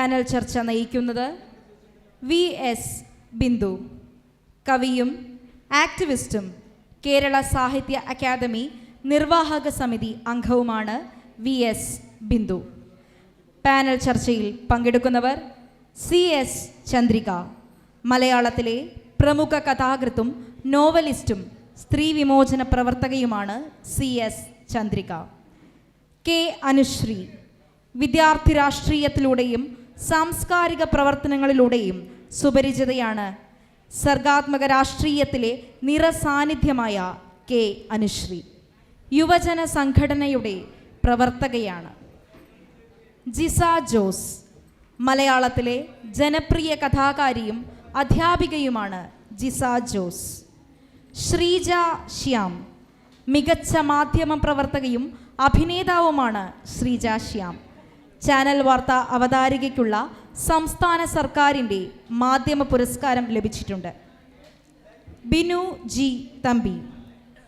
Panel ചർച്ച നയിക്കുന്നത് VS Bindu, കവിയും ആക്ടിവിസ്റ്റും കേരള സാഹിത്യ അക്കാദമി നിർവാഹക സമിതി അംഗവുമാണ് VS ബിന്ദു. പാനൽ ചർച്ചയിൽ പങ്കെടുക്കുന്നവർ CS ചന്ദ്രിക, മലയാളത്തിലെ പ്രമുഖ കഥാകൃത്തും നോവലിസ്റ്റും സ്ത്രീ വിമോചന പ്രവർത്തകയുമാണ് CS ചന്ദ്രിക. K അനുശ്രീ, വിദ്യാർത്ഥി രാഷ്ട്രീയത്തിലൂടെയും സാംസ്കാരിക പ്രവർത്തനങ്ങളിലൂടെയും സുപരിചിതയാണ്. സർഗാത്മക രാഷ്ട്രീയത്തിലെ നിറസാന്നിധ്യമായ K അനുശ്രീ യുവജന സംഘടനയുടെ പ്രവർത്തകയാണ്. ജിസ ജോസ്, മലയാളത്തിലെ ജനപ്രിയ കഥാകാരിയും അധ്യാപികയുമാണ് ജിസ ജോസ്. ശ്രീജ ശ്യാം, മികച്ച മാധ്യമ പ്രവർത്തകയും അഭിനേതാവുമാണ് ശ്രീജ ശ്യാം. ചാനൽ വാർത്താ അവതാരികയ്ക്കുള്ള സംസ്ഥാന സർക്കാരിൻ്റെ മാധ്യമ പുരസ്കാരം ലഭിച്ചിട്ടുണ്ട്. ബിനു ജി തമ്പി,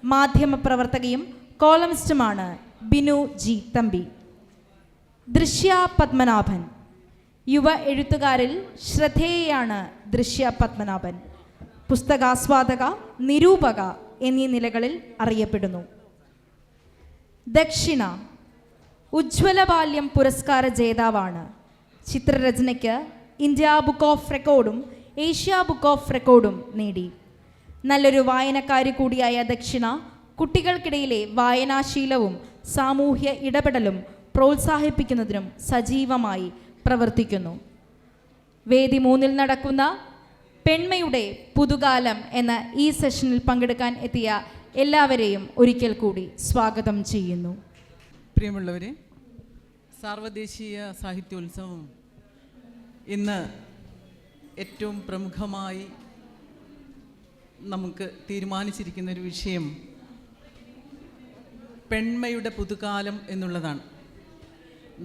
മാധ്യമ പ്രവർത്തകയും കോളമിസ്റ്റുമാണ് ബിനു ജി തമ്പി. ദൃശ്യ പത്മനാഭൻ, യുവ എഴുത്തുകാരിൽ ശ്രദ്ധേയയാണ് ദൃശ്യ പത്മനാഭൻ. പുസ്തകാസ്വാദക, നിരൂപക എന്നീ നിലകളിൽ അറിയപ്പെടുന്നു. ദക്ഷിണ, ഉജ്ജ്വല ബാല്യം പുരസ്കാര ജേതാവാണ്. ചിത്രരചനയ്ക്ക് ഇന്ത്യ ബുക്ക് ഓഫ് റെക്കോർഡും ഏഷ്യ ബുക്ക് ഓഫ് റെക്കോർഡും നേടി. നല്ലൊരു വായനക്കാരി കൂടിയായ ദക്ഷിണ കുട്ടികൾക്കിടയിലെ വായനാശീലവും സാമൂഹ്യ ഇടപെടലും പ്രോത്സാഹിപ്പിക്കുന്നതിനും സജീവമായി പ്രവർത്തിക്കുന്നു. വേദി 3 നടക്കുന്ന പെൺമയുടെ പുതുകാലം എന്ന ഈ സെഷനിൽ പങ്കെടുക്കാൻ എത്തിയ എല്ലാവരെയും ഒരിക്കൽ കൂടി സ്വാഗതം ചെയ്യുന്നു. പ്രിയമുള്ളവരെ, സാർവദേശീയ സാഹിത്യോത്സവം ഇന്ന് ഏറ്റവും പ്രമുഖമായി നമുക്ക് തീരുമാനിച്ചിരിക്കുന്നൊരു വിഷയം പെൺമയുടെ പുതുകാലം എന്നുള്ളതാണ്.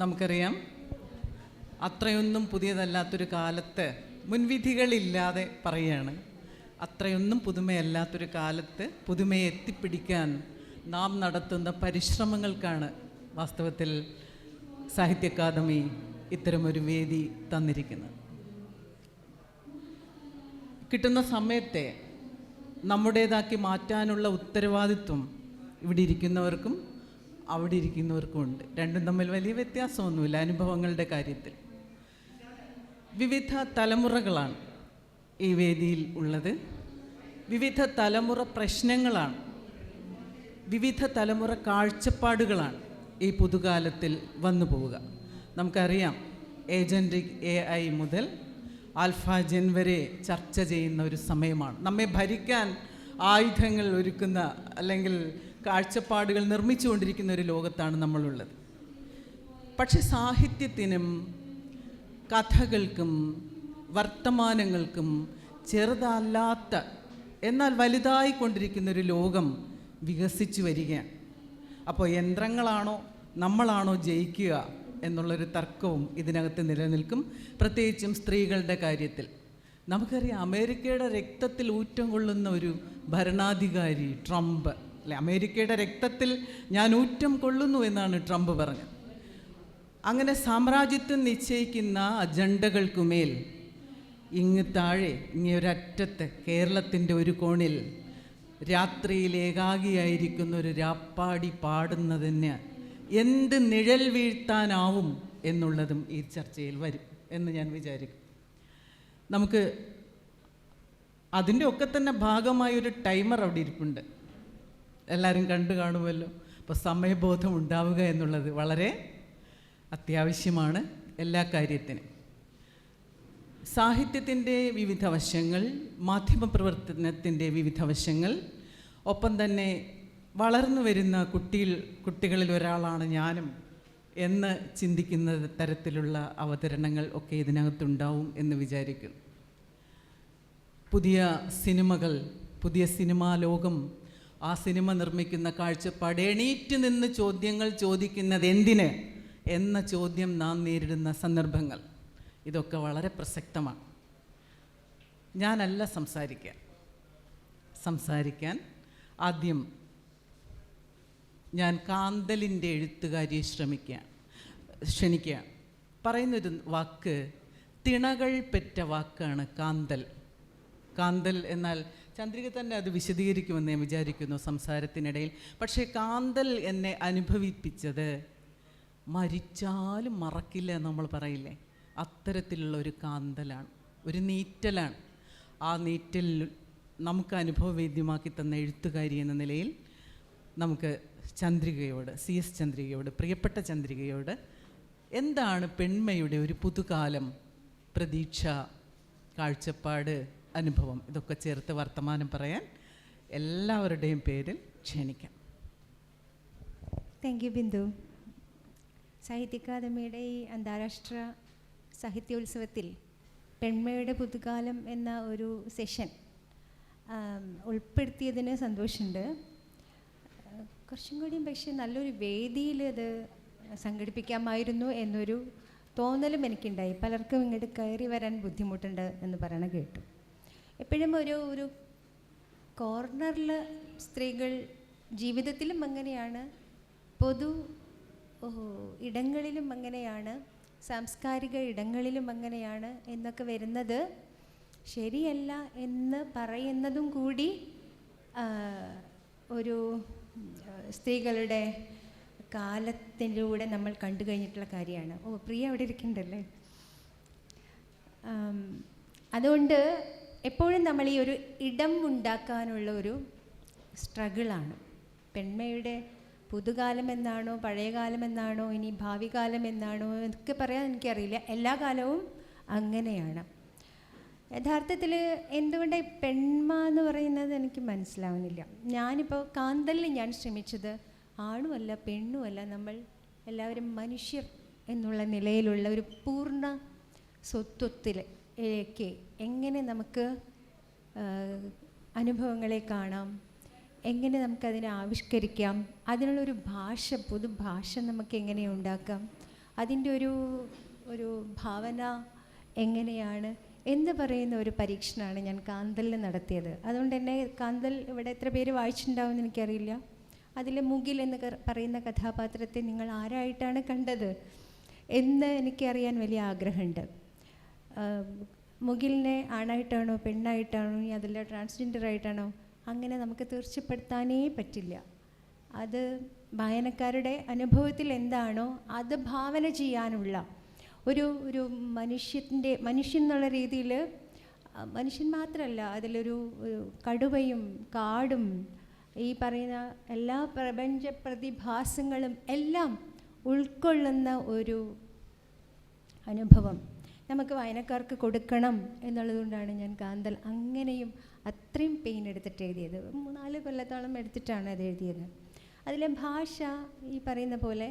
നമുക്കറിയാം, അത്രയൊന്നും പുതിയതല്ലാത്തൊരു കാലത്ത്, മുൻവിധികളില്ലാതെ പറയുകയാണ്, അത്രയൊന്നും പുതുമയല്ലാത്തൊരു കാലത്ത് പുതുമയെ എത്തിപ്പിടിക്കാൻ നാം നടത്തുന്ന പരിശ്രമങ്ങൾക്കാണ് വാസ്തവത്തിൽ സാഹിത്യ അക്കാദമി ഇത്തരമൊരു വേദി തന്നിരിക്കുന്നത്. കിട്ടുന്ന സമയത്തെ നമ്മുടേതാക്കി മാറ്റാനുള്ള ഉത്തരവാദിത്വം ഇവിടെ ഇരിക്കുന്നവർക്കും അവിടെ ഇരിക്കുന്നവർക്കും ഉണ്ട്. രണ്ടും തമ്മിൽ വലിയ വ്യത്യാസമൊന്നുമില്ല അനുഭവങ്ങളുടെ കാര്യത്തിൽ. വിവിധ തലമുറകളാണ് ഈ വേദിയിൽ ഉള്ളത്. വിവിധ തലമുറ പ്രശ്നങ്ങളാണ്, വിവിധ തലമുറ കാഴ്ചപ്പാടുകളാണ് ഈ പുതുകാലത്തിൽ വന്നു പോവുക. നമുക്കറിയാം, ഏജൻറിക് AI മുതൽ ആൽഫ ജെൻ വരെ ചർച്ച ചെയ്യുന്ന ഒരു സമയമാണ്. നമ്മെ ഭരിക്കാൻ ആയുധങ്ങൾ ഒരുക്കുന്ന അല്ലെങ്കിൽ കാഴ്ചപ്പാടുകൾ നിർമ്മിച്ചുകൊണ്ടിരിക്കുന്ന ഒരു ലോകത്താണ് നമ്മളുള്ളത്. പക്ഷെ സാഹിത്യത്തിനും കഥകൾക്കും വർത്തമാനങ്ങൾക്കും ചെറുതല്ലാത്ത എന്നാൽ വലുതായിക്കൊണ്ടിരിക്കുന്നൊരു ലോകം വികസിച്ചു വരികയാണ്. അപ്പോൾ യന്ത്രങ്ങളാണോ നമ്മളാണോ ജയിക്കുക എന്നുള്ളൊരു തർക്കവും ഇതിനകത്ത് നിലനിൽക്കും, പ്രത്യേകിച്ചും സ്ത്രീകളുടെ കാര്യത്തിൽ. നമുക്കറിയാം, അമേരിക്കയുടെ രക്തത്തിൽ ഊറ്റം കൊള്ളുന്ന ഒരു ഭരണാധികാരി ട്രംപ് അല്ലെ. അമേരിക്കയുടെ രക്തത്തിൽ ഞാൻ ഊറ്റം കൊള്ളുന്നു എന്നാണ് ട്രംപ് പറഞ്ഞത്. അങ്ങനെ സാമ്രാജ്യത്വം നിശ്ചയിക്കുന്ന അജണ്ടകൾക്കുമേൽ ഇങ്ങ് താഴെ, ഇങ്ങൊരറ്റത്ത് കേരളത്തിൻ്റെ ഒരു കോണിൽ രാത്രിയിൽ ഏകാഗിയായിരിക്കുന്ന ഒരു രാപ്പാടി പാടുന്നതിന് എന്ത് നിഴൽ വീഴ്ത്താനാവും എന്നുള്ളതും ഈ ചർച്ചയിൽ വരും എന്ന് ഞാൻ വിചാരിക്കും. നമുക്ക് അതിൻ്റെ ഒക്കെ തന്നെ ഭാഗമായൊരു ടൈമർ അവിടെ ഇരിപ്പുണ്ട്, എല്ലാവരും കണ്ടു കാണുമല്ലോ. അപ്പോൾ സമയബോധം ഉണ്ടാവുക എന്നുള്ളത് വളരെ അത്യാവശ്യമാണ് എല്ലാ കാര്യത്തിനും. സാഹിത്യത്തിൻ്റെ വിവിധ വശങ്ങൾ, മാധ്യമപ്രവർത്തനത്തിൻ്റെ വിവിധ വശങ്ങൾ, ഒപ്പം തന്നെ വളർന്നു വരുന്ന കുട്ടികളിൽ ഒരാളാണ് ഞാനും എന്ന് ചിന്തിക്കുന്ന തരത്തിലുള്ള അവതരണങ്ങൾ ഒക്കെ ഇതിനകത്തുണ്ടാവും എന്ന് വിചാരിക്കുന്നു. പുതിയ സിനിമകൾ, പുതിയ സിനിമാ ലോകം, ആ സിനിമ നിർമ്മിക്കുന്ന കാഴ്ചപ്പാട്, എണീറ്റ് നിന്ന് ചോദ്യങ്ങൾ ചോദിക്കുന്നത് എന്തിന് എന്ന ചോദ്യം നാം നേരിടുന്ന സന്ദർഭങ്ങൾ, ഇതൊക്കെ വളരെ പ്രസക്തമാണ്. ഞാനല്ല സംസാരിക്കാൻ ആദ്യം ഞാൻ കാന്തലിൻ്റെ എഴുത്തുകാരിയെ ക്ഷണിക്കുകയാണ്. പറയുന്നൊരു വാക്ക് തിണകൾ പെറ്റ വാക്കാണ് കാന്തൽ. കാന്തൽ എന്നാൽ ചന്ദ്രിക തന്നെ അത് വിശദീകരിക്കുമെന്ന് ഞാൻ വിചാരിക്കുന്നു സംസാരത്തിനിടയിൽ. പക്ഷേ കാന്തൽ എന്നെ അനുഭവിപ്പിച്ചത് മരിച്ചാലും മറക്കില്ല എന്ന് നമ്മൾ പറയില്ലേ, അത്തരത്തിലുള്ള ഒരു കാന്തലാണ്, ഒരു നീറ്റലാണ്. ആ നീറ്റൽ നമുക്ക് അനുഭവവേദ്യമാക്കി തന്ന എഴുത്തുകാരി എന്ന നിലയിൽ നമുക്ക് ചന്ദ്രികയോട്, CS ചന്ദ്രികയോട്, പ്രിയപ്പെട്ട ചന്ദ്രികയോട് എന്താണ് പെൺമയുടെ ഒരു പുതുകാലം, പ്രതീക്ഷ, കാഴ്ചപ്പാട്, അനുഭവം, ഇതൊക്കെ ചേർത്ത് വർത്തമാനം പറയാൻ എല്ലാവരുടെയും പേരിൽ ക്ഷണിക്കാം. Thank you Bindu. സാഹിത്യ അക്കാദമിയുടെ ഈ അന്താരാഷ്ട്ര സാഹിത്യോത്സവത്തിൽ പെൺമയുടെ പുതുകാലം എന്ന ഒരു സെഷൻ ഉൾപ്പെടുത്തിയതിന് സന്തോഷമുണ്ട്. കുറച്ചും കൂടിയും പക്ഷേ നല്ലൊരു വേദിയിൽ അത് സംഘടിപ്പിക്കാമായിരുന്നു എന്നൊരു തോന്നലും എനിക്കുണ്ടായി. പലർക്കും ഇങ്ങോട്ട് കയറി വരാൻ ബുദ്ധിമുട്ടുണ്ട് എന്ന് പറയണ കേട്ടു. എപ്പോഴും ഒരു കോർണറിൽ സ്ത്രീകൾ ജീവിതത്തിലും അങ്ങനെയാണ്, പൊതു ഇടങ്ങളിലും അങ്ങനെയാണ്, സാംസ്കാരിക ഇടങ്ങളിലും അങ്ങനെയാണ് എന്നൊക്കെ വരുന്നത് ശരിയല്ല എന്ന് പറയുന്നതും കൂടി ഒരു സ്ത്രീകളുടെ കാലത്തിലൂടെ നമ്മൾ കണ്ടു കഴിഞ്ഞിട്ടുള്ള കാര്യമാണ്. പ്രിയ അവിടെ ഇരിക്കണ്ടല്ലേ. അതുകൊണ്ട് എപ്പോഴും നമ്മൾ ഈ ഒരു ഇടം ഉണ്ടാക്കാനുള്ള ഒരു സ്ട്രഗിളാണ്. പെൺമയുടെ പുതുകാലം എന്നാണോ പഴയ കാലം എന്നാണോ ഇനി ഭാവി കാലം എന്നാണോ എന്നൊക്കെ പറയാൻ എനിക്കറിയില്ല. എല്ലാ കാലവും അങ്ങനെയാണ്. യഥാർത്ഥത്തിൽ എന്തുകൊണ്ടാണ് പെൺമ എന്ന് പറയുന്നത് എനിക്ക് മനസ്സിലാവുന്നില്ല. ഞാനിപ്പോൾ കാന്തലിൽ ഞാൻ ശ്രമിച്ചത് ആണുമല്ല പെണ്ണുമല്ല, നമ്മൾ എല്ലാവരും മനുഷ്യർ എന്നുള്ള നിലയിലുള്ള ഒരു പൂർണ്ണ സ്വത്വത്തിലേക്ക് എങ്ങനെ നമുക്ക് അനുഭവങ്ങളെ കാണാം, എങ്ങനെ നമുക്കതിനെ ആവിഷ്കരിക്കാം, അതിനുള്ളൊരു ഭാഷ, പൊതുഭാഷ നമുക്ക് എങ്ങനെ ഉണ്ടാക്കാം, അതിൻ്റെ ഒരു ഭാവന എങ്ങനെയാണ് എന്ന് പറയുന്ന ഒരു പരീക്ഷണമാണ് ഞാൻ കാന്തലിൽ നടത്തിയത്. അതുകൊണ്ട് തന്നെ കാന്തൽ ഇവിടെ എത്ര പേര് വായിച്ചിട്ടുണ്ടാവുമെന്ന് എനിക്കറിയില്ല. അതിലെ മുകിൽ എന്ന് പറയുന്ന കഥാപാത്രത്തെ നിങ്ങൾ ആരായിട്ടാണ് കണ്ടത് എന്ന് എനിക്കറിയാൻ വലിയ ആഗ്രഹമുണ്ട്. മുകിലിനെ ആണായിട്ടാണോ പെണ്ണായിട്ടാണോ ഇനി അതിൽ ട്രാൻസ്ജെൻഡറായിട്ടാണോ അങ്ങനെ നമുക്ക് തീർച്ചപ്പെടുത്താനേ പറ്റില്ല. അത് വായനക്കാരുടെ അനുഭവത്തിൽ എന്താണോ അത് ഭാവന ചെയ്യാനുള്ള ഒരു മനുഷ്യൻ എന്നുള്ള രീതിയിൽ, മനുഷ്യൻ മാത്രമല്ല, അതിലൊരു കടുവയും കാടും ഈ പറയുന്ന എല്ലാ പ്രപഞ്ച പ്രതിഭാസങ്ങളും എല്ലാം ഉൾക്കൊള്ളുന്ന ഒരു അനുഭവം നമുക്ക് വായനക്കാർക്ക് കൊടുക്കണം എന്നുള്ളതുകൊണ്ടാണ് ഞാൻ കാന്തൽ അങ്ങനെയും അത്രയും പെയിൻ എടുത്തിട്ട് എഴുതിയത്. 4 കൊല്ലത്തോളം എടുത്തിട്ടാണ് അത് എഴുതിയത്. അതിലെ ഭാഷ ഈ പറയുന്ന പോലെ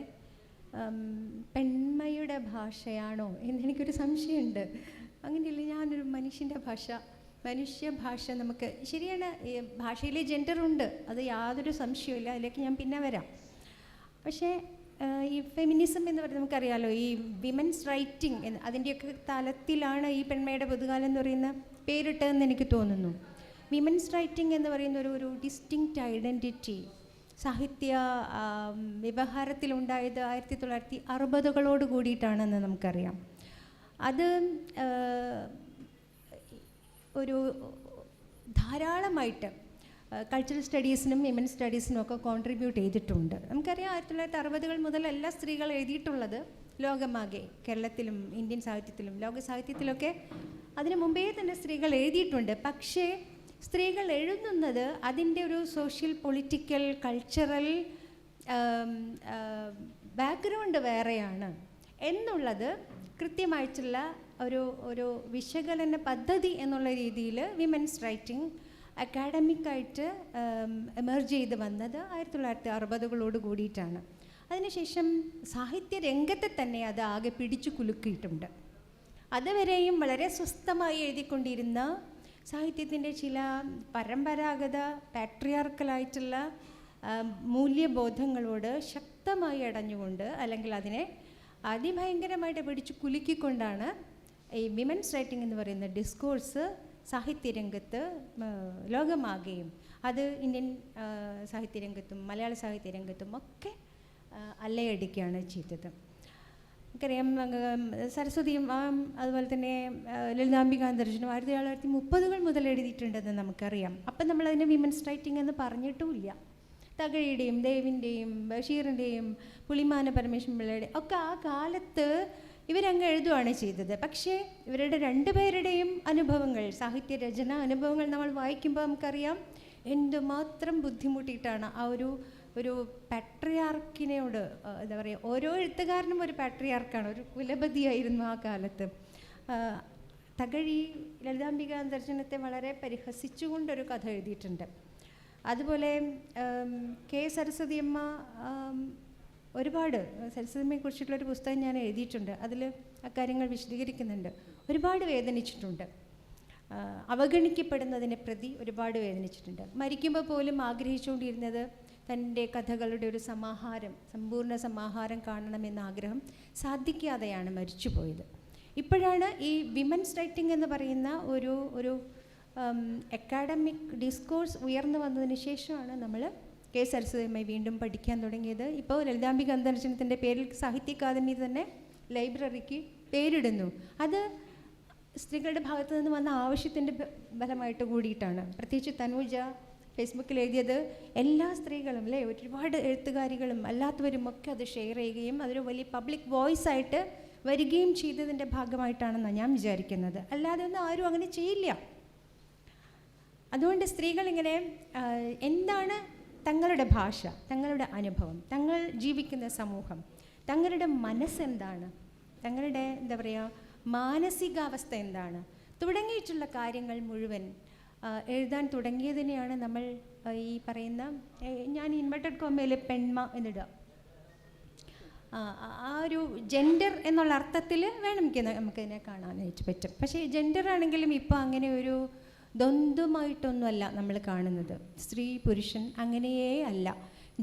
പെൺമയുടെ ഭാഷയാണോ എന്നെനിക്കൊരു സംശയമുണ്ട്. അങ്ങനെയല്ല, ഞാനൊരു മനുഷ്യ ഭാഷ നമുക്ക് ശരിയാണ്. ഭാഷയിലെ ജെൻഡറുണ്ട്, അത് യാതൊരു സംശയമില്ല, അതിലേക്ക് ഞാൻ പിന്നെ വരാം. പക്ഷേ ഈ ഫെമിനിസം എന്ന് പറയുന്നത് നമുക്കറിയാലോ, ഈ വിമൻസ് റൈറ്റിംഗ് അതിൻ്റെയൊക്കെ തലത്തിലാണ് ഈ പെൺമയുടെ പുതുകാലം എന്ന് പറയുന്ന പേരിട്ടതെന്ന് എനിക്ക് തോന്നുന്നു. വിമൻസ് റൈറ്റിംഗ് എന്ന് പറയുന്ന ഒരു ഡിസ്റ്റിങ്ക്റ്റ് ഐഡൻറ്റിറ്റി സാഹിത്യ വ്യവഹാരത്തിലുണ്ടായത് 1960കളോട് കൂടിയിട്ടാണെന്ന് നമുക്കറിയാം. അത് ഒരു ധാരാളമായിട്ട് കൾച്ചറൽ സ്റ്റഡീസിനും വിമൻസ് സ്റ്റഡീസിനും ഒക്കെ കോൺട്രിബ്യൂട്ട് ചെയ്തിട്ടുണ്ട്. നമുക്കറിയാം 1960കൾ മുതൽ എല്ലാ സ്ത്രീകൾ എഴുതിയിട്ടുള്ളത് ലോകമാകെ, കേരളത്തിലും ഇന്ത്യൻ സാഹിത്യത്തിലും ലോക സാഹിത്യത്തിലൊക്കെ അതിനു മുമ്പേ തന്നെ സ്ത്രീകൾ എഴുതിയിട്ടുണ്ട്. പക്ഷേ സ്ത്രീകൾ എഴുതുന്നത് അതിൻ്റെ ഒരു സോഷ്യൽ പൊളിറ്റിക്കൽ കൾച്ചറൽ ബാക്ക്ഗ്രൗണ്ട് വേറെയാണ് എന്നുള്ളത് കൃത്യമായിട്ടുള്ള ഒരു വിശകലന പദ്ധതി എന്നുള്ള രീതിയിൽ വിമൻസ് റൈറ്റിംഗ് അക്കാഡമിക്കായിട്ട് എമർജ് ചെയ്ത് വന്നത് 1960കളോട് കൂടിയിട്ടാണ്. അതിനുശേഷം സാഹിത്യ രംഗത്തെ തന്നെ അത് ആകെ പിടിച്ചു കുലുക്കിയിട്ടുണ്ട്. അതുവരെയും വളരെ സ്വസ്ഥമായി എഴുതിക്കൊണ്ടിരുന്ന സാഹിത്യത്തിൻ്റെ ചില പരമ്പരാഗത പാട്രിയാർക്കലായിട്ടുള്ള മൂല്യബോധങ്ങളോട് ശക്തമായി അടഞ്ഞുകൊണ്ട്, അല്ലെങ്കിൽ അതിനെ അതിഭയങ്കരമായിട്ട് പിടിച്ചു കുലുക്കിക്കൊണ്ടാണ് ഈ വിമൻസ് റൈറ്റിംഗ് എന്ന് പറയുന്ന ഡിസ്കോഴ്സ് സാഹിത്യരംഗത്ത് ലോകമാകെയും, അത് ഇന്ത്യൻ സാഹിത്യരംഗത്തും മലയാള സാഹിത്യരംഗത്തും ഒക്കെ അല്ലയടിക്കുകയാണ് ചെയ്തത്. നമുക്കറിയാം സരസ്വതിയും അതുപോലെ തന്നെ ലളിതാംബികാന്തർജനും 1930 മുതൽ എഴുതിയിട്ടുണ്ടെന്ന് നമുക്കറിയാം. അപ്പം നമ്മളതിനെ വിമൻസ് റൈറ്റിംഗ് എന്ന് പറഞ്ഞിട്ടുമില്ല. തകഴിയുടെയും ദേവിൻ്റെയും ബഷീറിൻ്റെയും പുളിമാന പരമേശ്വരൻ പിള്ളയുടെയും ഒക്കെ ആ കാലത്ത് ഇവരങ്ങ് എഴുതുകയാണ് ചെയ്തത്. പക്ഷേ ഇവരുടെ രണ്ടുപേരുടെയും അനുഭവങ്ങൾ, സാഹിത്യരചന അനുഭവങ്ങൾ നമ്മൾ വായിക്കുമ്പോൾ നമുക്കറിയാം എന്തുമാത്രം ബുദ്ധിമുട്ടിയിട്ടാണ് ആ ഒരു പാട്രിയാർക്കിനോട് എന്താ പറയുക, ഓരോ എഴുത്തുകാരനും ഒരു പാട്രിയാർക്കാണ്, ഒരു കുലപതിയായിരുന്നു ആ കാലത്ത്. തകഴി ലളിതാംബികാന്തർജനത്തെ വളരെ പരിഹസിച്ചുകൊണ്ടൊരു കഥ എഴുതിയിട്ടുണ്ട്. അതുപോലെ കെ സരസ്വതിയമ്മ ഒരുപാട് സരസ്വതിയമ്മയെക്കുറിച്ചിട്ടുള്ളൊരു പുസ്തകം ഞാൻ എഴുതിയിട്ടുണ്ട്. അതിൽ അക്കാര്യങ്ങൾ വിശദീകരിക്കുന്നുണ്ട്. ഒരുപാട് വേദനിച്ചിട്ടുണ്ട്, അവഗണിക്കപ്പെടുന്നതിനെ പ്രതി ഒരുപാട് വേദനിച്ചിട്ടുണ്ട്. മരിക്കുമ്പോൾ പോലും ആഗ്രഹിച്ചുകൊണ്ടിരുന്നത് തൻ്റെ കഥകളുടെ ഒരു സമാഹാരം, സമ്പൂർണ്ണ സമാഹാരം കാണണമെന്ന ആഗ്രഹം സാധിക്കാതെയാണ് മരിച്ചുപോയത്. ഇപ്പോഴാണ് ഈ വിമൻസ് റൈറ്റിംഗ് എന്ന് പറയുന്ന ഒരു അക്കാഡമിക് ഡിസ്കോഴ്സ് ഉയർന്നു വന്നതിന് ശേഷമാണ് നമ്മൾ കെ സരസ്വതിയമ്മയെ വീണ്ടും പഠിക്കാൻ തുടങ്ങിയത്. ഇപ്പോൾ ലളിതാംബിക അന്തർജനത്തിൻ്റെ പേരിൽ സാഹിത്യ അക്കാദമി തന്നെ ലൈബ്രറിക്ക് പേരിടുന്നു. അത് സ്ത്രീകളുടെ ഭാഗത്തു നിന്ന് വന്ന ആവശ്യത്തിൻ്റെ ഫലമായിട്ട് കൂടിയിട്ടാണ്. പ്രത്യേകിച്ച് തനൂജ ഫേസ്ബുക്കിൽ എഴുതിയത് എല്ലാ സ്ത്രീകളും അല്ലേ, ഒരുപാട് എഴുത്തുകാരികളും അല്ലാത്തവരും ഒക്കെ അത് ഷെയർ ചെയ്യുകയും അതൊരു വലിയ പബ്ലിക് വോയിസ് ആയിട്ട് വരികയും ചെയ്തതിൻ്റെ ഭാഗമായിട്ടാണെന്നാണ് ഞാൻ വിചാരിക്കുന്നത്. അല്ലാതെ ഒന്നും ആരും അങ്ങനെ ചെയ്യില്ല. അതുകൊണ്ട് സ്ത്രീകളിങ്ങനെ എന്താണ് തങ്ങളുടെ ഭാഷ, തങ്ങളുടെ അനുഭവം, തങ്ങൾ ജീവിക്കുന്ന സമൂഹം, തങ്ങളുടെ മനസ്സെന്താണ്, തങ്ങളുടെ എന്താ പറയുക മാനസികാവസ്ഥ എന്താണ് തുടങ്ങിയിട്ടുള്ള കാര്യങ്ങൾ മുഴുവൻ എഴുതാൻ തുടങ്ങിയതിനെയാണ് നമ്മൾ ഈ പറയുന്ന, ഞാൻ ഇൻവെർട്ടഡ് കോമയിൽ പെൺമ എന്നിടുക, ആ ഒരു ജെൻഡർ എന്നുള്ള അർത്ഥത്തിൽ വേണമെങ്കിൽ നമുക്കതിനെ കാണാനായിട്ട് പറ്റും. പക്ഷേ ജെൻഡർ ആണെങ്കിലും ഇപ്പോൾ അങ്ങനെ ഒരു ദ്വന്ദ്വമായിട്ടൊന്നുമല്ല നമ്മൾ കാണുന്നത്. സ്ത്രീ പുരുഷൻ അങ്ങനെയേ അല്ല,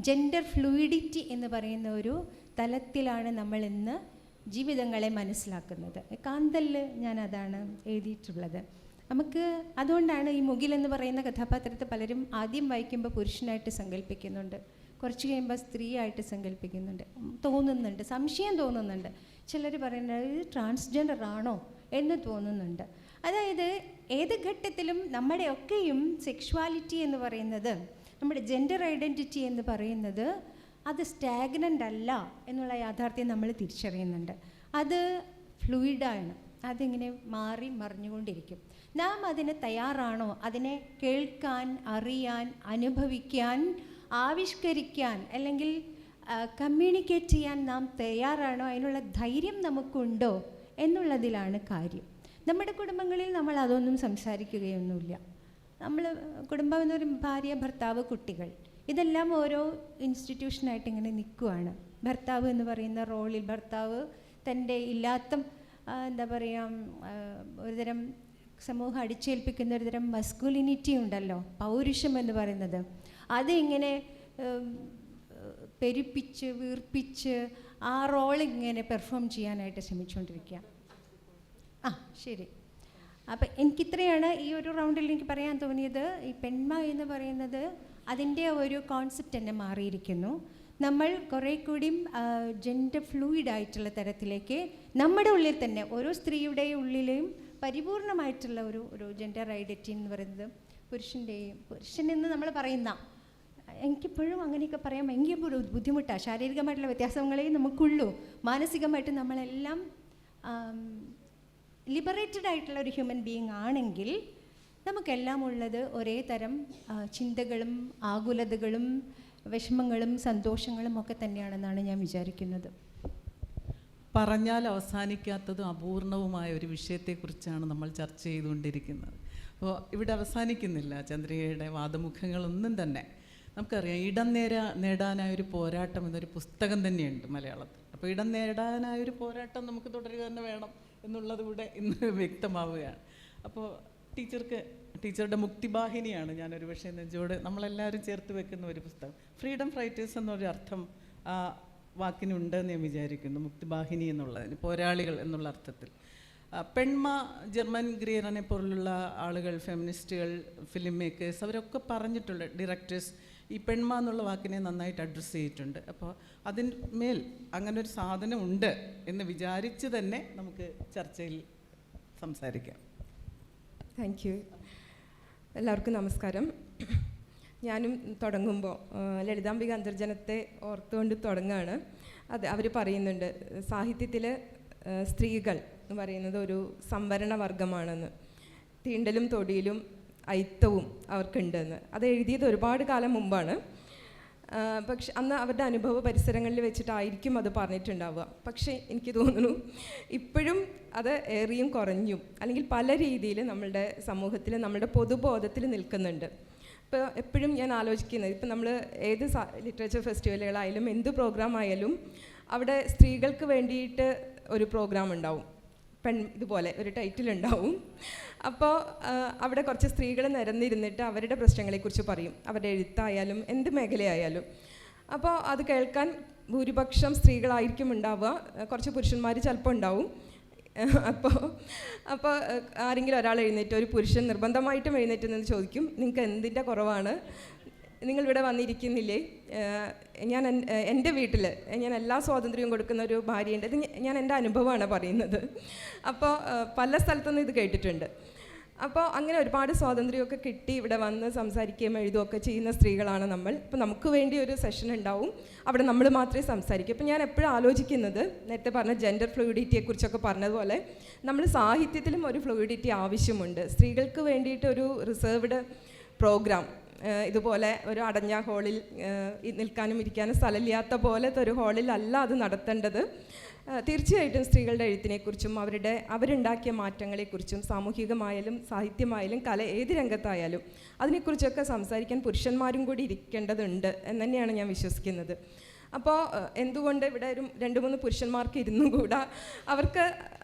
ജെൻഡർ ഫ്ലൂയിഡിറ്റി എന്ന് പറയുന്ന ഒരു തലത്തിലാണ് നമ്മൾ ഇന്ന് ജീവിതങ്ങളെ മനസ്സിലാക്കുന്നത്. കാന്തലിൽ ഞാൻ അതാണ് എഴുതിയിട്ടുള്ളത്. നമുക്ക് അതുകൊണ്ടാണ് ഈ മുകിലെന്ന് പറയുന്ന കഥാപാത്രത്തെ പലരും ആദ്യം വായിക്കുമ്പോൾ പുരുഷനായിട്ട് സങ്കല്പിക്കുന്നുണ്ട്, കുറച്ച് കഴിയുമ്പോൾ സ്ത്രീയായിട്ട് സങ്കല്പിക്കുന്നുണ്ട്, തോന്നുന്നുണ്ട്, സംശയം തോന്നുന്നുണ്ട്. ചിലർ പറയുന്നത് ഇത് ട്രാൻസ്ജെൻഡർ ആണോ എന്ന് തോന്നുന്നുണ്ട്. അതായത് ഏത് ഘട്ടത്തിലും നമ്മുടെയൊക്കെയും സെക്ഷുവാലിറ്റി എന്ന് പറയുന്നത്, നമ്മുടെ ജെൻഡർ ഐഡൻറ്റിറ്റി എന്ന് പറയുന്നത് അത് സ്റ്റാഗ്നൻ്റ് അല്ല എന്നുള്ള യാഥാർത്ഥ്യം നമ്മൾ തിരിച്ചറിയുന്നുണ്ട്. അത് ഫ്ലൂയിഡാണ്, അതിങ്ങനെ മാറി മറിഞ്ഞുകൊണ്ടിരിക്കും. നാം അതിന് തയ്യാറാണോ, അതിനെ കേൾക്കാൻ, അറിയാൻ, അനുഭവിക്കാൻ, ആവിഷ്കരിക്കാൻ അല്ലെങ്കിൽ കമ്മ്യൂണിക്കേറ്റ് ചെയ്യാൻ നാം തയ്യാറാണോ, അതിനുള്ള ധൈര്യം നമുക്കുണ്ടോ എന്നുള്ളതിലാണ് കാര്യം. നമ്മുടെ കുടുംബങ്ങളിൽ നമ്മൾ അതൊന്നും സംസാരിക്കുകയൊന്നുമില്ല. നമ്മൾ കുടുംബം എന്നൊരു ഭാര്യ, ഭർത്താവ്, കുട്ടികൾ, ഇതെല്ലാം ഓരോ ഇൻസ്റ്റിറ്റ്യൂഷനായിട്ട് ഇങ്ങനെ നിൽക്കുകയാണ്. ഭർത്താവ് എന്ന് പറയുന്ന റോളിൽ ഭർത്താവ് തൻ്റെ ഇല്ലാത്ത എന്താ പറയുക ഒരുതരം സമൂഹം അടിച്ചേൽപ്പിക്കുന്ന ഒരുതരം മസ്കുലിനിറ്റി ഉണ്ടല്ലോ, പൗരുഷം എന്ന് പറയുന്നത്, അതിങ്ങനെ പെരുപ്പിച്ച് വീർപ്പിച്ച് ആ റോൾ ഇങ്ങനെ പെർഫോം ചെയ്യാനായിട്ട് ശ്രമിച്ചുകൊണ്ടിരിക്കുക. ശരി. അപ്പം എനിക്കിത്രയാണ് ഈ ഒരു റൗണ്ടിൽ എനിക്ക് പറയാൻ തോന്നിയത്. ഈ പെൺമ എന്ന് പറയുന്നത് അതിൻ്റെ ഒരു കോൺസെപ്റ്റ് തന്നെ മാറിയിരിക്കുന്നു. നമ്മൾ കുറേ കൂടിയും ജെൻഡർ ഫ്ലൂയിഡ് ആയിട്ടുള്ള തരത്തിലേക്ക് നമ്മുടെ ഉള്ളിൽ തന്നെ ഓരോ സ്ത്രീയുടെ ഉള്ളിലെയും പരിപൂർണമായിട്ടുള്ള ഒരു ജെൻഡർ ഐഡൻറ്റിറ്റി എന്ന് പറയുന്നത് പുരുഷനെന്ന് നമ്മൾ പറയുന്ന, എനിക്കിപ്പോഴും അങ്ങനെയൊക്കെ പറയാം, എങ്കിലും ഒരു ബുദ്ധിമുട്ടാണ്. ശാരീരികമായിട്ടുള്ള വ്യത്യാസങ്ങളെ നമുക്കുള്ളൂ, മാനസികമായിട്ട് നമ്മളെല്ലാം ലിബറേറ്റഡ് ആയിട്ടുള്ള ഒരു ഹ്യൂമൻ ബീയിങ് ആണെങ്കിൽ നമുക്കെല്ലാം ഉള്ളത് ഒരേ തരം ചിന്തകളും ആകുലതകളും വിഷമങ്ങളും സന്തോഷങ്ങളും ഒക്കെ തന്നെയാണെന്നാണ് ഞാൻ വിചാരിക്കുന്നത്. പറഞ്ഞാൽ അവസാനിക്കാത്തതും അപൂർണവുമായ ഒരു വിഷയത്തെക്കുറിച്ചാണ് നമ്മൾ ചർച്ച ചെയ്തുകൊണ്ടിരിക്കുന്നത്. അപ്പോൾ ഇവിടെ അവസാനിക്കുന്നില്ല ചന്ദ്രികയുടെ വാദമുഖങ്ങളൊന്നും തന്നെ. നമുക്കറിയാം, ഇടം നേടാനായൊരു പോരാട്ടം എന്നൊരു പുസ്തകം തന്നെയുണ്ട് മലയാളത്തിൽ. അപ്പോൾ ഇടം നേടാനായൊരു പോരാട്ടം നമുക്ക് തുടരുക തന്നെ വേണം എന്നുള്ളത് കൂടെ ഇന്ന് വ്യക്തമാവുകയാണ്. അപ്പോൾ ടീച്ചറുടെ മുക്തിവാഹിനിയാണ് ഞാനൊരു പക്ഷേ നെഞ്ചോട് നമ്മളെല്ലാവരും ചേർത്ത് വെക്കുന്ന ഒരു പുസ്തകം. ഫ്രീഡം ഫൈറ്റേഴ്സ് എന്നൊരു അർത്ഥം ആ വാക്കിനുണ്ടെന്ന് ഞാൻ വിചാരിക്കുന്നു, മുക്തിവാഹിനി എന്നുള്ളതിന്, പോരാളികൾ എന്നുള്ള അർത്ഥത്തിൽ. പെൺമ, ജർമ്മൻ ഗ്രീറിനെ പോലുള്ള ആളുകൾ, ഫെമിനിസ്റ്റുകൾ, ഫിലിം മേക്കേഴ്സ്, അവരൊക്കെ പറഞ്ഞിട്ടുള്ള ഡയറക്ടേഴ്സ് ഈ പെൺമ എന്നുള്ള വാക്കിനെ നന്നായിട്ട് അഡ്രസ്സ് ചെയ്തിട്ടുണ്ട്. അപ്പോൾ അതിന്മേൽ അങ്ങനെ ഒരു സാധനം ഉണ്ട് എന്ന് വിചാരിച്ച് തന്നെ നമുക്ക് ചർച്ചയിൽ സംസാരിക്കാം. Thank you. എല്ലാവർക്കും നമസ്കാരം. ഞാനും തുടങ്ങുമ്പോൾ ലളിതാംബിക അന്തർജനത്തെ ഓർത്തുകൊണ്ട് തുടങ്ങുകയാണ്. അത് അവർ പറയുന്നുണ്ട് സാഹിത്യത്തിൽ സ്ത്രീകൾ എന്ന് പറയുന്നത് ഒരു സംവരണ വർഗമാണെന്ന്, തീണ്ടലും തൊടിയിലും ഐത്തവും അവർക്കുണ്ടെന്ന്. അത് എഴുതിയത് ഒരുപാട് കാലം മുമ്പാണ്. പക്ഷെ അന്ന് അവരുടെ അനുഭവ പരിസരങ്ങളിൽ വെച്ചിട്ടായിരിക്കും അത് പറഞ്ഞിട്ടുണ്ടാവുക. പക്ഷേ എനിക്ക് തോന്നുന്നു ഇപ്പോഴും അത് ഏറിയും കുറഞ്ഞും അല്ലെങ്കിൽ പല രീതിയിൽ നമ്മളുടെ സമൂഹത്തിൽ നമ്മളുടെ പൊതുബോധത്തിൽ നിൽക്കുന്നുണ്ട്. ഇപ്പോൾ എപ്പോഴും ഞാൻ ആലോചിക്കുന്നത്, ഇപ്പം നമ്മൾ ഏത് ലിറ്ററേച്ചർ ഫെസ്റ്റിവലുകളായാലും എന്ത് പ്രോഗ്രാം ആയാലും അവിടെ സ്ത്രീകൾക്ക് വേണ്ടിയിട്ട് ഒരു പ്രോഗ്രാം ഉണ്ടാവും, ഇതുപോലെ ഒരു ടൈറ്റിൽ ഉണ്ടാവും. അപ്പോൾ അവിടെ കുറച്ച് സ്ത്രീകൾ നിരന്നിരുന്നിട്ട് അവരുടെ പ്രശ്നങ്ങളെക്കുറിച്ച് പറയും, അവരുടെ എഴുത്തായാലും എന്ത് മേഖലയായാലും. അപ്പോൾ അത് കേൾക്കാൻ ഭൂരിപക്ഷം സ്ത്രീകളായിരിക്കും ഉണ്ടാവുക, കുറച്ച് പുരുഷന്മാർ ചിലപ്പോൾ ഉണ്ടാവും. അപ്പോൾ ആരെങ്കിലും ഒരാൾ എഴുന്നേറ്റ്, ഒരു പുരുഷൻ നിർബന്ധമായിട്ടും എഴുന്നേറ്റ് നിന്ന് ചോദിക്കും, നിങ്ങൾക്ക് എന്തിൻ്റെ കുറവാണ്, നിങ്ങളിവിടെ വന്നിരിക്കുന്നില്ലേ? എൻ്റെ വീട്ടിൽ ഞാൻ എല്ലാ സ്വാതന്ത്ര്യവും കൊടുക്കുന്ന ഒരു ഭാര്യയുണ്ട്. ഇത് ഞാൻ എൻ്റെ അനുഭവമാണ് പറയുന്നത്. അപ്പോൾ പല സ്ഥലത്തുനിന്ന് ഇത് കേട്ടിട്ടുണ്ട്. അപ്പോൾ അങ്ങനെ ഒരുപാട് സ്വാതന്ത്ര്യമൊക്കെ കിട്ടി ഇവിടെ വന്ന് സംസാരിക്കുകയും എഴുതുകയൊക്കെ ചെയ്യുന്ന സ്ത്രീകളാണ് നമ്മൾ. ഇപ്പോൾ നമുക്ക് വേണ്ടി ഒരു സെഷൻ ഉണ്ടാവും, അവിടെ നമ്മൾ മാത്രമേ സംസാരിക്കൂ. അപ്പോൾ ഞാൻ എപ്പോഴും ആലോചിക്കുന്നത്, നേരത്തെ പറഞ്ഞ ജെൻഡർ ഫ്ലൂയിഡിറ്റിയെക്കുറിച്ചൊക്കെ പറഞ്ഞതുപോലെ നമ്മൾ സാഹിത്യത്തിലും ഒരു ഫ്ലൂയിഡിറ്റി ആവശ്യമുണ്ട്. സ്ത്രീകൾക്ക് വേണ്ടിയിട്ട് ഒരു റിസർവ്ഡ് പ്രോഗ്രാം, ഇതുപോലെ ഒരു അടഞ്ഞ ഹാളിൽ നിൽക്കാനും ഇരിക്കാനും സ്ഥലമില്ലാത്ത പോലത്തെ ഒരു ഹാളിലല്ല അത് നടത്തേണ്ടത്. തീർച്ചയായിട്ടും സ്ത്രീകളുടെ എഴുത്തിനെക്കുറിച്ചും അവരുണ്ടാക്കിയ മാറ്റങ്ങളെക്കുറിച്ചും സാമൂഹികമായാലും സാഹിത്യമായാലും ഏത് രംഗത്തായാലും അതിനെക്കുറിച്ചൊക്കെ സംസാരിക്കാൻ പുരുഷന്മാരും കൂടി ഇരിക്കേണ്ടതുണ്ട് എന്ന് തന്നെയാണ് ഞാൻ വിശ്വസിക്കുന്നത്. അപ്പോൾ എന്തുകൊണ്ട് ഇവിടെ ഒരു 2-3 പുരുഷന്മാർക്ക് ഇരുന്നും കൂടാ? അവർക്ക്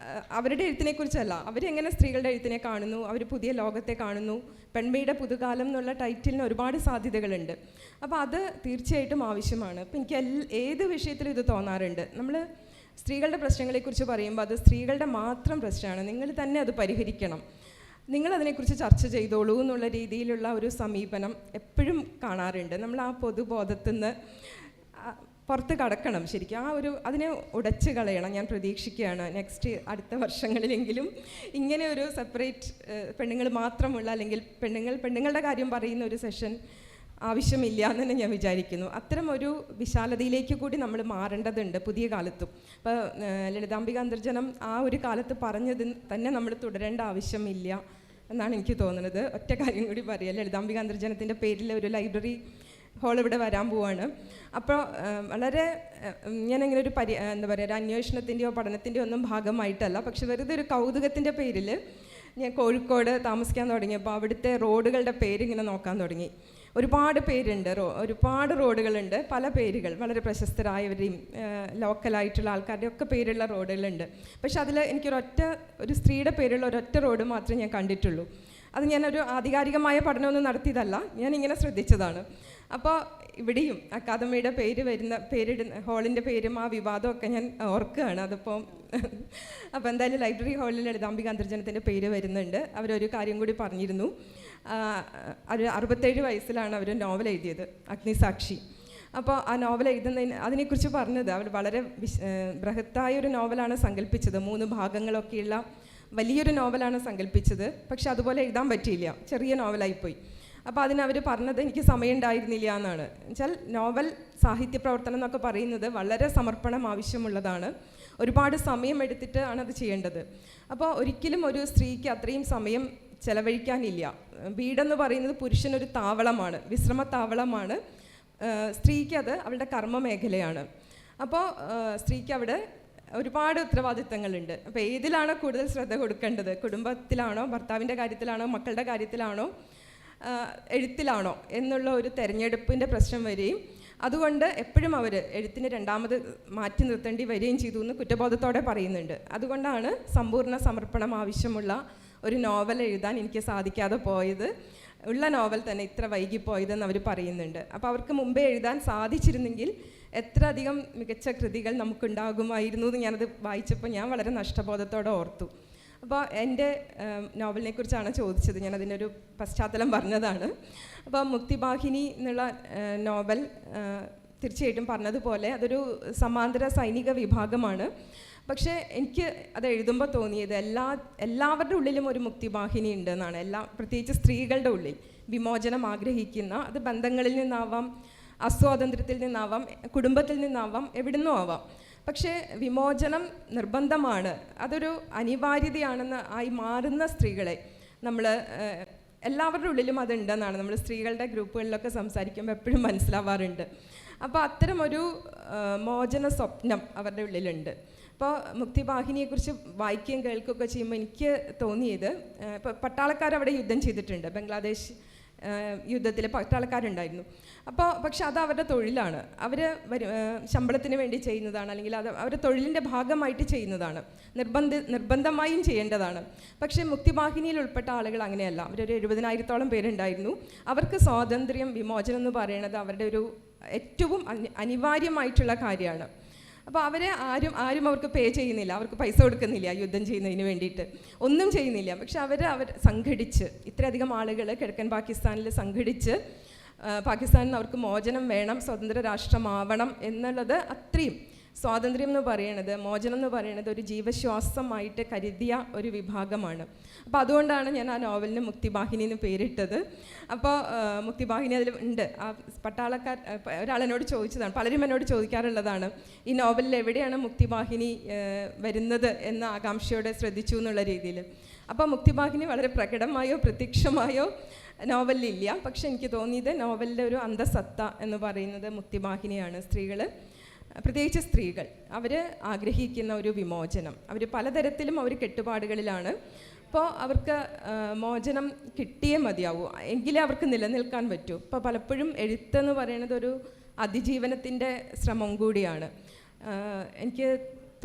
അവരുടെ എഴുത്തിനെക്കുറിച്ചല്ല, അവരെങ്ങനെ സ്ത്രീകളുടെ എഴുത്തിനെ കാണുന്നു, അവർ പുതിയ ലോകത്തെ കാണുന്നു. പെൺമയുടെ പുതുകാലം എന്നുള്ള ടൈറ്റിലിന് ഒരുപാട് സാധ്യതകളുണ്ട്. അപ്പോൾ അത് തീർച്ചയായിട്ടും ആവശ്യമാണ്. അപ്പോൾ എനിക്ക് ഏത് വിഷയത്തിലും ഇത് തോന്നാറുണ്ട്. നമ്മൾ സ്ത്രീകളുടെ പ്രശ്നങ്ങളെക്കുറിച്ച് പറയുമ്പോൾ അത് സ്ത്രീകളുടെ മാത്രം പ്രശ്നമാണ്, നിങ്ങൾ തന്നെ അത് പരിഹരിക്കണം, നിങ്ങളതിനെക്കുറിച്ച് ചർച്ച ചെയ്തോളൂ എന്നുള്ള രീതിയിലുള്ള ഒരു സമീപനം എപ്പോഴും കാണാറുണ്ട്. നമ്മൾ ആ പൊതുബോധത്തിൽ നിന്ന് പുറത്ത് കടക്കണം. ശരിക്കും അതിനെ ഉടച്ച് കളയണം. ഞാൻ പ്രതീക്ഷിക്കുകയാണ് അടുത്ത വർഷങ്ങളിലെങ്കിലും ഇങ്ങനെ ഒരു സെപ്പറേറ്റ് പെണ്ണുങ്ങൾ മാത്രമുള്ള, അല്ലെങ്കിൽ പെണ്ണുങ്ങളുടെ കാര്യം പറയുന്ന ഒരു സെഷൻ ആവശ്യമില്ല എന്ന് തന്നെ ഞാൻ വിചാരിക്കുന്നു. അത്തരം ഒരു വിശാലതയിലേക്ക് കൂടി നമ്മൾ മാറേണ്ടതുണ്ട് പുതിയ കാലത്തും. ഇപ്പോൾ ലളിതാംബിക അന്തർജനം ആ ഒരു കാലത്ത് പറഞ്ഞത് തന്നെ നമ്മൾ തുടരേണ്ട ആവശ്യമില്ല എന്നാണ് എനിക്ക് തോന്നുന്നത്. ഒറ്റ കാര്യം കൂടി പറയാം, ലളിതാംബിക അന്തർജനത്തിൻ്റെ പേരിൽ ഒരു ലൈബ്രറി ഹോൾ ഇവിടെ വരാൻ പോവാണ്. അപ്പോൾ വളരെ ഞാനിങ്ങനെ ഒരു എന്താ പറയുക, ഒരു അന്വേഷണത്തിൻ്റെയോ പഠനത്തിൻ്റെയോ ഒന്നും ഭാഗമായിട്ടല്ല, പക്ഷെ വെറുതെ ഒരു കൗതുകത്തിൻ്റെ പേരിൽ ഞാൻ കോഴിക്കോട് താമസിക്കാൻ തുടങ്ങിയപ്പോൾ അവിടുത്തെ റോഡുകളുടെ പേരിങ്ങനെ നോക്കാൻ തുടങ്ങി. ഒരുപാട് പേരുണ്ട്, ഒരുപാട് റോഡുകളുണ്ട്, പല പേരുകൾ, വളരെ പ്രശസ്തരായവരെയും ലോക്കലായിട്ടുള്ള ആൾക്കാരുടെയും ഒക്കെ പേരുള്ള റോഡുകളുണ്ട്. പക്ഷെ അതിൽ ഒരു സ്ത്രീയുടെ പേരുള്ള ഒരൊറ്റ റോഡ് മാത്രമേ ഞാൻ കണ്ടിട്ടുള്ളൂ. അത് ഞാനൊരു ആധികാരികമായ പഠനമൊന്നും നടത്തിയതല്ല, ഞാനിങ്ങനെ ശ്രദ്ധിച്ചതാണ്. അപ്പോൾ ഇവിടെയും അക്കാദമിയുടെ പേരിടുന്ന ഹാളിൻ്റെ പേരും ആ വിവാദമൊക്കെ ഞാൻ ഓർക്കുകയാണ്. അപ്പോൾ എന്തായാലും ലൈബ്രറി ഹാളിൽ ലളിതാംബിക അന്തർജനത്തിൻ്റെ പേര് വരുന്നുണ്ട്. അവരൊരു കാര്യം കൂടി പറഞ്ഞിരുന്നു, ഒരു 67 വയസ്സിലാണ് അവർ നോവൽ എഴുതിയത്, അഗ്നിസാക്ഷി. അപ്പോൾ ആ നോവൽ അതിനെക്കുറിച്ച് പറഞ്ഞത്, അവർ വളരെ ബൃഹത്തായ ഒരു നോവലാണ് സങ്കല്പിച്ചത്, 3 ഭാഗങ്ങളൊക്കെയുള്ള വലിയൊരു നോവലാണ് സങ്കല്പിച്ചത്. പക്ഷെ അതുപോലെ എഴുതാൻ പറ്റിയില്ല, ചെറിയ നോവലായിപ്പോയി. അപ്പോൾ അതിനവർ പറഞ്ഞത് എനിക്ക് സമയം ഉണ്ടായിരുന്നില്ല എന്നാണ്. എന്നുവെച്ചാൽ നോവൽ സാഹിത്യ പ്രവർത്തനം എന്നൊക്കെ പറയുന്നത് വളരെ സമർപ്പണം ആവശ്യമുള്ളതാണ്, ഒരുപാട് സമയം എടുത്തിട്ട് ആണ് അത് ചെയ്യേണ്ടത്. അപ്പോൾ ഒരിക്കലും ഒരു സ്ത്രീക്ക് അത്രയും സമയം ചെലവഴിക്കാനില്ല. വീടെന്ന് പറയുന്നത് പുരുഷനൊരു താവളമാണ്, വിശ്രമ താവളമാണ്. സ്ത്രീക്ക് അത് അവളുടെ കർമ്മ മേഖലയാണ്. അപ്പോൾ സ്ത്രീക്ക് അവിടെ ഒരുപാട് ഉത്തരവാദിത്തങ്ങളുണ്ട്. അപ്പോൾ ഏതിലാണോ കൂടുതൽ ശ്രദ്ധ കൊടുക്കേണ്ടത്, കുടുംബത്തിലാണോ, ഭർത്താവിൻ്റെ കാര്യത്തിലാണോ, മക്കളുടെ കാര്യത്തിലാണോ, എഴുത്തിലാണോ എന്നുള്ള ഒരു തെരഞ്ഞെടുപ്പിൻ്റെ പ്രശ്നം വരികയും അതുകൊണ്ട് എപ്പോഴും അവർ എഴുത്തിന് രണ്ടാമത് മാറ്റി നിർത്തേണ്ടി വരികയും ചെയ്തു എന്ന് കുറ്റബോധത്തോടെ പറയുന്നുണ്ട്. അതുകൊണ്ടാണ് സമ്പൂർണ്ണ സമർപ്പണം ആവശ്യമുള്ള ഒരു നോവൽ എഴുതാൻ എനിക്ക് സാധിക്കാതെ പോയത്, ഉള്ള നോവൽ തന്നെ ഇത്ര വൈകിപ്പോയതെന്ന് അവർ പറയുന്നുണ്ട്. അപ്പോൾ അവർക്ക് മുമ്പേ എഴുതാൻ സാധിച്ചിരുന്നെങ്കിൽ എത്ര അധികം മികച്ച കൃതികൾ നമുക്കുണ്ടാകുമായിരുന്നു എന്ന് ഞാനത് വായിച്ചപ്പോൾ ഞാൻ വളരെ നഷ്ടബോധത്തോടെ ഓർത്തു. അപ്പോൾ എൻ്റെ നോവലിനെ കുറിച്ചാണ് ചോദിച്ചത്, ഞാൻ അതിൻ്റെ ഒരു പശ്ചാത്തലം പറഞ്ഞതാണ്. അപ്പോൾ മുക്തിവാഹിനി എന്നുള്ള നോവൽ തീർച്ചയായിട്ടും പറഞ്ഞതുപോലെ അതൊരു സമാന്തര സൈനിക വിഭാഗമാണ്. പക്ഷേ എനിക്ക് അത് എഴുതുമ്പോൾ തോന്നിയത് എല്ലാവരുടെ ഉള്ളിലും ഒരു മുക്തിവാഹിനി ഉണ്ടെന്നാണ്. പ്രത്യേകിച്ച് സ്ത്രീകളുടെ ഉള്ളിൽ വിമോചനം ആഗ്രഹിക്കുന്ന, അത് ബന്ധങ്ങളിൽ നിന്നാവാം, അസ്വാതന്ത്ര്യത്തിൽ നിന്നാവാം, കുടുംബത്തിൽ നിന്നാവാം, എവിടുന്നും ആവാം. പക്ഷേ വിമോചനം നിർബന്ധമാണ്, അതൊരു അനിവാര്യതയാണെന്ന് ആയി മാറുന്ന സ്ത്രീകളെ നമ്മൾ എല്ലാവരുടെ ഉള്ളിലും അതുണ്ടെന്നാണ് നമ്മൾ സ്ത്രീകളുടെ ഗ്രൂപ്പുകളിലൊക്കെ സംസാരിക്കുമ്പോൾ എപ്പോഴും മനസ്സിലാവാറുണ്ട്. അപ്പോൾ അത്തരമൊരു മോചന സ്വപ്നം അവരുടെ ഉള്ളിലുണ്ട്. അപ്പോൾ മുക്തിവാഹിനിയെക്കുറിച്ച് വായിക്കുകയും കേൾക്കുകയൊക്കെ ചെയ്യുമ്പോൾ എനിക്ക് തോന്നിയത്, ഇപ്പോൾ പട്ടാളക്കാരവിടെ യുദ്ധം ചെയ്തിട്ടുണ്ട്, ബംഗ്ലാദേശ് യുദ്ധത്തിൽ പട്ടാളക്കാരുണ്ടായിരുന്നു. പക്ഷെ അത് അവരുടെ തൊഴിലാണ്, അവർ ശമ്പളത്തിന് വേണ്ടി ചെയ്യുന്നതാണ്, അല്ലെങ്കിൽ അത് അവരുടെ തൊഴിലിൻ്റെ ഭാഗമായിട്ട് ചെയ്യുന്നതാണ്, നിർബന്ധമായും ചെയ്യേണ്ടതാണ്. പക്ഷേ മുക്തിവാഹിനിയിൽ ഉൾപ്പെട്ട ആളുകൾ അങ്ങനെയല്ല. അവരൊരു 70,000-ഓളം പേരുണ്ടായിരുന്നു. അവർക്ക് സ്വാതന്ത്ര്യം, വിമോചനം എന്ന് പറയുന്നത് അവരുടെ ഒരു ഏറ്റവും അനിവാര്യമായിട്ടുള്ള കാര്യമാണ്. അപ്പോൾ അവരെ ആരും അവർക്ക് പേ ചെയ്യുന്നില്ല, അവർക്ക് പൈസ കൊടുക്കുന്നില്ല യുദ്ധം ചെയ്യുന്നതിന് വേണ്ടിയിട്ട്, ഒന്നും ചെയ്യുന്നില്ല. പക്ഷെ അവർ സംഘടിച്ച്, ഇത്രയധികം ആളുകൾ കിഴക്കൻ പാകിസ്ഥാനിൽ സംഘടിച്ച്, പാകിസ്ഥാനിൽ അവർക്ക് മോചനം വേണം, സ്വതന്ത്ര രാഷ്ട്രമാവണം എന്നുള്ളത്, അത്രയും സ്വാതന്ത്ര്യം എന്ന് പറയുന്നത്, മോചനം എന്ന് പറയുന്നത് ഒരു ജീവശ്വാസമായിട്ട് കരുതിയ ഒരു വിഭാഗമാണ്. അപ്പോൾ അതുകൊണ്ടാണ് ഞാൻ ആ നോവലിന് മുക്തിവാഹിനി എന്ന് പേരിട്ടത്. അപ്പോൾ മുക്തിവാഹിനി അതിൽ ഉണ്ട്. ആ പട്ടാളക്കാർ ഒരാളെന്നോട് ചോദിച്ചതാണ്, പലരും എന്നോട് ചോദിക്കാറുള്ളതാണ്, ഈ നോവലിൽ എവിടെയാണ് മുക്തിവാഹിനി വരുന്നത് എന്ന ആകാംക്ഷയോടെ ശ്രദ്ധിച്ചു എന്നുള്ള രീതിയിൽ. അപ്പോൾ മുക്തിവാഹിനി വളരെ പ്രകടമായോ പ്രത്യക്ഷമായോ നോവലിലില്ല. പക്ഷെ എനിക്ക് തോന്നിയത് നോവലിൻ്റെ ഒരു അന്തസത്ത എന്ന് പറയുന്നത് മുക്തിവാഹിനിയാണ്. പ്രത്യേകിച്ച് സ്ത്രീകൾ അവർ ആഗ്രഹിക്കുന്ന ഒരു വിമോചനം, അവർ പലതരത്തിലും അവർ കെട്ടുപാടുകളിലാണ്. അപ്പോൾ അവർക്ക് മോചനം കിട്ടിയേ മതിയാവൂ, എങ്കിലേ അവർക്ക് നിലനിൽക്കാൻ പറ്റൂ. ഇപ്പോൾ പലപ്പോഴും എഴുത്തെന്ന് പറയുന്നത് ഒരു അതിജീവനത്തിൻ്റെ ശ്രമം കൂടിയാണ്. എനിക്ക്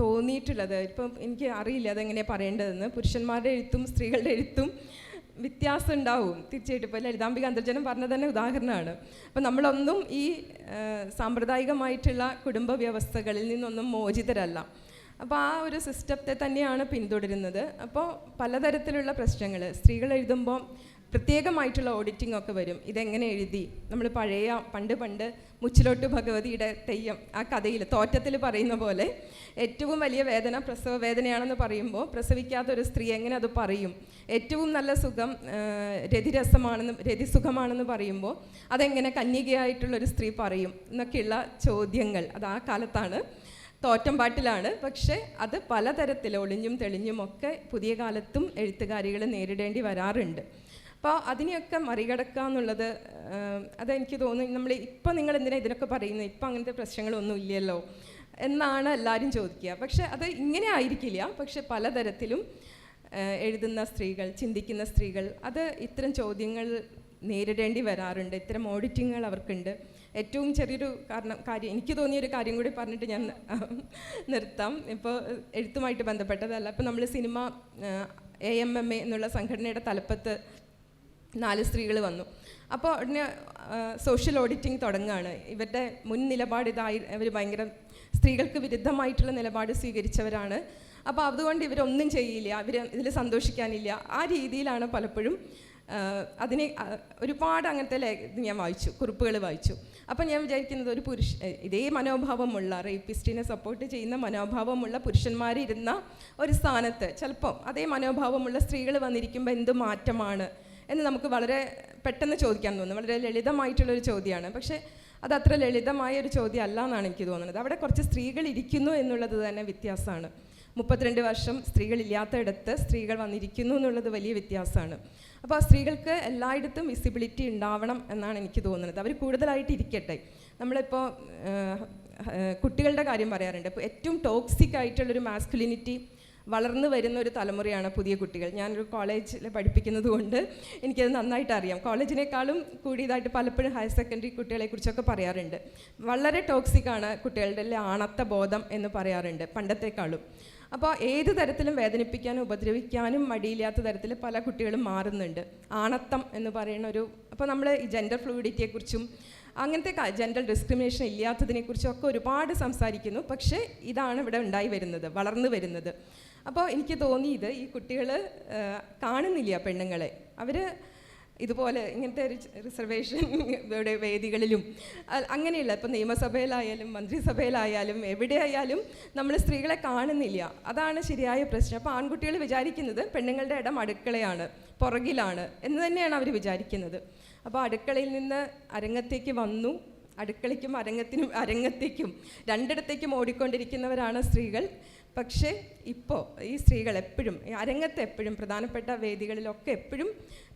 തോന്നിയിട്ടുള്ളത്, ഇപ്പം എനിക്ക് അറിയില്ല അതെങ്ങനെയാണ് പറയേണ്ടതെന്ന്, പുരുഷന്മാരുടെ എഴുത്തും സ്ത്രീകളുടെ എഴുത്തും വ്യത്യാസം ഉണ്ടാവും തീർച്ചയായിട്ടും. ഇപ്പോൾ ലളിതാംബിക അന്തർജനം പറഞ്ഞത് തന്നെ ഉദാഹരണമാണ്. അപ്പോൾ നമ്മളൊന്നും ഈ സാമ്പ്രദായികമായിട്ടുള്ള കുടുംബ വ്യവസ്ഥകളിൽ നിന്നൊന്നും മോചിതരല്ല. അപ്പോൾ ആ ഒരു സിസ്റ്റത്തെ തന്നെയാണ് പിന്തുടരുന്നത്. അപ്പോൾ പലതരത്തിലുള്ള പ്രശ്നങ്ങൾ സ്ത്രീകൾ എഴുതുമ്പോൾ പ്രത്യേകമായിട്ടുള്ള ഓഡിറ്റിംഗ് ഒക്കെ വരും. ഇതെങ്ങനെ എഴുതി, നമ്മൾ പണ്ട് മുച്ചിലോട്ട് ഭഗവതിയുടെ തെയ്യം ആ കഥയിൽ തോറ്റത്തിൽ പറയുന്ന പോലെ ഏറ്റവും വലിയ വേദന പ്രസവ വേദനയാണെന്ന് പറയുമ്പോൾ പ്രസവിക്കാത്തൊരു സ്ത്രീ എങ്ങനെ അത് പറയും, ഏറ്റവും നല്ല സുഖം രതിസുഖമാണെന്ന് പറയുമ്പോൾ അതെങ്ങനെ കന്യകയായിട്ടുള്ളൊരു സ്ത്രീ പറയും എന്നൊക്കെയുള്ള ചോദ്യങ്ങൾ അത് ആ കാലത്താണ്, തോറ്റംപാട്ടിലാണ്. പക്ഷേ അത് പലതരത്തിൽ ഒളിഞ്ഞും തെളിഞ്ഞും ഒക്കെ പുതിയ കാലത്തും എഴുത്തുകാരികൾ നേരിടേണ്ടി വരാറുണ്ട്. അപ്പോൾ അതിനെയൊക്കെ മറികടക്കുക എന്നുള്ളത് അതെനിക്ക് തോന്നുന്നു, നിങ്ങൾ എന്തിനാണ് ഇതിനൊക്കെ പറയുന്നത്, ഇപ്പം അങ്ങനത്തെ പ്രശ്നങ്ങളൊന്നും ഇല്ലല്ലോ എന്നാണ് എല്ലാവരും ചോദിക്കുക. പക്ഷെ അത് ഇങ്ങനെ ആയിരിക്കില്ല. പക്ഷെ പലതരത്തിലും എഴുതുന്ന സ്ത്രീകൾ, ചിന്തിക്കുന്ന സ്ത്രീകൾ അത് ഇത്തരം ചോദ്യങ്ങൾ നേരിടേണ്ടി വരാറുണ്ട്. ഇത്തരം ഓഡിറ്റിങ്ങുകൾ അവർക്കുണ്ട്. ഏറ്റവും ചെറിയൊരു കാര്യം എനിക്ക് തോന്നിയൊരു കാര്യം കൂടി പറഞ്ഞിട്ട് ഞാൻ നിർത്താം. ഇപ്പോൾ എഴുത്തുമായിട്ട് ബന്ധപ്പെട്ടതല്ല. ഇപ്പോൾ നമ്മൾ സിനിമ AMMA എന്നുള്ള സംഘടനയുടെ തലപ്പത്ത് 4 സ്ത്രീകൾ വന്നു. അപ്പോൾ ഉടനെ സോഷ്യൽ ഓഡിറ്റിംഗ് തുടങ്ങുകയാണ്. ഇവരുടെ മുൻ നിലപാട് അവർ ഭയങ്കര സ്ത്രീകൾക്ക് വിരുദ്ധമായിട്ടുള്ള നിലപാട് സ്വീകരിച്ചവരാണ്. അപ്പോൾ അതുകൊണ്ട് ഇവരൊന്നും ചെയ്യില്ല, ഇതിൽ സന്തോഷിക്കാനില്ല, ആ രീതിയിലാണ് പലപ്പോഴും അതിനെ ഒരുപാട് അങ്ങനത്തെ ഞാൻ വായിച്ചു, കുറിപ്പുകൾ വായിച്ചു. അപ്പം ഞാൻ വിചാരിക്കുന്നത് ഒരു ഇതേ മനോഭാവമുള്ള റേപ്പിസ്റ്റിനെ സപ്പോർട്ട് ചെയ്യുന്ന മനോഭാവമുള്ള പുരുഷന്മാരിരുന്ന ഒരു സ്ഥാനത്ത് ചിലപ്പോൾ അതേ മനോഭാവമുള്ള സ്ത്രീകൾ വന്നിരിക്കുമ്പോൾ എന്ത് മാറ്റമാണ് എന്ന് നമുക്ക് വളരെ പെട്ടെന്ന് ചോദിക്കാൻ തോന്നും. വളരെ ലളിതമായിട്ടുള്ളൊരു ചോദ്യമാണ്. പക്ഷേ അതത്ര ലളിതമായ ഒരു ചോദ്യം അല്ല എന്നാണ് എനിക്ക് തോന്നുന്നത്. അവിടെ കുറച്ച് സ്ത്രീകൾ ഇരിക്കുന്നു എന്നുള്ളത് തന്നെ വ്യത്യാസമാണ്. 32 വർഷം സ്ത്രീകളില്ലാത്തയിടത്ത് സ്ത്രീകൾ വന്നിരിക്കുന്നു എന്നുള്ളത് വലിയ വ്യത്യാസമാണ്. അപ്പോൾ സ്ത്രീകൾക്ക് എല്ലായിടത്തും വിസിബിലിറ്റി ഉണ്ടാവണം എന്നാണ് എനിക്ക് തോന്നുന്നത്. അവർ കൂടുതലായിട്ട് ഇരിക്കട്ടെ. നമ്മളിപ്പോൾ കുട്ടികളുടെ കാര്യം പറയാറുണ്ട്. ഇപ്പോൾ ഏറ്റവും ടോക്സിക് ആയിട്ടുള്ളൊരു മാസ്കുലിനിറ്റി വളർന്നു വരുന്ന ഒരു തലമുറയാണ് പുതിയ കുട്ടികൾ. ഞാനൊരു കോളേജിൽ പഠിപ്പിക്കുന്നത് കൊണ്ട് എനിക്കത് നന്നായിട്ട് അറിയാം. കോളേജിനേക്കാളും കൂടിയതായിട്ട് പലപ്പോഴും ഹയർ സെക്കൻഡറി കുട്ടികളെക്കുറിച്ചൊക്കെ പറയാറുണ്ട്. വളരെ ടോക്സിക്കാണ് കുട്ടികളുടെ ആണത്ത ബോധം എന്ന് പറയാറുണ്ട് പണ്ടത്തെക്കാളും. അപ്പോൾ ഏത് തരത്തിലും വേദനിപ്പിക്കാനും ഉപദ്രവിക്കാനും മടിയില്ലാത്ത തരത്തിൽ പല കുട്ടികളും മാറുന്നുണ്ട്. ആണത്തം എന്ന് പറയുന്ന അപ്പോൾ നമ്മൾ ഈ ജെൻഡർ ഫ്ലൂയിഡിറ്റിയെക്കുറിച്ചും അങ്ങനത്തെ ജെൻഡർ ഡിസ്ക്രിമിനേഷൻ ഇല്ലാത്തതിനെക്കുറിച്ചും ഒക്കെ ഒരുപാട് സംസാരിക്കുന്നു. പക്ഷേ ഇതാണ് ഇവിടെ ഉണ്ടായി വരുന്നത്, വളർന്നു വരുന്നത്. അപ്പോൾ എനിക്ക് തോന്നിയത് ഈ കുട്ടികൾ കാണുന്നില്ല പെണ്ണുങ്ങളെ. അവർ ഇതുപോലെ ഇങ്ങനത്തെ ഒരു റിസർവേഷൻ വേദികളിലും അങ്ങനെയുള്ള ഇപ്പോൾ നിയമസഭയിലായാലും മന്ത്രിസഭയിലായാലും എവിടെയായാലും നമ്മൾ സ്ത്രീകളെ കാണുന്നില്ല. അതാണ് ശരിയായ പ്രശ്നം. അപ്പോൾ ആൺകുട്ടികൾ വിചാരിക്കുന്നത് പെണ്ണുങ്ങളുടെ ഇടം അടുക്കളയാണ്, പുറകിലാണ് എന്ന് തന്നെയാണ് അവർ വിചാരിക്കുന്നത്. അപ്പോൾ അടുക്കളയിൽ നിന്ന് അരങ്ങത്തേക്ക് വന്നു, അടുക്കളയ്ക്കും അരങ്ങത്തേക്കും രണ്ടിടത്തേക്കും ഓടിക്കൊണ്ടിരിക്കുന്നവരാണ് സ്ത്രീകൾ. പക്ഷേ ഇപ്പോൾ ഈ സ്ത്രീകൾ എപ്പോഴും അരങ്ങത്ത് എപ്പോഴും പ്രധാനപ്പെട്ട വേദികളിലൊക്കെ എപ്പോഴും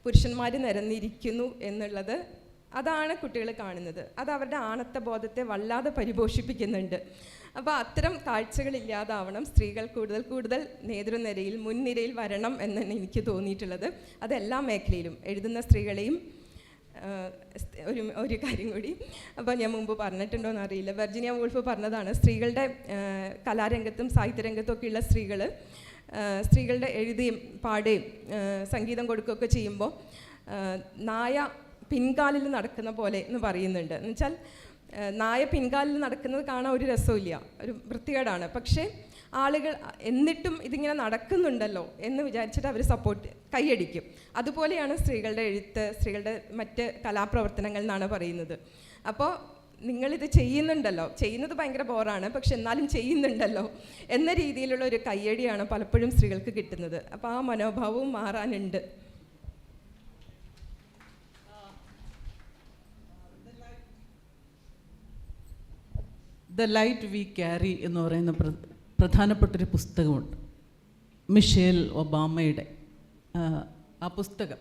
പുരുഷന്മാർ നിരന്നിരിക്കുന്നു എന്നുള്ളത്, അതാണ് കുട്ടികൾ കാണുന്നത്. അത് അവരുടെ ആണത്ത ബോധത്തെ വല്ലാതെ പരിപോഷിപ്പിക്കുന്നുണ്ട്. അപ്പോൾ അത്തരം കാഴ്ചകളില്ലാതാവണം. സ്ത്രീകൾ കൂടുതൽ കൂടുതൽ നേതൃനിരയിൽ മുൻനിരയിൽ വരണം എന്നാണ് എനിക്ക് തോന്നിയിട്ടുള്ളത്. അതെല്ലാ മേഖലയിലും എഴുതുന്ന സ്ത്രീകളെയും. ഒരു കാര്യം കൂടി, അപ്പോൾ ഞാൻ മുമ്പ് പറഞ്ഞിട്ടുണ്ടോയെന്ന് അറിയില്ല, വെർജിനിയ വൂൾഫ് പറഞ്ഞതാണ്, സ്ത്രീകളുടെ കലാരംഗത്തും സാഹിത്യരംഗത്തും ഒക്കെയുള്ള സ്ത്രീകളുടെ എഴുതുകയും പാടുകയും സംഗീതം കൊടുക്കുകയൊക്കെ ചെയ്യുമ്പോൾ നായ പിൻകാലിൽ നടക്കുന്ന പോലെ എന്ന് പറയുന്നുണ്ട്. എന്നുവെച്ചാൽ നായ പിൻകാലിൽ നടക്കുന്നത് കാണാൻ ഒരു രസമില്ല, ഒരു വൃത്തികേടാണ്. പക്ഷേ ആളുകൾ എന്നിട്ടും ഇതിങ്ങനെ നടക്കുന്നുണ്ടല്ലോ എന്ന് വിചാരിച്ചിട്ട് അവർ കൈയടിക്കും. അതുപോലെയാണ് സ്ത്രീകളുടെ എഴുത്ത്, സ്ത്രീകളുടെ മറ്റ് കലാപ്രവർത്തനങ്ങൾ എന്നാണ് പറയുന്നത്. അപ്പോൾ നിങ്ങളിത് ചെയ്യുന്നുണ്ടല്ലോ, ചെയ്യുന്നത് ഭയങ്കര ബോറാണ്, പക്ഷെ എന്നാലും ചെയ്യുന്നുണ്ടല്ലോ എന്ന രീതിയിലുള്ള ഒരു കയ്യടിയാണ് പലപ്പോഴും സ്ത്രീകൾക്ക് കിട്ടുന്നത്. അപ്പോൾ ആ മനോഭാവവും മാറാനുണ്ട്. ദ ലൈറ്റ് വി ക്യാരി എന്ന് പറയുന്ന പ്രധാനപ്പെട്ടൊരു പുസ്തകമുണ്ട്, മിഷേൽ ഒബാമയുടെ. ആ പുസ്തകം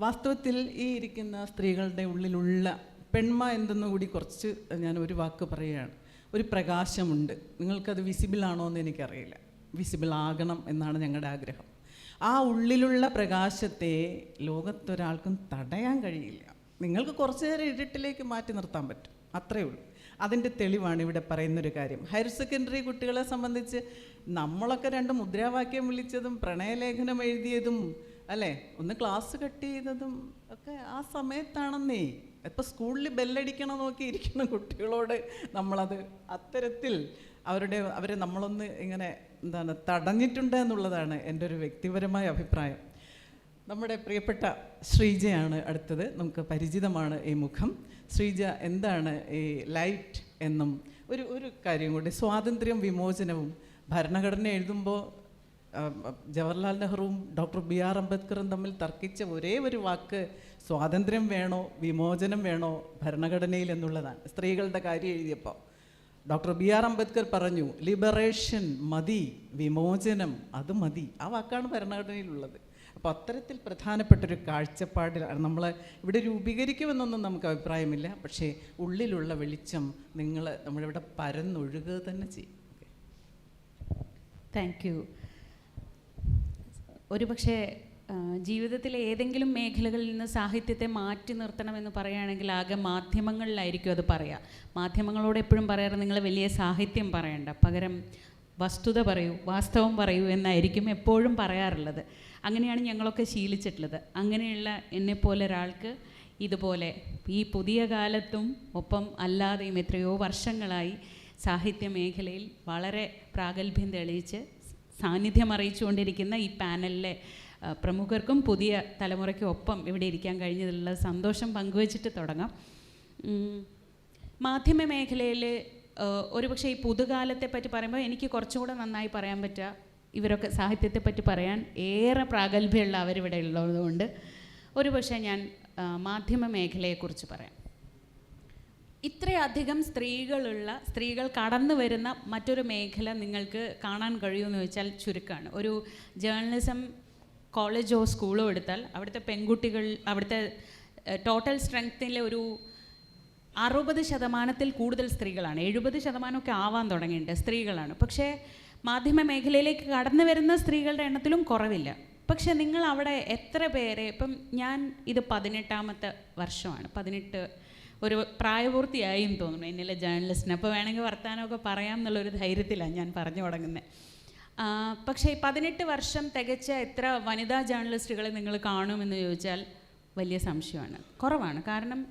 വാസ്തവത്തിൽ ഈ ഇരിക്കുന്ന സ്ത്രീകളുടെ ഉള്ളിലുള്ള പെൺമ എന്തെന്ന് കൂടി കുറച്ച് ഞാൻ ഒരു വാക്ക് പറയുകയാണ്. ഒരു പ്രകാശമുണ്ട്, നിങ്ങൾക്കത് വിസിബിളാണോ എന്ന് എനിക്കറിയില്ല, വിസിബിൾ ആകണം എന്നാണ് ഞങ്ങളുടെ ആഗ്രഹം. ആ ഉള്ളിലുള്ള പ്രകാശത്തെ ലോകത്തൊരാൾക്കും തടയാൻ കഴിയില്ല. നിങ്ങൾക്ക് കുറച്ച് നേരം ഇരുട്ടിലേക്ക് മാറ്റി നിർത്താൻ പറ്റും, അത്രയേ ഉള്ളൂ. അതിൻ്റെ തെളിവാണ് ഇവിടെ പറയുന്നൊരു കാര്യം. ഹയർ സെക്കൻഡറി കുട്ടികളെ സംബന്ധിച്ച് നമ്മളൊക്കെ 2 മുദ്രാവാക്യം വിളിച്ചതും പ്രണയലേഖനം എഴുതിയതും അല്ലേ, ഒന്ന് ക്ലാസ് കട്ട് ചെയ്തതും ഒക്കെ ആ സമയത്താണെന്നേ. ഇപ്പോൾ സ്കൂളിൽ ബെല്ലടിക്കണം നോക്കി ഇരിക്കുന്ന കുട്ടികളോട് നമ്മളത് അത്തരത്തിൽ അവരെ നമ്മളൊന്ന് ഇങ്ങനെ തടഞ്ഞിട്ടുണ്ട് എന്നുള്ളതാണ് എൻ്റെ ഒരു വ്യക്തിപരമായ അഭിപ്രായം. നമ്മുടെ പ്രിയപ്പെട്ട ശ്രീജയാണ് അടുത്തത്. നമുക്ക് പരിചിതമാണ് ഈ മുഖം. ശ്രീജ, എന്താണ് ഈ ലൈറ്റ് എന്നും ഒരു കാര്യം കൂടി, സ്വാതന്ത്ര്യം വിമോചനവും ഭരണഘടന എഴുതുമ്പോൾ ജവഹർലാൽ നെഹ്റുവും ഡോക്ടർ BR അംബേദ്കറും തമ്മിൽ തർക്കിച്ച ഒരേ ഒരു വാക്ക് സ്വാതന്ത്ര്യം വേണോ വിമോചനം വേണോ ഭരണഘടനയിൽ എന്നുള്ളതാണ്. സ്ത്രീകളുടെ കാര്യം എഴുതിയപ്പോൾ ഡോക്ടർ BR അംബേദ്കർ പറഞ്ഞു, ലിബറേഷൻ മതി, വിമോചനം അത് മതി. ആ വാക്കാണ് ഭരണഘടനയിലുള്ളത്. അപ്പോൾ അത്തരത്തിൽ പ്രധാനപ്പെട്ടൊരു കാഴ്ചപ്പാടിലാണ് നമ്മൾ ഇവിടെ രൂപീകരിക്കുമെന്നൊന്നും നമുക്ക് അഭിപ്രായമില്ല. പക്ഷേ ഉള്ളിലുള്ള വെളിച്ചം നമ്മളിവിടെ പരന്നൊഴുകുക തന്നെ ചെയ്യും. Thank you. ഒരുപക്ഷെ ജീവിതത്തിലെ ഏതെങ്കിലും മേഖലകളിൽ നിന്ന് സാഹിത്യത്തെ മാറ്റി നിർത്തണമെന്ന് പറയുകയാണെങ്കിൽ ആകെ മാധ്യമങ്ങളിലായിരിക്കും അത് പറയുക. മാധ്യമങ്ങളോട് എപ്പോഴും പറയാറ്, നിങ്ങൾ വലിയ സാഹിത്യം പറയണ്ട, പകരം വസ്തുത പറയൂ, വാസ്തവം പറയൂ എന്നായിരിക്കും എപ്പോഴും പറയാറുള്ളത്. അങ്ങനെയാണ് ഞങ്ങളൊക്കെ ശീലിച്ചിട്ടുള്ളത്. അങ്ങനെയുള്ള എന്നെപ്പോലെ ഒരാൾക്ക് ഇതുപോലെ ഈ പുതിയ കാലത്തും ഒപ്പം അല്ലാതെയും എത്രയോ വർഷങ്ങളായി സാഹിത്യ മേഖലയിൽ വളരെ പ്രാഗൽഭ്യം തെളിയിച്ച് സാന്നിധ്യം അറിയിച്ചുകൊണ്ടിരിക്കുന്ന ഈ പാനലിലെ പ്രമുഖർക്കും പുതിയ തലമുറയ്ക്കും ഒപ്പം ഇവിടെ ഇരിക്കാൻ കഴിഞ്ഞതിലുള്ള സന്തോഷം പങ്കുവച്ചിട്ട് തുടങ്ങാം. മാധ്യമ മേഖലയിൽ ഒരുപക്ഷെ ഈ പുതുകാലത്തെ പറ്റി പറയുമ്പോൾ എനിക്ക് കുറച്ചുകൂടെ നന്നായി പറയാൻ പറ്റുക, ഇവരൊക്കെ സാഹിത്യത്തെപ്പറ്റി പറയാൻ ഏറെ പ്രാഗൽഭ്യമുള്ള അവരിവിടെ ഉള്ളതുകൊണ്ട് ഒരുപക്ഷെ ഞാൻ മാധ്യമ മേഖലയെക്കുറിച്ച് പറയാം. ഇത്രയധികം സ്ത്രീകൾ കടന്നു വരുന്ന മറ്റൊരു മേഖല നിങ്ങൾക്ക് കാണാൻ കഴിയുമെന്ന് വെച്ചാൽ ചുരുക്കമാണ്. ഒരു ജേർണലിസം കോളേജോ സ്കൂളോ എടുത്താൽ അവിടുത്തെ പെൺകുട്ടികൾ, അവിടുത്തെ ടോട്ടൽ സ്ട്രെങ്ത്തിലെ ഒരു 60% കൂടുതൽ സ്ത്രീകളാണ്. 70% ആവാൻ തുടങ്ങിയിട്ടുണ്ട് സ്ത്രീകളാണ്. പക്ഷേ മാധ്യമ മേഖലയിലേക്ക് കടന്നു വരുന്ന സ്ത്രീകളുടെ എണ്ണത്തിലും കുറവില്ല. പക്ഷെ നിങ്ങൾ അവിടെ എത്ര പേരെ, ഇപ്പം ഞാൻ ഇത് 18ാമത്തെ വർഷമാണ്, 18 ഒരു പ്രായപൂർത്തിയായും തോന്നുന്നു എന്നിലെ ജേർണലിസ്റ്റിന്. അപ്പോൾ വേണമെങ്കിൽ വർത്താനമൊക്കെ പറയാം എന്നുള്ളൊരു ധൈര്യത്തിലാണ് ഞാൻ പറഞ്ഞു തുടങ്ങുന്നത്. പക്ഷേ 18 വർഷം തികച്ച എത്ര വനിതാ ജേർണലിസ്റ്റുകളെ നിങ്ങൾ കാണുമെന്ന് ചോദിച്ചാൽ വലിയ സംശയമാണ്, കുറവാണ്. കാരണം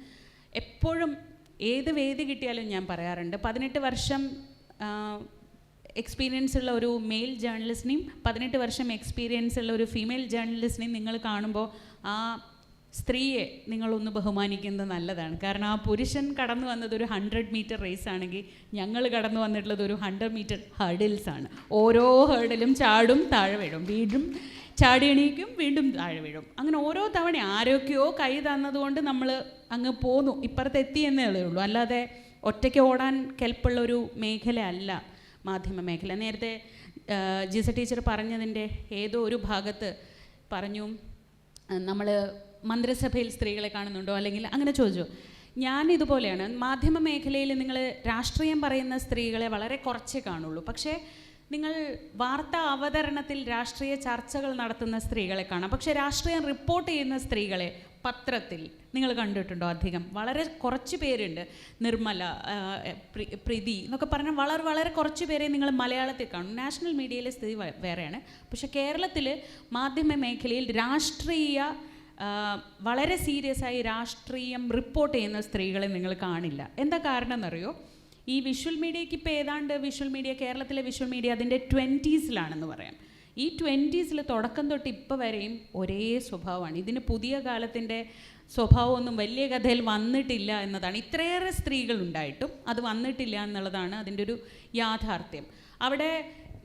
എപ്പോഴും ഏത് വേദി കിട്ടിയാലും ഞാൻ പറയാറുണ്ട്, 18 വർഷം എക്സ്പീരിയൻസ് ഉള്ള ഒരു മെയിൽ ജേർണലിസ്റ്റിനെയും 18 വർഷം എക്സ്പീരിയൻസ് ഉള്ള ഒരു ഫീമെയിൽ ജേർണലിസ്റ്റിനെയും നിങ്ങൾ കാണുമ്പോൾ ആ സ്ത്രീയെ നിങ്ങളൊന്ന് ബഹുമാനിക്കുന്നത് നല്ലതാണ്. കാരണം ആ പുരുഷൻ കടന്നു വന്നത് ഒരു 100 മീറ്റർ റേസ് ആണെങ്കിൽ ഞങ്ങൾ കടന്നു വന്നിട്ടുള്ളത് ഒരു 100 മീറ്റർ ഹർഡിൽസ് ആണ്. ഓരോ ഹേർഡിലും ചാടും, താഴെ വീഴും, വീണ്ടും ചാടി എണീക്കും, വീണ്ടും താഴെ വീഴും. അങ്ങനെ ഓരോ തവണ ആരൊക്കെയോ കൈ തന്നതുകൊണ്ട് നമ്മൾ അങ്ങ് പോന്നു, ഇപ്പുറത്ത് എത്തിയെന്നേ ഉള്ളൂ. അല്ലാതെ ഒറ്റയ്ക്ക് ഓടാൻ കെൽപ്പുള്ളൊരു മേഖല അല്ല മാധ്യമ മേഖല. നേരത്തെ ജിസ ടീച്ചർ പറഞ്ഞതിൻ്റെ ഏതോ ഒരു ഭാഗത്ത് പറഞ്ഞു, നമ്മൾ മന്ത്രിസഭയിൽ സ്ത്രീകളെ കാണുന്നുണ്ടോ, അല്ലെങ്കിൽ അങ്ങനെ ചോദിച്ചു. ഞാനിതുപോലെയാണ്, മാധ്യമ മേഖലയിൽ നിങ്ങൾ രാഷ്ട്രീയം പറയുന്ന സ്ത്രീകളെ വളരെ കുറച്ചേ കാണുള്ളൂ. പക്ഷേ നിങ്ങൾ വാർത്താ അവതരണത്തിൽ രാഷ്ട്രീയ ചർച്ചകൾ നടത്തുന്ന സ്ത്രീകളെ കാണാം. പക്ഷേ രാഷ്ട്രീയം റിപ്പോർട്ട് ചെയ്യുന്ന സ്ത്രീകളെ പത്രത്തിൽ നിങ്ങൾ കണ്ടിട്ടുണ്ടോ? അധികം വളരെ കുറച്ച് പേരുണ്ട്. നിർമ്മല, പ്രീതി എന്നൊക്കെ പറഞ്ഞാൽ വളരെ വളരെ കുറച്ച് പേരെ നിങ്ങൾ മലയാളത്തിൽ കാണും. നാഷണൽ മീഡിയയിലെ സ്ഥിതി വേറെയാണ്. പക്ഷേ കേരളത്തിൽ മാധ്യമ മേഖലയിൽ വളരെ സീരിയസ് ആയി രാഷ്ട്രീയം റിപ്പോർട്ട് ചെയ്യുന്ന സ്ത്രീകളെ നിങ്ങൾ കാണില്ല. എന്താ കാരണം എന്നറിയോ? ഈ വിഷ്വൽ മീഡിയയ്ക്ക് ഇപ്പോൾ ഏതാണ്ട് വിഷ്വൽ മീഡിയ, കേരളത്തിലെ വിഷ്വൽ മീഡിയ അതിൻ്റെ 20s പറയാം. ഈ 20s തുടക്കം തൊട്ട് ഇപ്പോൾ വരെയും ഒരേ സ്വഭാവമാണ്. ഇതിന് പുതിയ കാലത്തിൻ്റെ സ്വഭാവമൊന്നും വലിയ കഥയിൽ വന്നിട്ടില്ല എന്നതാണ്. ഇത്രയേറെ സ്ത്രീകളുണ്ടായിട്ടും അത് വന്നിട്ടില്ല എന്നുള്ളതാണ് അതിൻ്റെ ഒരു യാഥാർത്ഥ്യം. അവിടെ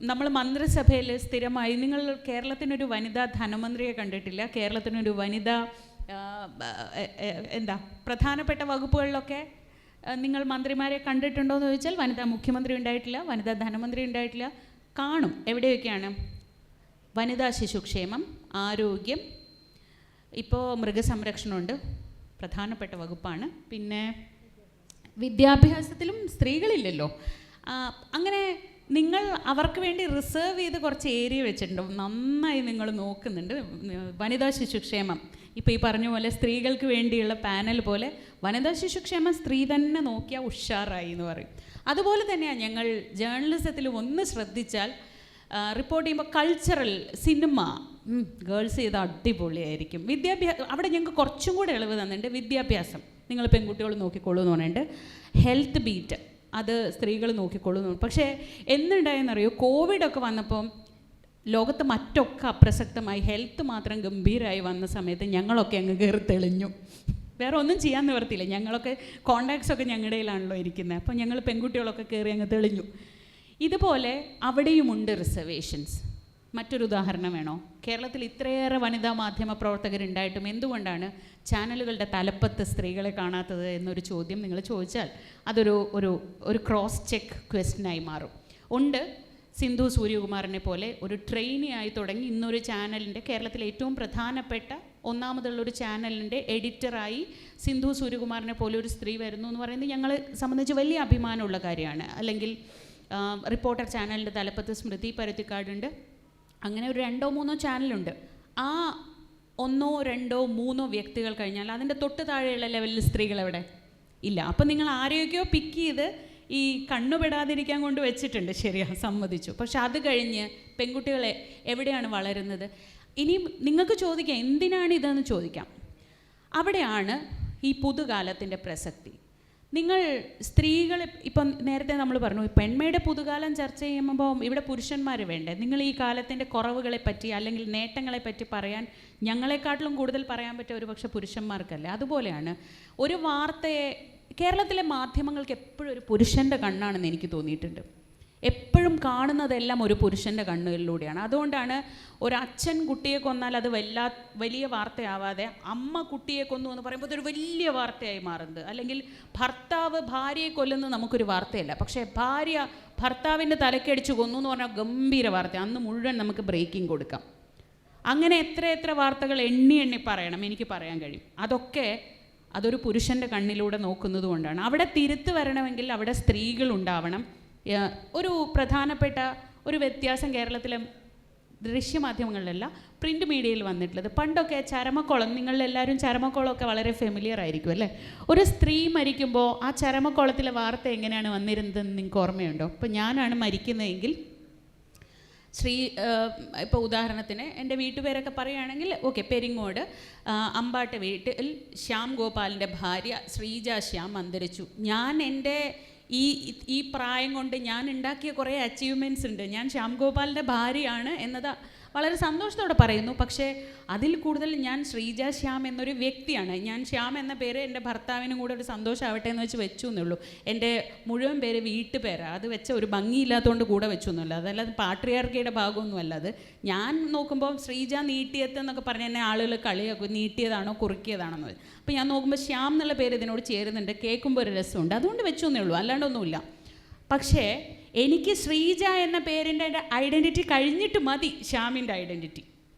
നമ്മൾ മന്ത്രിസഭയിൽ സ്ഥിരമായി, നിങ്ങൾ കേരളത്തിനൊരു വനിതാ ധനമന്ത്രിയെ കണ്ടിട്ടില്ല, കേരളത്തിനൊരു വനിതാ പ്രധാനപ്പെട്ട വകുപ്പുകളിലൊക്കെ നിങ്ങൾ മന്ത്രിമാരെ കണ്ടിട്ടുണ്ടോ എന്ന് ചോദിച്ചാൽ വനിതാ മുഖ്യമന്ത്രി ഉണ്ടായിട്ടില്ല, വനിതാ ധനമന്ത്രി ഉണ്ടായിട്ടില്ല. കാണും. എവിടെയൊക്കെയാണ്? വനിതാ ശിശുക്ഷേമം, ആരോഗ്യം, ഇപ്പോൾ മൃഗസംരക്ഷണമുണ്ട്, പ്രധാനപ്പെട്ട വകുപ്പാണ്. പിന്നെ വിദ്യാഭ്യാസത്തിലും സ്ത്രീകളില്ലല്ലോ. അങ്ങനെ നിങ്ങൾ അവർക്ക് വേണ്ടി റിസർവ് ചെയ്ത് കുറച്ച് ഏരിയ വെച്ചിട്ടുണ്ട്, നന്നായി നിങ്ങൾ നോക്കുന്നുണ്ട്. വനിതാ ശിശുക്ഷേമം, ഇപ്പോൾ ഈ പറഞ്ഞ പോലെ സ്ത്രീകൾക്ക് വേണ്ടിയുള്ള പാനൽ പോലെ വനിതാ ശിശുക്ഷേമം സ്ത്രീ തന്നെ നോക്കിയാൽ ഉഷാറായി എന്ന് പറയും. അതുപോലെ തന്നെയാണ് ഞങ്ങൾ ജേർണലിസത്തിൽ ഒന്ന് ശ്രദ്ധിച്ചാൽ റിപ്പോർട്ട് ചെയ്യുമ്പോൾ കൾച്ചറൽ, സിനിമ, ഗേൾസ് ചെയ്ത അടിപൊളിയായിരിക്കും. അവിടെ ഞങ്ങൾക്ക് കുറച്ചും കൂടെ ഇളവ് തന്നിട്ടുണ്ട്. വിദ്യാഭ്യാസം നിങ്ങൾ പെൺകുട്ടികൾ നോക്കിക്കോളൂ എന്ന് പറഞ്ഞിട്ട്, ഹെൽത്ത് ബീറ്റ് അത് സ്ത്രീകൾ നോക്കിക്കോളൂ. പക്ഷേ എന്തുണ്ടായെന്നറിയോ? കോവിഡൊക്കെ വന്നപ്പം ലോകത്ത് മറ്റൊക്കെ അപ്രസക്തമായി ഹെൽത്ത് മാത്രം ഗംഭീരമായി വന്ന സമയത്ത് ഞങ്ങളൊക്കെ അങ്ങ് കയറി തെളിഞ്ഞു. വേറെ ഒന്നും ചെയ്യാൻ നിവർത്തിയില്ല. ഞങ്ങളൊക്കെ കോണ്ടാക്ട്സൊക്കെ ഞങ്ങളുടെ കയ്യിലാണല്ലോ ഇരിക്കുന്നത്. അപ്പോൾ ഞങ്ങൾ പെൺകുട്ടികളൊക്കെ കയറി അങ്ങ് തെളിഞ്ഞു. ഇതുപോലെ അവിടെയുമുണ്ട് റിസർവേഷൻസ്. മറ്റൊരു ഉദാഹരണം വേണോ? കേരളത്തിൽ ഇത്രയേറെ വനിതാ മാധ്യമ പ്രവർത്തകരുണ്ടായിട്ടും എന്തുകൊണ്ടാണ് ചാനലുകളുടെ തലപ്പത്ത് സ്ത്രീകളെ കാണാത്തത് എന്നൊരു ചോദ്യം നിങ്ങൾ ചോദിച്ചാൽ അതൊരു ഒരു ക്രോസ് ചെക്ക് ക്വസ്റ്റ്യനായി മാറും. ഉണ്ട്. സിന്ധു സൂര്യകുമാറിനെ പോലെ ഒരു ട്രെയിനി ആയി തുടങ്ങി ഇന്നൊരു ചാനലിൻ്റെ, കേരളത്തിലെ ഏറ്റവും പ്രധാനപ്പെട്ട ഒന്നാമതുള്ളൊരു ചാനലിൻ്റെ എഡിറ്ററായി സിന്ധു സൂര്യകുമാറിനെ പോലെ ഒരു സ്ത്രീ വരുന്നു എന്ന് പറയുന്നത് ഞങ്ങളെ സംബന്ധിച്ച് വലിയ അഭിമാനമുള്ള കാര്യമാണ്. അല്ലെങ്കിൽ റിപ്പോർട്ടർ ചാനലിൻ്റെ തലപ്പത്ത് സ്മൃതി പരുത്തിക്കാടുണ്ട്. അങ്ങനെ ഒരു 2-3 ചാനലുണ്ട്. ആ 1-2-3 വ്യക്തികൾ കഴിഞ്ഞാൽ അതിൻ്റെ തൊട്ട് താഴെയുള്ള ലെവലിൽ സ്ത്രീകൾ എവിടെ? ഇല്ല. അപ്പം നിങ്ങൾ ആരെയൊക്കെയോ പിക്ക് ചെയ്ത് ഈ കണ്ണുപെടാതിരിക്കാൻ കൊണ്ട് വെച്ചിട്ടുണ്ട്, ശരിയാ, സമ്മതിച്ചു. പക്ഷെ അത് കഴിഞ്ഞ് പെൺകുട്ടികളെ എവിടെയാണ് വളരുന്നത്? ഇനിയും നിങ്ങൾക്ക് ചോദിക്കാം എന്തിനാണ് ഇതെന്ന് ചോദിക്കാം. അവിടെയാണ് ഈ പുതുകാലത്തിൻ്റെ പ്രസക്തി. നിങ്ങൾ സ്ത്രീകൾ, ഇപ്പം നേരത്തെ നമ്മൾ പറഞ്ഞു പെൺമയുടെ പുതുകാലം ചർച്ച ചെയ്യുമ്പോൾ ഇവിടെ പുരുഷന്മാർ വേണ്ടേ? നിങ്ങൾ ഈ കാലത്തിൻ്റെ കുറവുകളെ പറ്റി അല്ലെങ്കിൽ നേട്ടങ്ങളെ പറ്റി പറയാൻ ഞങ്ങളെക്കാട്ടിലും കൂടുതൽ പറയാൻ പറ്റിയ ഒരു പക്ഷേ പുരുഷന്മാർക്കല്ലേ? അതുപോലെയാണ് ഒരു വാർത്തയെ കേരളത്തിലെ മാധ്യമങ്ങൾക്ക് എപ്പോഴും ഒരു പുരുഷൻ്റെ കണ്ണാണെന്ന് എനിക്ക് തോന്നിയിട്ടുണ്ട്. എപ്പോഴും കാണുന്നതെല്ലാം ഒരു പുരുഷൻ്റെ കണ്ണുകളിലൂടെയാണ്. അതുകൊണ്ടാണ് ഒരച്ഛൻ കുട്ടിയെ കൊന്നാൽ അത് വലിയ വാർത്തയാവാതെ അമ്മ കുട്ടിയെ കൊന്നു എന്ന് പറയുമ്പോൾ അതൊരു വലിയ വാർത്തയായി മാറുന്നത്. അല്ലെങ്കിൽ ഭർത്താവ് ഭാര്യയെ കൊല്ലുന്നത് നമുക്കൊരു വാർത്തയല്ല, പക്ഷേ ഭാര്യ ഭർത്താവിൻ്റെ തലക്കടിച്ച് കൊന്നു എന്ന് പറഞ്ഞാൽ ഗംഭീര വാർത്ത. അന്ന് മുഴുവൻ നമുക്ക് ബ്രേക്കിംഗ് കൊടുക്കാം. അങ്ങനെ എത്ര വാർത്തകൾ എണ്ണി പറയണം, എനിക്ക് പറയാൻ കഴിയും. അതൊരു പുരുഷൻ്റെ കണ്ണിലൂടെ നോക്കുന്നത് കൊണ്ടാണ്. അവിടെ തിരുത്ത് വരണമെങ്കിൽ അവിടെ സ്ത്രീകളുണ്ടാവണം. ഒരു പ്രധാനപ്പെട്ട ഒരു വ്യത്യാസം കേരളത്തിലെ ദൃശ്യമാധ്യമങ്ങളിലല്ല, പ്രിൻ്റ് മീഡിയയിൽ വന്നിട്ടുള്ളത്. പണ്ടൊക്കെ ചരമക്കോളം, നിങ്ങളെല്ലാവരും ചരമക്കോളമൊക്കെ വളരെ ഫെമിലിയർ ആയിരിക്കും അല്ലേ? ഒരു സ്ത്രീ മരിക്കുമ്പോൾ ആ ചരമക്കോളത്തിലെ വാർത്ത എങ്ങനെയാണ് വന്നിരുന്നതെന്ന് നിങ്ങൾക്ക് ഓർമ്മയുണ്ടോ? ഇപ്പോൾ ഞാനാണ് മരിക്കുന്നതെങ്കിൽ ഇപ്പോൾ ഉദാഹരണത്തിന് എൻ്റെ വീട്ടുപേരൊക്കെ പറയുകയാണെങ്കിൽ പെരിങ്ങോട് അമ്പാട്ട് വീട്ടിൽ ശ്യാം ഗോപാലിൻ്റെ ഭാര്യ ശ്രീജ ശ്യാം അന്തരിച്ചു. ഞാൻ എൻ്റെ ഈ പ്രായം കൊണ്ട് ഞാൻ ഉണ്ടാക്കിയ കുറേ അച്ചീവ്മെൻറ്റ്സ് ഉണ്ട്. ഞാൻ ശ്യാം ഗോപാലിൻ്റെ ഭാര്യയാണ് എന്നത് വളരെ സന്തോഷത്തോടെ പറയുന്നു. പക്ഷേ അതിൽ കൂടുതൽ ഞാൻ ശ്രീജ ശ്യാം എന്നൊരു വ്യക്തിയാണ്. ഞാൻ ശ്യാം എന്ന പേര് എൻ്റെ ഭർത്താവിനും കൂടെ ഒരു സന്തോഷമാവട്ടെ എന്ന് വെച്ചു എന്നുള്ളൂ. എൻ്റെ മുഴുവൻ പേര് വീട്ടുപേരാണ്. അത് വെച്ച ഒരു ഭംഗിയില്ലാത്തതുകൊണ്ട് കൂടെ വെച്ചു എന്നല്ല, അതല്ലാതെ പാട്രിയാർക്കിയുടെ ഭാഗമൊന്നുമല്ല. അത് ഞാൻ നോക്കുമ്പോൾ ശ്രീജ നീട്ടിയത് എന്നൊക്കെ പറഞ്ഞ് എന്നെ ആളുകൾ കളിയാക്കും, നീട്ടിയതാണോ കുറുക്കിയതാണോ എന്ന്. അപ്പോൾ ഞാൻ നോക്കുമ്പോൾ ശ്യാം എന്നുള്ള പേര് ഇതിനോട് ചേരുന്നുണ്ട്, കേൾക്കുമ്പോൾ ഒരു രസമുണ്ട്, അതുകൊണ്ട് വെച്ചു എന്നേ ഉള്ളൂ, അല്ലാണ്ടൊന്നുമില്ല. പക്ഷേ എനിക്ക് ശ്രീജ എന്ന പേരിൻ്റെ ഐഡൻറ്റിറ്റി കഴിഞ്ഞിട്ട് മതി ശ്യാമിൻ്റെ ഐഡൻറ്റിറ്റി.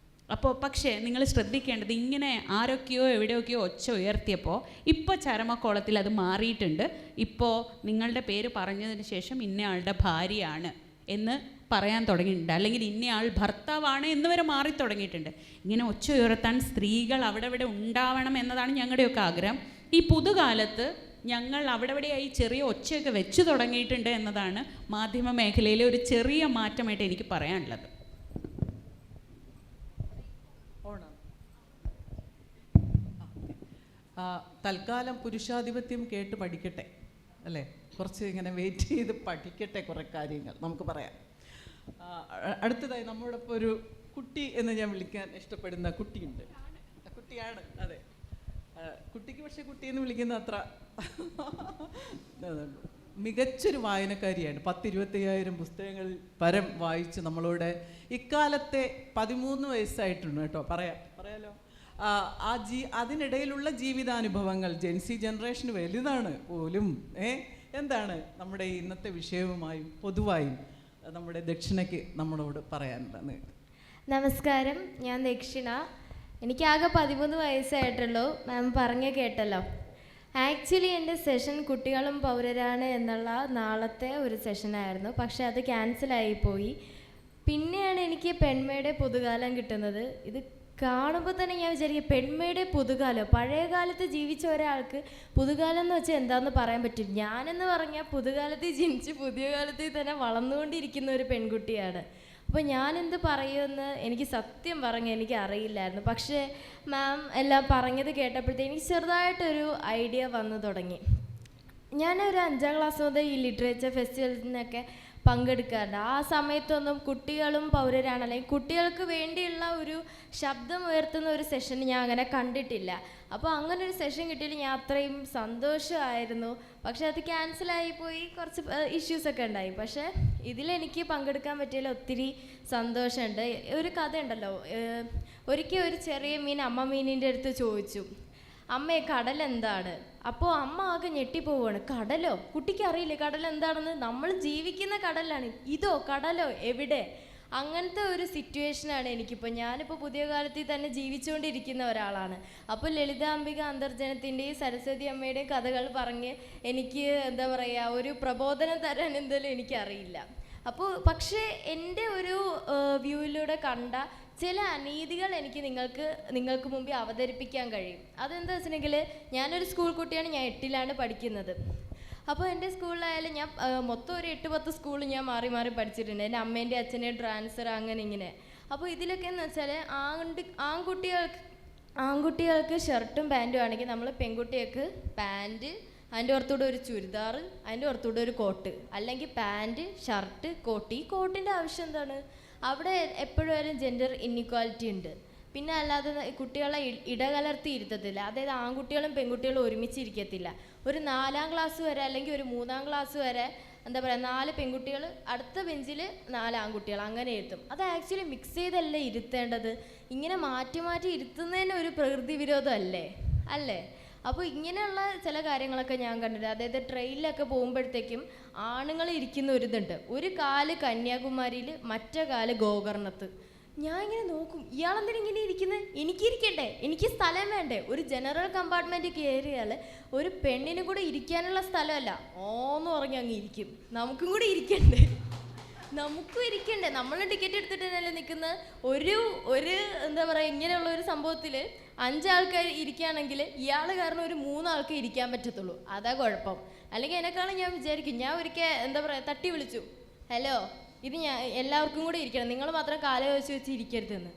അപ്പോൾ പക്ഷേ നിങ്ങൾ ശ്രദ്ധിക്കേണ്ടത്, ഇങ്ങനെ ആരൊക്കെയോ എവിടെയൊക്കെയോ ഒച്ച ഉയർത്തിയപ്പോൾ ഇപ്പോൾ ചരമക്കോളത്തിൽ അത് മാറിയിട്ടുണ്ട്. ഇപ്പോൾ നിങ്ങളുടെ പേര് പറഞ്ഞതിന് ശേഷം ഇന്നയാളുടെ ഭാര്യയാണ് എന്ന് പറയാൻ തുടങ്ങിയിട്ടുണ്ട്, അല്ലെങ്കിൽ ഇന്നയാൾ ഭർത്താവാണ് എന്ന് വരെ മാറി തുടങ്ങിയിട്ടുണ്ട്. ഇങ്ങനെ ഒച്ച ഉയർത്താൻ സ്ത്രീകൾ അവിടെ ഇവിടെ ഉണ്ടാവണം എന്നതാണ് ഞങ്ങളുടെയൊക്കെ ആഗ്രഹം. ഈ പുതുകാലത്ത് ഞങ്ങൾ അവിടെ ഇവിടെയായി ചെറിയ ഒച്ചയൊക്കെ വെച്ച് തുടങ്ങിയിട്ടുണ്ട് എന്നതാണ് മാധ്യമ മേഖലയിലെ ഒരു ചെറിയ മാറ്റമായിട്ട് എനിക്ക് പറയാനുള്ളത്. തൽക്കാലം പുരുഷാധിപത്യം കേട്ട് പഠിക്കട്ടെ അല്ലേ, കുറച്ച് ഇങ്ങനെ വെയിറ്റ് ചെയ്ത് പഠിക്കട്ടെ കുറേ കാര്യങ്ങൾ നമുക്ക് പറയാം. അടുത്തതായി നമ്മോടൊപ്പം ഒരു കുട്ടി എന്ന് ഞാൻ വിളിക്കാൻ ഇഷ്ടപ്പെടുന്ന കുട്ടിയുണ്ട്. കുട്ടിയാണ്, അതെ, കുട്ടിക്ക് പക്ഷേ കുട്ടി എന്ന് വിളിക്കുന്ന അത്ര മികച്ചൊരു വായനക്കാരിയാണ്. 10-25,000 പുസ്തകങ്ങൾ പരം വായിച്ച് നമ്മളോട് ഇക്കാലത്തെ 13 വയസ്സായിട്ടുണ്ട് കേട്ടോ, പറയാലോ. അതിനിടയിലുള്ള ജീവിതാനുഭവങ്ങൾ ജെൻസി ജനറേഷന് വലുതാണ് പോലും. എന്താണ് നമ്മുടെ ഇന്നത്തെ വിഷയവുമായും പൊതുവായും നമ്മുടെ ദക്ഷിണയ്ക്ക് നമ്മളോട് പറയാനുള്ളത്? നമസ്കാരം, ഞാൻ ദക്ഷിണ. എനിക്കാകെ 13 വയസ്സായിട്ടുള്ളൂ. മാം പറഞ്ഞ കേട്ടല്ലോ. ആക്ച്വലി എൻ്റെ സെഷൻ കുട്ടികളും പൗരരാണ് എന്നുള്ള നാളത്തെ ഒരു സെഷനായിരുന്നു. പക്ഷെ അത് ക്യാൻസലായിപ്പോയി. പിന്നെയാണ് എനിക്ക് പെൺമയുടെ പുതുകാലം കിട്ടുന്നത്. ഇത് കാണുമ്പോൾ തന്നെ ഞാൻ വിചാരിക്കും, പെൺമയുടെ പുതുകാലം, പഴയ കാലത്ത് ജീവിച്ച ഒരാൾക്ക് പുതുകാലം എന്ന് വെച്ചാൽ എന്താണെന്ന് പറയാൻ പറ്റും. ഞാനെന്ന് പറഞ്ഞാൽ പുതുകാലത്തിൽ ജനിച്ച് പുതിയ കാലത്തിൽ തന്നെ വളർന്നുകൊണ്ടിരിക്കുന്ന ഒരു പെൺകുട്ടിയാണ്. അപ്പോൾ ഞാനെന്ത് പറയുമെന്ന് എനിക്ക് സത്യം പറഞ്ഞാൽ എനിക്ക് അറിയില്ലായിരുന്നു. പക്ഷേ മാം എല്ലാം പറഞ്ഞത് കേട്ടപ്പോഴത്തേക്ക് എനിക്ക് ചെറുതായിട്ടൊരു ഐഡിയ വന്നു തുടങ്ങി. ഞാനൊരു 5ാം ക്ലാസ് മുതൽ ഈ ലിറ്ററേച്ചർ ഫെസ്റ്റിവൽസിനൊക്കെ പങ്കെടുക്കാറുണ്ട്. ആ സമയത്തൊന്നും കുട്ടികളും പൗരരാണ്, അല്ലെങ്കിൽ കുട്ടികൾക്ക് വേണ്ടിയുള്ള ഒരു ശബ്ദം ഉയർത്തുന്ന ഒരു സെഷൻ ഞാൻ അങ്ങനെ കണ്ടിട്ടില്ല. അപ്പോൾ അങ്ങനെ ഒരു സെഷൻ കിട്ടിയതിൽ ഞാൻ അത്രയും സന്തോഷമായിരുന്നു. പക്ഷെ അത് ക്യാൻസലായിപ്പോയി, കുറച്ച് ഇഷ്യൂസൊക്കെ ഉണ്ടായി. പക്ഷേ ഇതിലെനിക്ക് പങ്കെടുക്കാൻ പറ്റിയതിൽ ഒത്തിരി സന്തോഷമുണ്ട്. ഒരു കഥ ഉണ്ടല്ലോ, ഒരിക്കൽ ഒരു ചെറിയ മീൻ അമ്മ മീനിൻ്റെ അടുത്ത് ചോദിച്ചു, അമ്മേ കടൽ എന്താണ്? അപ്പോൾ അമ്മ ആകെ ഞെട്ടിപ്പോവാണ്. കടലോ? കുട്ടിക്ക് അറിയില്ലേ കടൽ എന്താണെന്ന്? നമ്മൾ ജീവിക്കുന്ന കടലാണ്. ഇതോ കടലോ? എവിടെ? അങ്ങനത്തെ ഒരു സിറ്റുവേഷനാണ് എനിക്കിപ്പോൾ. ഞാനിപ്പോൾ പുതിയ കാലത്തിൽ തന്നെ ജീവിച്ചുകൊണ്ടിരിക്കുന്ന ഒരാളാണ്. അപ്പോൾ ലളിതാംബിക അന്തർജനത്തിൻ്റെയും സരസ്വതി അമ്മയുടെയും കഥകൾ പറഞ്ഞ് എനിക്ക് എന്താ പറയുക, ഒരു പ്രബോധനം തരാൻ എന്തായാലും എനിക്കറിയില്ല. അപ്പോൾ പക്ഷേ എൻ്റെ ഒരു വ്യൂവിലൂടെ കണ്ട ചില അനീതികൾ എനിക്ക് നിങ്ങൾക്ക് മുമ്പിൽ അവതരിപ്പിക്കാൻ കഴിയും. അതെന്താ വെച്ചിട്ടുണ്ടെങ്കിൽ, ഞാനൊരു സ്കൂൾ കുട്ടിയാണ്, ഞാൻ 8ലാണ് പഠിക്കുന്നത്. അപ്പോൾ എൻ്റെ സ്കൂളിലായാലും ഞാൻ മൊത്തം ഒരു 8-10 സ്കൂൾ ഞാൻ മാറി മാറി പഠിച്ചിട്ടുണ്ട്. എൻ്റെ അമ്മേൻ്റെ അച്ഛൻ്റെയും ട്രാൻസ്ഫർ അങ്ങനെ ഇങ്ങനെ. അപ്പോൾ ഇതിലൊക്കെ എന്ന് വെച്ചാൽ ആൺകുട്ടികൾക്ക് ഷർട്ടും പാൻറ്റും ആണെങ്കിൽ നമ്മൾ പെൺകുട്ടികൾക്ക് പാൻറ്റ്, അതിൻ്റെ പുറത്തൂടെ ഒരു ചുരിദാർ, അതിൻ്റെ പുറത്തൂടെ ഒരു കോട്ട്, അല്ലെങ്കിൽ പാൻറ്റ് ഷർട്ട് കോട്ട്. ഈ കോട്ടിൻ്റെ ആവശ്യം എന്താണ്? അവിടെ എപ്പോഴും ജെൻഡർ ഇൻഇക്വാലിറ്റി ഉണ്ട്. പിന്നെ അല്ലാതെ കുട്ടികളെ ഇടകലർത്തി ഇരുത്തത്തില്ല. അതായത് ആൺകുട്ടികളും പെൺകുട്ടികളും ഒരുമിച്ചിരിക്കത്തില്ല. ഒരു 4ാം ക്ലാസ് വരെ അല്ലെങ്കിൽ ഒരു 3ാം ക്ലാസ് വരെ എന്താ പറയുക, 4 പെൺകുട്ടികൾ അടുത്ത ബെഞ്ചിൽ 4 ആൺകുട്ടികൾ അങ്ങനെ ഇരുത്തും. അത് ആക്ച്വലി മിക്സ് ചെയ്തല്ലേ ഇരുത്തേണ്ടത്. ഇങ്ങനെ മാറ്റി മാറ്റി ഇരുത്തുന്നതിന് ഒരു പ്രകൃതി വിരോധമല്ലേ അല്ലേ? അപ്പോൾ ഇങ്ങനെയുള്ള ചില കാര്യങ്ങളൊക്കെ ഞാൻ കണ്ടിട്ടുണ്ട്. അതായത് ട്രെയിനിലൊക്കെ പോകുമ്പോഴത്തേക്കും ആണുങ്ങൾ ഇരിക്കുന്ന ഒരിതുണ്ട്. ഒരു കാല് കന്യാകുമാരിയിൽ, മറ്റേ കാല് ഗോകർണത്ത്. ഞാൻ ഇങ്ങനെ നോക്കും, ഇയാളെന്തിനും ഇങ്ങനെ ഇരിക്കുന്നത്? എനിക്കിരിക്കണ്ടേ? എനിക്ക് സ്ഥലം വേണ്ടേ? ഒരു ജനറൽ കമ്പാർട്ട്മെൻറ്റ് കയറിയാൽ ഒരു പെണ്ണിനും കൂടെ ഇരിക്കാനുള്ള സ്ഥലമല്ല, ഓന്ന് പറഞ്ഞ് അങ്ങ് ഇരിക്കും. നമുക്കും കൂടി ഇരിക്കണ്ടേ? നമ്മൾ ടിക്കറ്റ് എടുത്തിട്ട് തന്നെയല്ലേ നിൽക്കുന്നത്. ഒരു എന്താ പറയുക, ഇങ്ങനെയുള്ള ഒരു സംഭവത്തിൽ 5 ആൾക്കാർ ഇരിക്കുകയാണെങ്കിൽ ഇയാൾ കാരണം ഒരു 3 ആൾക്ക് ഇരിക്കാൻ പറ്റത്തുള്ളൂ. അതാ കുഴപ്പം. അല്ലെങ്കിൽ എന്നെക്കാളും ഞാൻ വിചാരിക്കും, ഞാൻ ഒരിക്കൽ എന്താ പറയുക തട്ടി വിളിച്ചു, ഹലോ ഇത് ഞാൻ എല്ലാവർക്കും കൂടെ ഇരിക്കണം, നിങ്ങൾ മാത്രം കാല വെച്ച് ഇരിക്കരുതെന്ന്.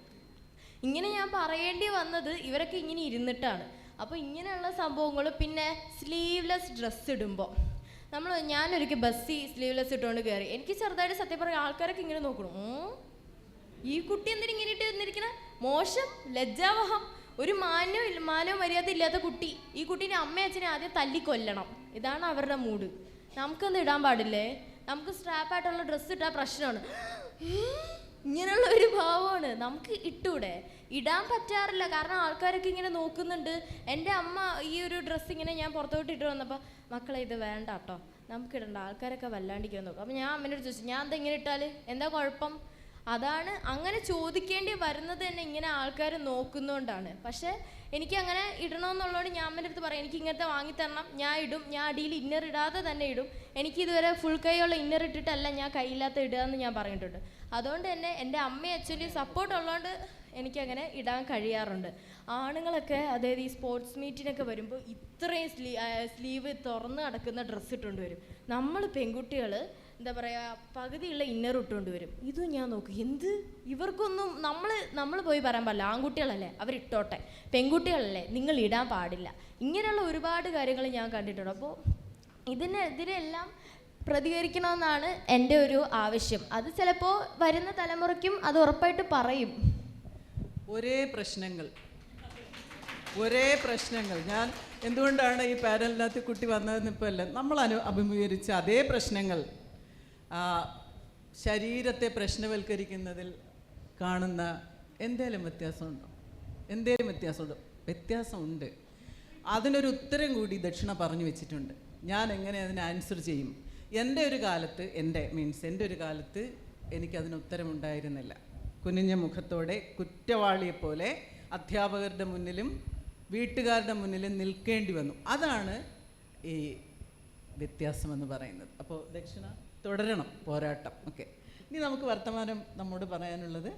ഇങ്ങനെ ഞാൻ പറയേണ്ടി വന്നത് ഇവരൊക്കെ ഇങ്ങനെ ഇരുന്നിട്ടാണ്. അപ്പോൾ ഇങ്ങനെയുള്ള സംഭവങ്ങൾ. പിന്നെ സ്ലീവ്ലെസ് ഡ്രസ്സ് ഇടുമ്പോൾ ഞാനൊരിക്കൽ ബസ്സിൽ സ്ലീവ്ലെസ് ഇട്ടുകൊണ്ട് കയറി. എനിക്ക് ചെറുതായിട്ട് സത്യം പറഞ്ഞ ആൾക്കാരൊക്കെ ഇങ്ങനെ നോക്കണം, ഈ കുട്ടി എന്തിനാ ഇങ്ങനെ ഇട്ട് വന്നിരിക്കണ, മോശം, ലജ്ജാവഹം, ഒരു മാനോ മര്യാദ ഇല്ലാത്ത കുട്ടി. ഈ കുട്ടീൻ്റെ അമ്മയും അച്ഛനെ ആദ്യം തല്ലിക്കൊല്ലണം. ഇതാണ് അവരുടെ മൂഡ്. നമുക്കൊന്നും ഇടാൻ പാടില്ലേ? നമുക്ക് സ്ട്രാപ്പായിട്ടുള്ള ഡ്രസ്സ് ഇട്ടാൽ പ്രശ്നമാണ്. ഇങ്ങനെയുള്ള ഒരു ഭാവമാണ്. നമുക്ക് ഇട്ടൂടെ? ഇടാൻ പറ്റാറില്ല, കാരണം ആൾക്കാരൊക്കെ ഇങ്ങനെ നോക്കുന്നുണ്ട്. എൻ്റെ അമ്മ ഈ ഒരു ഡ്രസ്സ് ഇങ്ങനെ ഞാൻ പുറത്തോട്ട് ഇട്ട് വന്നപ്പോൾ, മക്കളെ ഇത് വേണ്ട കേട്ടോ, നമുക്കിടണ്ട, ആൾക്കാരൊക്കെ വല്ലാണ്ടിരിക്കാൻ നോക്കും. അപ്പോൾ ഞാൻ അമ്മേനോട് ചോദിച്ചു, ഞാൻ എന്താ ഇങ്ങനെ ഇട്ടാൽ എന്താ കുഴപ്പം? അതാണ് അങ്ങനെ ചോദിക്കേണ്ടി വരുന്നത് തന്നെ ഇങ്ങനെ ആൾക്കാർ നോക്കുന്നതുകൊണ്ടാണ്. പക്ഷേ എനിക്ക് അങ്ങനെ ഇടണമെന്നുള്ളതുകൊണ്ട് ഞാൻ അമ്മേൻ്റെ അടുത്ത് പറയും, എനിക്ക് ഇങ്ങനത്തെ വാങ്ങിത്തരണം, ഞാൻ ഇടും, ഞാൻ അടിയിൽ ഇന്നർ ഇടാതെ തന്നെ ഇടും. എനിക്ക് ഇതുവരെ ഫുൾ കൈയുള്ള ഇന്നർ ഇട്ടിട്ടല്ല ഞാൻ കൈയില്ലാത്ത ഇടുക എന്ന് ഞാൻ പറഞ്ഞിട്ടുണ്ട്. അതുകൊണ്ട് തന്നെ എൻ്റെ അമ്മയും അച്ഛൻ്റെയും സപ്പോർട്ട് ഉള്ളതുകൊണ്ട് എനിക്കങ്ങനെ ഇടാൻ കഴിയാറുണ്ട്. ആണുങ്ങളൊക്കെ അതായത് ഈ സ്പോർട്സ് മീറ്റിനൊക്കെ വരുമ്പോൾ ഇത്രയും സ്ലീവ് തുറന്ന് കിടക്കുന്ന ഡ്രസ്സ് ഇട്ടുകൊണ്ട് വരും. നമ്മൾ പെൺകുട്ടികൾ എന്താ പറയുക, പകുതിയുള്ള ഇന്നർ ഇട്ടുകൊണ്ട് വരും. ഇതും ഞാൻ നോക്കും, എന്ത് ഇവർക്കൊന്നും നമ്മൾ പോയി പറയാൻ പാടില്ല. ആൺകുട്ടികളല്ലേ, അവരിട്ടോട്ടെ, പെൺകുട്ടികളല്ലേ, നിങ്ങൾ ഇടാൻ പാടില്ല. ഇങ്ങനെയുള്ള ഒരുപാട് കാര്യങ്ങൾ ഞാൻ കണ്ടിട്ടുണ്ട്. അപ്പോൾ ഇതിനെതിരെല്ലാം പ്രതികരിക്കണമെന്നാണ് എൻ്റെ ഒരു ആവശ്യം. അത് ചിലപ്പോൾ വരുന്ന തലമുറയ്ക്കും അത് ഉറപ്പായിട്ട് പറയും. ഒരേ പ്രശ്നങ്ങൾ ഞാൻ എന്തുകൊണ്ടാണ് ഈ പാനലിനകത്ത് കുട്ടി വന്നതെന്ന് ഇപ്പോൾ അല്ല, നമ്മൾ അഭിമുഖീകരിച്ച അതേ പ്രശ്നങ്ങൾ ശരീരത്തെ പ്രശ്നവൽക്കരിക്കുന്നതിൽ കാണുന്ന എന്തേലും വ്യത്യാസമുണ്ടോ? വ്യത്യാസമുണ്ട്. അതിനൊരു ഉത്തരം കൂടി ദക്ഷിണ പറഞ്ഞു വെച്ചിട്ടുണ്ട്. ഞാൻ എങ്ങനെ അതിന് ആൻസർ ചെയ്യും? എൻ്റെ ഒരു കാലത്ത് എനിക്കതിന് ഉത്തരമുണ്ടായിരുന്നില്ല. കുനിഞ്ഞ മുഖത്തോടെ കുറ്റവാളിയെപ്പോലെ അധ്യാപകരുടെ മുന്നിലും വീട്ടുകാരുടെ മുന്നിലും നിൽക്കേണ്ടി വന്നു. അതാണ് ഈ വ്യത്യാസമെന്ന് പറയുന്നത്. അപ്പോൾ ദക്ഷിണ തുടരണം പോരാട്ടം. ഓക്കെ, ഇനി നമുക്ക് വർത്തമാനം നമ്മോട് പറയാനുള്ളത്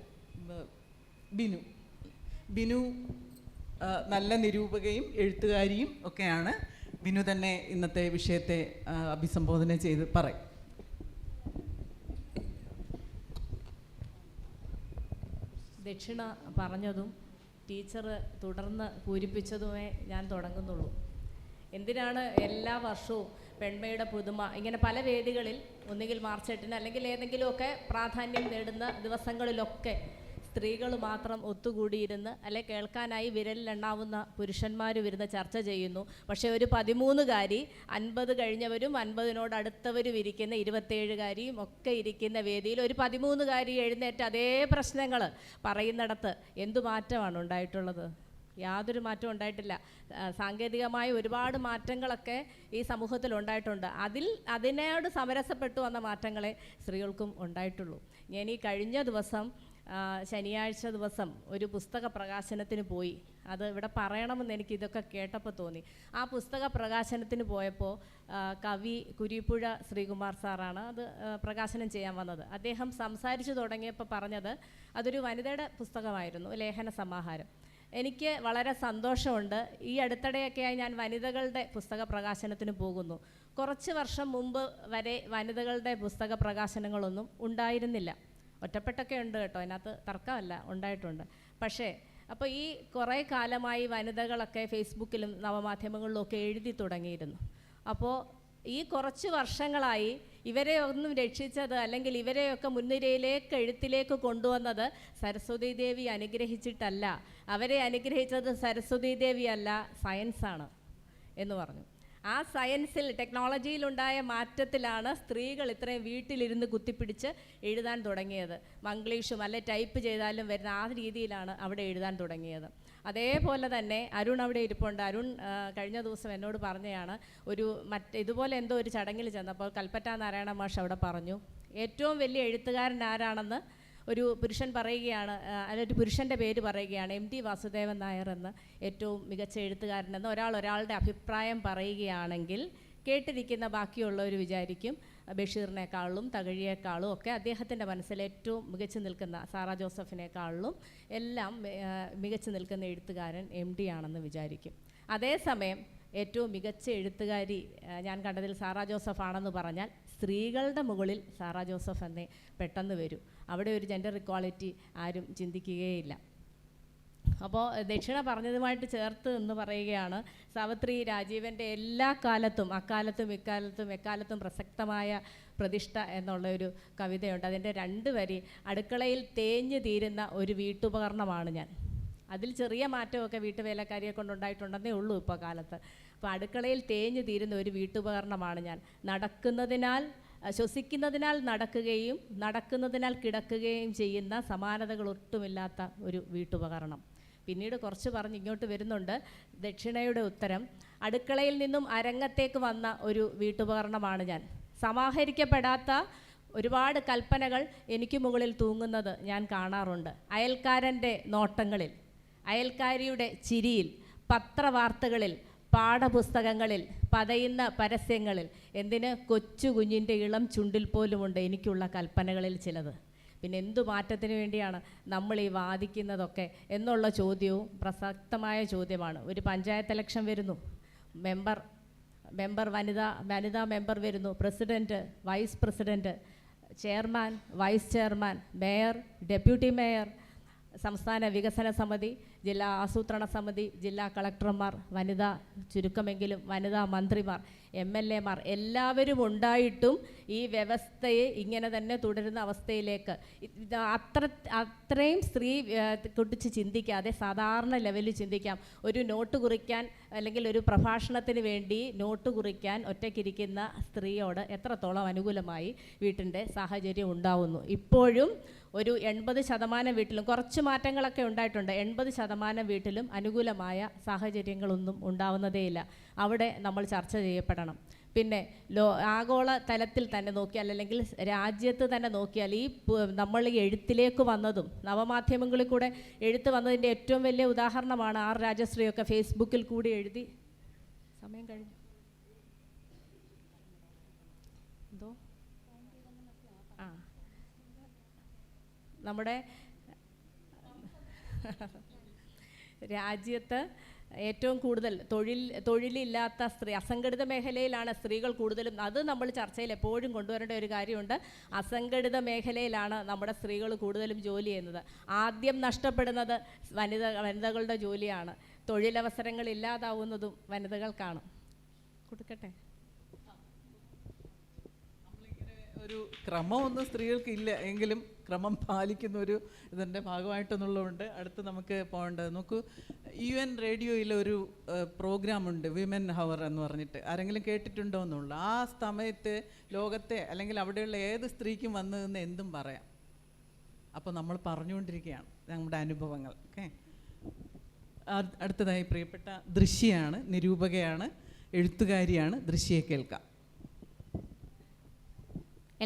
ബിനു നല്ല നിരൂപകയും എഴുത്തുകാരിയും ഒക്കെയാണ്. ബിനു തന്നെ ഇന്നത്തെ വിഷയത്തെ അഭിസംബോധന ചെയ്ത് പറയും. ദക്ഷിണ പറഞ്ഞതും ടീച്ചർ തുടർന്ന് പൂരിപ്പിച്ചതുമേ ഞാൻ തുടങ്ങുന്നുള്ളൂ. എന്തിനാണ് എല്ലാ വർഷവും പെൺമയുടെ പുതുമ ഇങ്ങനെ പല വേദികളിൽ, ഒന്നുകിൽ മാർച്ച് 8-ന് അല്ലെങ്കിൽ ഏതെങ്കിലുമൊക്കെ പ്രാധാന്യം നേടുന്ന ദിവസങ്ങളിലൊക്കെ സ്ത്രീകൾ മാത്രം ഒത്തുകൂടിയിരുന്ന് അല്ലെ കേൾക്കാനായി വിരലിലെണ്ണാവുന്ന പുരുഷന്മാർ വരുന്ന ചർച്ച ചെയ്യുന്നു. പക്ഷേ ഒരു 13-കാരി 50 കഴിഞ്ഞവരും 50-നോട് അടുത്തവരും ഇരിക്കുന്ന 27-കാരിയും ഒക്കെ ഇരിക്കുന്ന വേദിയിൽ ഒരു 13-കാരി എഴുന്നേറ്റ് അതേ പ്രശ്നങ്ങൾ പറയുന്നിടത്ത് എന്തു മാറ്റമാണ് ഉണ്ടായിട്ടുള്ളത്? യാതൊരു മാറ്റവും ഉണ്ടായിട്ടില്ല. സാങ്കേതികമായ ഒരുപാട് മാറ്റങ്ങളൊക്കെ ഈ സമൂഹത്തിൽ ഉണ്ടായിട്ടുണ്ട്. അതിനോട് സമരസപ്പെട്ടു വന്ന മാറ്റങ്ങളെ സ്ത്രീകൾക്കും ഉണ്ടായിട്ടുള്ളൂ. ഞാൻ ഈ കഴിഞ്ഞ ദിവസം ശനിയാഴ്ച ദിവസം ഒരു പുസ്തക പ്രകാശനത്തിന് പോയി. അത് ഇവിടെ പറയണമെന്ന് എനിക്ക് ഇതൊക്കെ കേട്ടപ്പോൾ തോന്നി. ആ പുസ്തക പ്രകാശനത്തിന് പോയപ്പോൾ കവി കുരിപ്പുഴ ശ്രീകുമാർ സാറാണ് അത് പ്രകാശനം ചെയ്യാൻ വന്നത്. അദ്ദേഹം സംസാരിച്ചു തുടങ്ങിയപ്പോൾ പറഞ്ഞത് അതൊരു വനിതയുടെ പുസ്തകമായിരുന്നു, ലേഖന സമാഹാരം. എനിക്ക് വളരെ സന്തോഷമുണ്ട്. ഈ അടുത്തിടെയൊക്കെയായി ഞാൻ വനിതകളുടെ പുസ്തക പ്രകാശനത്തിന് പോകുന്നു. കുറച്ച് വർഷം മുമ്പ് വരെ വനിതകളുടെ പുസ്തക പ്രകാശനങ്ങളൊന്നും ഉണ്ടായിരുന്നില്ല. ഒറ്റപ്പെട്ടൊക്കെ ഉണ്ട് കേട്ടോ, അതിനകത്ത് തർക്കമല്ല, ഉണ്ടായിട്ടുണ്ട്. പക്ഷേ അപ്പോൾ ഈ കുറേ കാലമായി വനിതകളൊക്കെ ഫേസ്ബുക്കിലും നവമാധ്യമങ്ങളിലും ഒക്കെ എഴുതി തുടങ്ങിയിരുന്നു. അപ്പോൾ ഈ കുറച്ച് വർഷങ്ങളായി ഇവരെ ഒന്നും രക്ഷിച്ചത് അല്ലെങ്കിൽ ഇവരെയൊക്കെ മുൻനിരയിലേക്ക് എഴുത്തിലേക്ക് കൊണ്ടുവന്നത് സരസ്വതി ദേവി അനുഗ്രഹിച്ചിട്ടല്ല, അവരെ അനുഗ്രഹിച്ചത് സരസ്വതി ദേവിയല്ല, സയൻസാണ് എന്ന് പറഞ്ഞു. ആ സയൻസിൽ ടെക്നോളജിയിലുണ്ടായ മാറ്റത്തിലാണ് സ്ത്രീകൾ ഇത്രയും വീട്ടിലിരുന്ന് കുത്തിപ്പിടിച്ച് എഴുതാൻ തുടങ്ങിയത്. മംഗ്ലീഷും അല്ലെ ടൈപ്പ് ചെയ്താലും വരുന്ന ആ രീതിയിലാണ് അവിടെ എഴുതാൻ തുടങ്ങിയത്. അതേപോലെ തന്നെ അരുൺ അവിടെ ഇരിപ്പുണ്ട്. അരുൺ കഴിഞ്ഞ ദിവസം എന്നോട് പറഞ്ഞതാണ്, ഇതുപോലെ എന്തോ ഒരു ചടങ്ങിൽ ചെന്നപ്പോൾ കൽപ്പറ്റ നാരായണ മാഷ് അവിടെ പറഞ്ഞു, ഏറ്റവും വലിയ എഴുത്തുകാരൻ ആരാണെന്ന് ഒരു പുരുഷൻ പറയുകയാണ്, ഒരു പുരുഷൻ്റെ പേര് പറയുകയാണ്, MT വാസുദേവൻ നായർ എന്ന്, ഏറ്റവും മികച്ച എഴുത്തുകാരനെന്ന് ഒരാളുടെ അഭിപ്രായം പറയുകയാണെങ്കിൽ കേട്ടിരിക്കുന്ന ബാക്കിയുള്ളവർ വിചാരിക്കും ബഷീറിനേക്കാളും തകഴിയേക്കാളും ഒക്കെ അദ്ദേഹത്തിൻ്റെ മനസ്സിൽ ഏറ്റവും മികച്ചു നിൽക്കുന്ന സാറാ ജോസഫിനേക്കാളും എല്ലാം മികച്ചു നിൽക്കുന്ന എഴുത്തുകാരൻ MT ആണെന്ന് വിചാരിക്കും. അതേസമയം ഏറ്റവും മികച്ച എഴുത്തുകാരി ഞാൻ കണ്ടതിൽ സാറാ ജോസഫ് ആണെന്ന് പറഞ്ഞാൽ സ്ത്രീകളുടെ മുകളിൽ സാറാ ജോസഫ് എന്നേ പെട്ടെന്ന് വരും. അവിടെ ഒരു ജെൻഡർ ഇക്വാളിറ്റി ആരും ചിന്തിക്കുകയില്ല. അപ്പോൾ ദക്ഷിണ പറഞ്ഞതുമായിട്ട് ചേർത്ത് എന്ന് പറയുകയാണ്, സാവിത്രി രാജീവൻ്റെ എല്ലാ കാലത്തും അക്കാലത്തും ഇക്കാലത്തും എക്കാലത്തും പ്രസക്തമായ പ്രതിഷ്ഠ എന്നുള്ള ഒരു കവിതയുണ്ട്. അതിൻ്റെ 2 വരി, അടുക്കളയിൽ തേഞ്ഞു തീരുന്ന ഒരു വീട്ടുപകരണമാണ് ഞാൻ. അതിൽ ചെറിയ മാറ്റമൊക്കെ വീട്ടുവേലക്കാരിയെ കൊണ്ടുണ്ടായിട്ടുണ്ടെന്നേ ഉള്ളൂ ഇപ്പോൾ കാലത്ത്. അപ്പോൾ അടുക്കളയിൽ തേഞ്ഞു തീരുന്ന ഒരു വീട്ടുപകരണമാണ് ഞാൻ. ശ്വസിക്കുന്നതിനാൽ നടക്കുകയും നടക്കുന്നതിനാൽ കിടക്കുകയും ചെയ്യുന്ന സമാനതകൾ ഒട്ടുമില്ലാത്ത ഒരു വീട്ടുപകരണം. പിന്നീട് കുറച്ച് പറഞ്ഞ് ഇങ്ങോട്ട് വരുന്നുണ്ട് ദക്ഷിണയുടെ ഉത്തരം. അടുക്കളയിൽ നിന്നും അരങ്ങത്തേക്ക് വന്ന ഒരു വീട്ടുപകരണമാണ് ഞാൻ. സമാഹരിക്കപ്പെടാത്ത ഒരുപാട് കൽപ്പനകൾ എനിക്ക് മുകളിൽ തൂങ്ങുന്നത് ഞാൻ കാണാറുണ്ട്. അയൽക്കാരൻ്റെ നോട്ടങ്ങളിൽ, അയൽക്കാരിയുടെ ചിരിയിൽ, പത്രവാർത്തകളിൽ, പാഠപുസ്തകങ്ങളിൽ, പതയുന്ന പരസ്യങ്ങളിൽ, എന്തിന് കൊച്ചു കുഞ്ഞിൻ്റെ ഇളം ചുണ്ടിൽ പോലുമുണ്ട് എനിക്കുള്ള കൽപ്പനകളിൽ ചിലത്. പിന്നെ എന്തു മാറ്റത്തിന് വേണ്ടിയാണ് നമ്മൾ ഈ വാദിക്കുന്നതൊക്കെ എന്നുള്ള ചോദ്യവും പ്രസക്തമായ ചോദ്യമാണ്. ഒരു പഞ്ചായത്ത് ഇലക്ഷൻ വരുന്നു, മെമ്പർ വനിതാ മെമ്പർ വരുന്നു, president, vice president, chairman, vice chairman, mayor, deputy mayor, സംസ്ഥാന വികസന സമിതി, ജില്ലാ ആസൂത്രണ സമിതി, ജില്ലാ കളക്ടർമാർ, ചുരുക്കമെങ്കിലും വനിതാ മന്ത്രിമാർ, MLA മാർ എല്ലാവരും ഉണ്ടായിട്ടും ഈ വ്യവസ്ഥയെ ഇങ്ങനെ തന്നെ തുടരുന്ന അവസ്ഥയിലേക്ക് അത്രയും സ്ത്രീ കുറിച്ച് ചിന്തിക്കാതെ സാധാരണ ലെവലിൽ ചിന്തിക്കാം. ഒരു നോട്ട് കുറിക്കാൻ അല്ലെങ്കിൽ ഒരു പ്രഭാഷണത്തിന് വേണ്ടി നോട്ട് കുറിക്കാൻ ഒറ്റയ്ക്കിരിക്കുന്ന സ്ത്രീയോട് എത്രത്തോളം അനുകൂലമായി വീട്ടിൻ്റെ സാഹചര്യം ഉണ്ടാവുന്നു. ഇപ്പോഴും ഒരു 80% വീട്ടിലും കുറച്ച് മാറ്റങ്ങളൊക്കെ ഉണ്ടായിട്ടുണ്ട്. 80% വീട്ടിലും അനുകൂലമായ സാഹചര്യങ്ങളൊന്നും ഉണ്ടാവുന്നതേയില്ല. അവിടെ നമ്മൾ ചർച്ച ചെയ്യപ്പെടണം. പിന്നെ ആഗോള തലത്തിൽ തന്നെ നോക്കിയാൽ അല്ലെങ്കിൽ രാജ്യത്ത് തന്നെ നോക്കിയാൽ നമ്മൾ ഈ എഴുത്തിലേക്ക് വന്നതും നവമാധ്യമങ്ങളിൽ കൂടെ എഴുത്ത് വന്നതിൻ്റെ ഏറ്റവും വലിയ ഉദാഹരണമാണ് R രാജശ്രീയൊക്കെ ഫേസ്ബുക്കിൽ കൂടി എഴുതി. സമയം കഴിഞ്ഞു എന്തോ നമ്മുടെ രാജ്യത്ത് ഏറ്റവും കൂടുതൽ തൊഴിലില്ലാത്ത അസംഘടിത മേഖലയിലാണ് സ്ത്രീകൾ കൂടുതലും. അത് നമ്മൾ ചർച്ചയിൽ എപ്പോഴും കൊണ്ടുവരേണ്ട ഒരു കാര്യമുണ്ട്. അസംഘടിത മേഖലയിലാണ് നമ്മുടെ സ്ത്രീകൾ കൂടുതലും ജോലി ചെയ്യുന്നത്. ആദ്യം നഷ്ടപ്പെടുന്നത് വനിതകളുടെ ജോലിയാണ്. തൊഴിലവസരങ്ങൾ ഇല്ലാതാവുന്നതും വനിതകൾക്കാണ്. കൊടുക്കട്ടെ. ഒരു ക്രമമൊന്നും സ്ത്രീകൾക്ക് ഇല്ല, എങ്കിലും ക്രമം പാലിക്കുന്ന ഒരു ഇതിൻ്റെ ഭാഗമായിട്ടെന്നുള്ളതുകൊണ്ട് അടുത്ത് നമുക്ക് പോകേണ്ടത്. നോക്കൂ, UN റേഡിയോയിൽ ഒരു പ്രോഗ്രാമുണ്ട്, വിമൻ ഹവർ എന്ന് പറഞ്ഞിട്ട്. ആരെങ്കിലും കേട്ടിട്ടുണ്ടോ എന്നുള്ളൂ. ആ സമയത്ത് ലോകത്തെ അല്ലെങ്കിൽ അവിടെയുള്ള ഏത് സ്ത്രീക്കും വന്നു നിന്ന് എന്തും പറയാം. അപ്പോൾ നമ്മൾ പറഞ്ഞുകൊണ്ടിരിക്കുകയാണ് നമ്മുടെ അനുഭവങ്ങൾ. ഓക്കെ, അടുത്തതായി പ്രിയപ്പെട്ട ദൃശ്യയാണ്, നിരൂപകയാണ്, എഴുത്തുകാരിയാണ്. ദൃശ്യയെ കേൾക്കാം.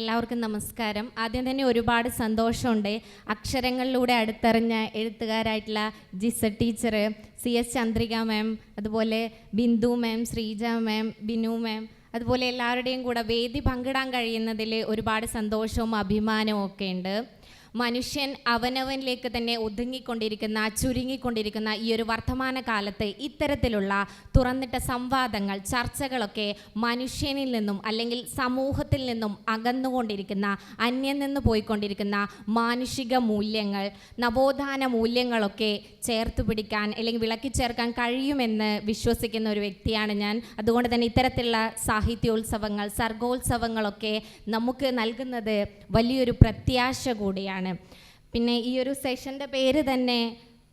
എല്ലാവർക്കും നമസ്കാരം. ആദ്യം തന്നെ ഒരുപാട് സന്തോഷമുണ്ട്. അക്ഷരങ്ങളിലൂടെ അടുത്തറിഞ്ഞ എഴുത്തുകാരായിട്ടുള്ള ജിസ ടീച്ചർ, CS ചന്ദ്രിക മാം, അതുപോലെ ബിന്ദു മാം, ശ്രീജ മാം, ബിനു മാം, അതുപോലെ എല്ലാവരുടെയും കൂടെ വേദി പങ്കിടാൻ കഴിയുന്നതിൽ ഒരുപാട് സന്തോഷവും അഭിമാനവും ഒക്കെ ഉണ്ട്. മനുഷ്യൻ അവനവനിലേക്ക് തന്നെ ഒതുങ്ങിക്കൊണ്ടിരിക്കുന്ന, ചുരുങ്ങിക്കൊണ്ടിരിക്കുന്ന ഈ ഒരു വർത്തമാന കാലത്ത് ഇത്തരത്തിലുള്ള തുറന്നിട്ട സംവാദങ്ങൾ, ചർച്ചകളൊക്കെ മനുഷ്യനിൽ നിന്നും അല്ലെങ്കിൽ സമൂഹത്തിൽ നിന്നും അകന്നുകൊണ്ടിരിക്കുന്ന, അന്യം നിന്ന് പോയിക്കൊണ്ടിരിക്കുന്ന മാനുഷിക മൂല്യങ്ങൾ, നവോത്ഥാന മൂല്യങ്ങളൊക്കെ ചേർത്ത് പിടിക്കാൻ അല്ലെങ്കിൽ വിളക്കി ചേർക്കാൻ കഴിയുമെന്ന് വിശ്വസിക്കുന്ന ഒരു വ്യക്തിയാണ് ഞാൻ. അതുകൊണ്ട് തന്നെ ഇത്തരത്തിലുള്ള സാഹിത്യോത്സവങ്ങൾ, സർഗോത്സവങ്ങളൊക്കെ നമുക്ക് നൽകുന്നത് വലിയൊരു പ്രത്യാശ കൂടിയാണ്. പിന്നെ ഈ ഒരു സെഷൻ്റെ പേര് തന്നെ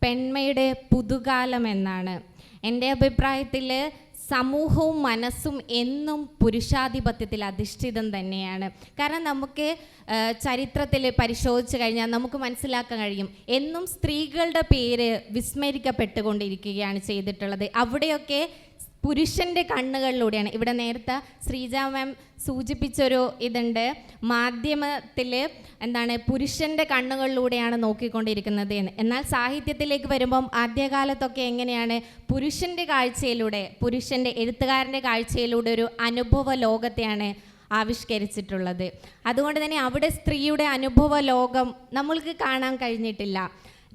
പെൺമയുടെ പുതുകാലം എന്നാണ്. എൻ്റെ അഭിപ്രായത്തിൽ സമൂഹവും മനസ്സും എന്നും പുരുഷാധിപത്യത്തിൽ അധിഷ്ഠിതം തന്നെയാണ്. കാരണം നമുക്ക് ചരിത്രത്തിൽ പരിശോധിച്ച് കഴിഞ്ഞാൽ നമുക്ക് മനസ്സിലാക്കാൻ കഴിയും, എന്നും സ്ത്രീകളുടെ പേര് വിസ്മരിക്കപ്പെട്ടുകൊണ്ടിരിക്കുകയാണ് ചെയ്തിട്ടുള്ളത്. അവിടെയൊക്കെ പുരുഷൻ്റെ കണ്ണുകളിലൂടെയാണ്. ഇവിടെ നേരത്തെ ശ്രീജ മാം സൂചിപ്പിച്ചൊരു ഇതുണ്ട്, മാധ്യമത്തിൽ പുരുഷൻ്റെ കണ്ണുകളിലൂടെയാണ് നോക്കിക്കൊണ്ടിരിക്കുന്നത് എന്ന്. എന്നാൽ സാഹിത്യത്തിലേക്ക് വരുമ്പം ആദ്യകാലത്തൊക്കെ എങ്ങനെയാണ് പുരുഷൻ്റെ കാഴ്ചയിലൂടെ, പുരുഷൻ്റെ എഴുത്തുകാരൻ്റെ കാഴ്ചയിലൂടെ ഒരു അനുഭവ ലോകത്തെയാണ് ആവിഷ്കരിച്ചിട്ടുള്ളത്. അതുകൊണ്ട് തന്നെ അവിടെ സ്ത്രീയുടെ അനുഭവ ലോകം നമ്മൾക്ക് കാണാൻ കഴിഞ്ഞിട്ടില്ല.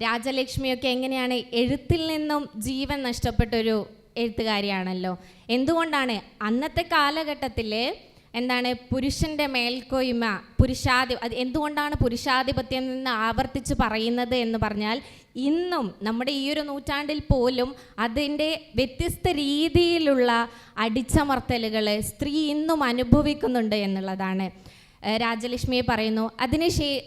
രാജലക്ഷ്മിയൊക്കെ എങ്ങനെയാണ് എഴുത്തിൽ നിന്നും ജീവൻ നഷ്ടപ്പെട്ടൊരു എഴുത്തുകാരിയാണല്ലോ. എന്തുകൊണ്ടാണ് അന്നത്തെ കാലഘട്ടത്തിൽ എന്താണ് പുരുഷൻ്റെ മേൽക്കോയ്മ അത് എന്തുകൊണ്ടാണ് പുരുഷാധിപത്യം നിന്ന് ആവർത്തിച്ച് പറയുന്നത് എന്ന് പറഞ്ഞാൽ, ഇന്നും നമ്മുടെ ഈ ഒരു നൂറ്റാണ്ടിൽ പോലും അതിൻ്റെ വ്യത്യസ്ത രീതിയിലുള്ള അടിച്ചമർത്തലുകൾ സ്ത്രീ ഇന്നും അനുഭവിക്കുന്നുണ്ട് എന്നുള്ളതാണ്. രാജലക്ഷ്മിയെ പറയുന്നു.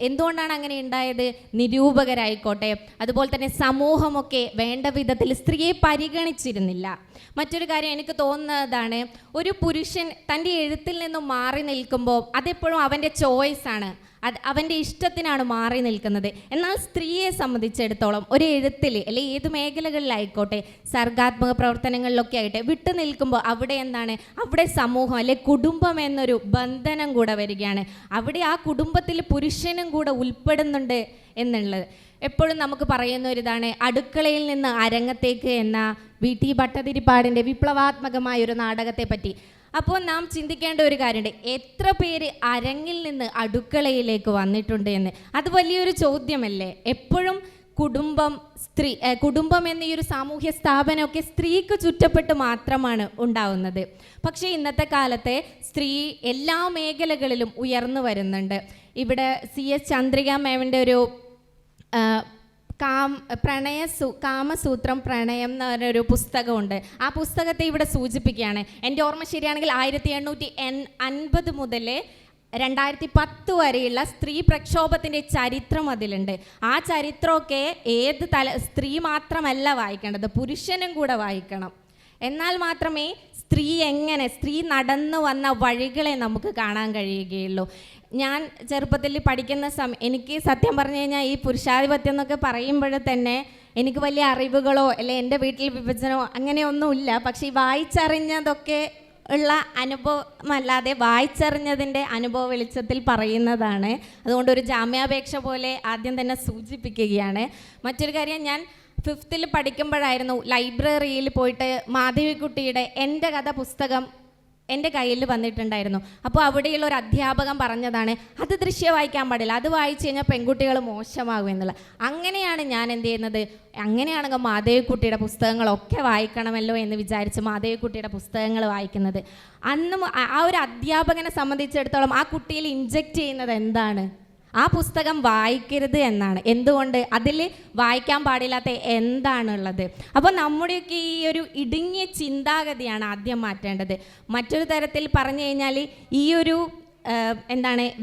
എന്തുകൊണ്ടാണ് അങ്ങനെ ഉണ്ടായത്? നിരൂപകരായിക്കോട്ടെ, അതുപോലെ തന്നെ സമൂഹമൊക്കെ വേണ്ട വിധത്തിൽ സ്ത്രീയെ പരിഗണിച്ചിരുന്നില്ല. മറ്റൊരു കാര്യം എനിക്ക് തോന്നുന്നതാണ്, ഒരു പുരുഷൻ തൻ്റെ എഴുത്തിൽ നിന്നും മാറി നിൽക്കുമ്പോൾ അതെപ്പോഴും അവൻ്റെ ചോയ്സാണ്, അവൻ്റെ ഇഷ്ടത്തിനാണ് മാറി നിൽക്കുന്നത്. എന്നാൽ സ്ത്രീയെ സംബന്ധിച്ചിടത്തോളം ഒരു എഴുത്തിൽ അല്ലെങ്കിൽ ഏത് മേഖലകളിലായിക്കോട്ടെ, സർഗാത്മക പ്രവർത്തനങ്ങളിലൊക്കെ ആയിട്ട് വിട്ടു നിൽക്കുമ്പോൾ അവിടെ എന്താണ്, അവിടെ സമൂഹം അല്ലെ കുടുംബം എന്നൊരു ബന്ധനം കൂടെ വരികയാണ്. അവിടെ ആ കുടുംബത്തിൽ പുരുഷനും കൂടെ ഉൾപ്പെടുന്നുണ്ട് എന്നുള്ളത് എപ്പോഴും നമുക്ക് പറയുന്ന ഒരിതാണ് അടുക്കളയിൽ നിന്ന് അരങ്ങത്തേക്ക് എന്ന VT ഭട്ടതിരിപ്പാടിൻ്റെ വിപ്ലവാത്മകമായ ഒരു നാടകത്തെ പറ്റി. അപ്പോൾ നാം ചിന്തിക്കേണ്ട ഒരു കാര്യമുണ്ട്, എത്ര പേര് അരങ്ങിൽ നിന്ന് അടുക്കളയിലേക്ക് വന്നിട്ടുണ്ട് എന്ന്. അത് വലിയൊരു ചോദ്യമല്ലേ? എപ്പോഴും കുടുംബം എന്ന ഈ ഒരു സാമൂഹ്യ സ്ഥാപനമൊക്കെ സ്ത്രീക്ക് ചുറ്റപ്പെട്ട് മാത്രമാണ് ഉണ്ടാവുന്നത്. പക്ഷേ ഇന്നത്തെ കാലത്തെ സ്ത്രീ എല്ലാ മേഖലകളിലും ഉയർന്നു വരുന്നുണ്ട്. ഇവിടെ CS ചന്ദ്രിക മാമിൻ്റെ ഒരു കാമസൂത്രം പ്രണയം എന്ന് പറഞ്ഞൊരു പുസ്തകമുണ്ട്. ആ പുസ്തകത്തെ ഇവിടെ സൂചിപ്പിക്കുകയാണ്. എൻ്റെ ഓർമ്മ ശരിയാണെങ്കിൽ 1850 മുതൽ 2010 വരെയുള്ള സ്ത്രീ പ്രക്ഷോഭത്തിൻ്റെ ചരിത്രം അതിലുണ്ട്. ആ ചരിത്രമൊക്കെ സ്ത്രീ മാത്രമല്ല വായിക്കേണ്ടത്, പുരുഷനും കൂടെ വായിക്കണം. എന്നാൽ മാത്രമേ സ്ത്രീ നടന്നു വന്ന വഴികളെ നമുക്ക് കാണാൻ കഴിയുകയുള്ളൂ. ഞാൻ ചെറുപ്പത്തിൽ പഠിക്കുന്ന എനിക്ക് സത്യം പറഞ്ഞു കഴിഞ്ഞാൽ ഈ പുരുഷാധിപത്യം എന്നൊക്കെ പറയുമ്പോൾ തന്നെ എനിക്ക് വലിയ അറിവുകളോ അല്ലെ എൻ്റെ വീട്ടിൽ വിഭജനമോ അങ്ങനെയൊന്നുമില്ല. പക്ഷേ ഈ വായിച്ചറിഞ്ഞതൊക്കെ ഉള്ള അനുഭവമല്ലാതെ വായിച്ചറിഞ്ഞതിൻ്റെ അനുഭവ വെളിച്ചത്തിൽ പറയുന്നതാണ്. അതുകൊണ്ട് ഒരു ജാമ്യാപേക്ഷ പോലെ ആദ്യം തന്നെ സൂചിപ്പിക്കുകയാണ്. മറ്റൊരു കാര്യം, ഞാൻ 5th പഠിക്കുമ്പോഴായിരുന്നു ലൈബ്രറിയിൽ പോയിട്ട് മാധവിക്കുട്ടിയുടെ എൻ്റെ കഥ പുസ്തകം എൻ്റെ കയ്യിൽ വന്നിട്ടുണ്ടായിരുന്നു. അപ്പോൾ അവിടെയുള്ള ഒരു അധ്യാപകൻ പറഞ്ഞതാണ്, അത് ദൃശ്യം വായിക്കാൻ പാടില്ല, അത് വായിച്ചു കഴിഞ്ഞാൽ പെൺകുട്ടികൾ മോശമാകും എന്നുള്ളത്. അങ്ങനെയാണ് ഞാൻ എന്ത് ചെയ്യുന്നത്, അങ്ങനെയാണെങ്കിൽ മാധവിക്കുട്ടിയുടെ പുസ്തകങ്ങളൊക്കെ വായിക്കണമല്ലോ എന്ന് വിചാരിച്ച് മാധവിക്കുട്ടിയുടെ പുസ്തകങ്ങൾ വായിക്കുന്നത്. അന്നും ആ ഒരു അധ്യാപകനെ സംബന്ധിച്ചിടത്തോളം ആ കുട്ടിയിൽ ഇൻജെക്റ്റ് ചെയ്യുന്നത് എന്താണ്? ആ പുസ്തകം വായിക്കരുത് എന്നാണ്. എന്തുകൊണ്ട്? അതിൽ വായിക്കാൻ പാടില്ലാത്ത എന്താണുള്ളത്? അപ്പോൾ നമ്മുടെയൊക്കെ ഈ ഒരു ഇടുങ്ങിയ ചിന്താഗതിയാണ് ആദ്യം മാറ്റേണ്ടത്. മറ്റൊരു തരത്തിൽ പറഞ്ഞു കഴിഞ്ഞാൽ ഈ ഒരു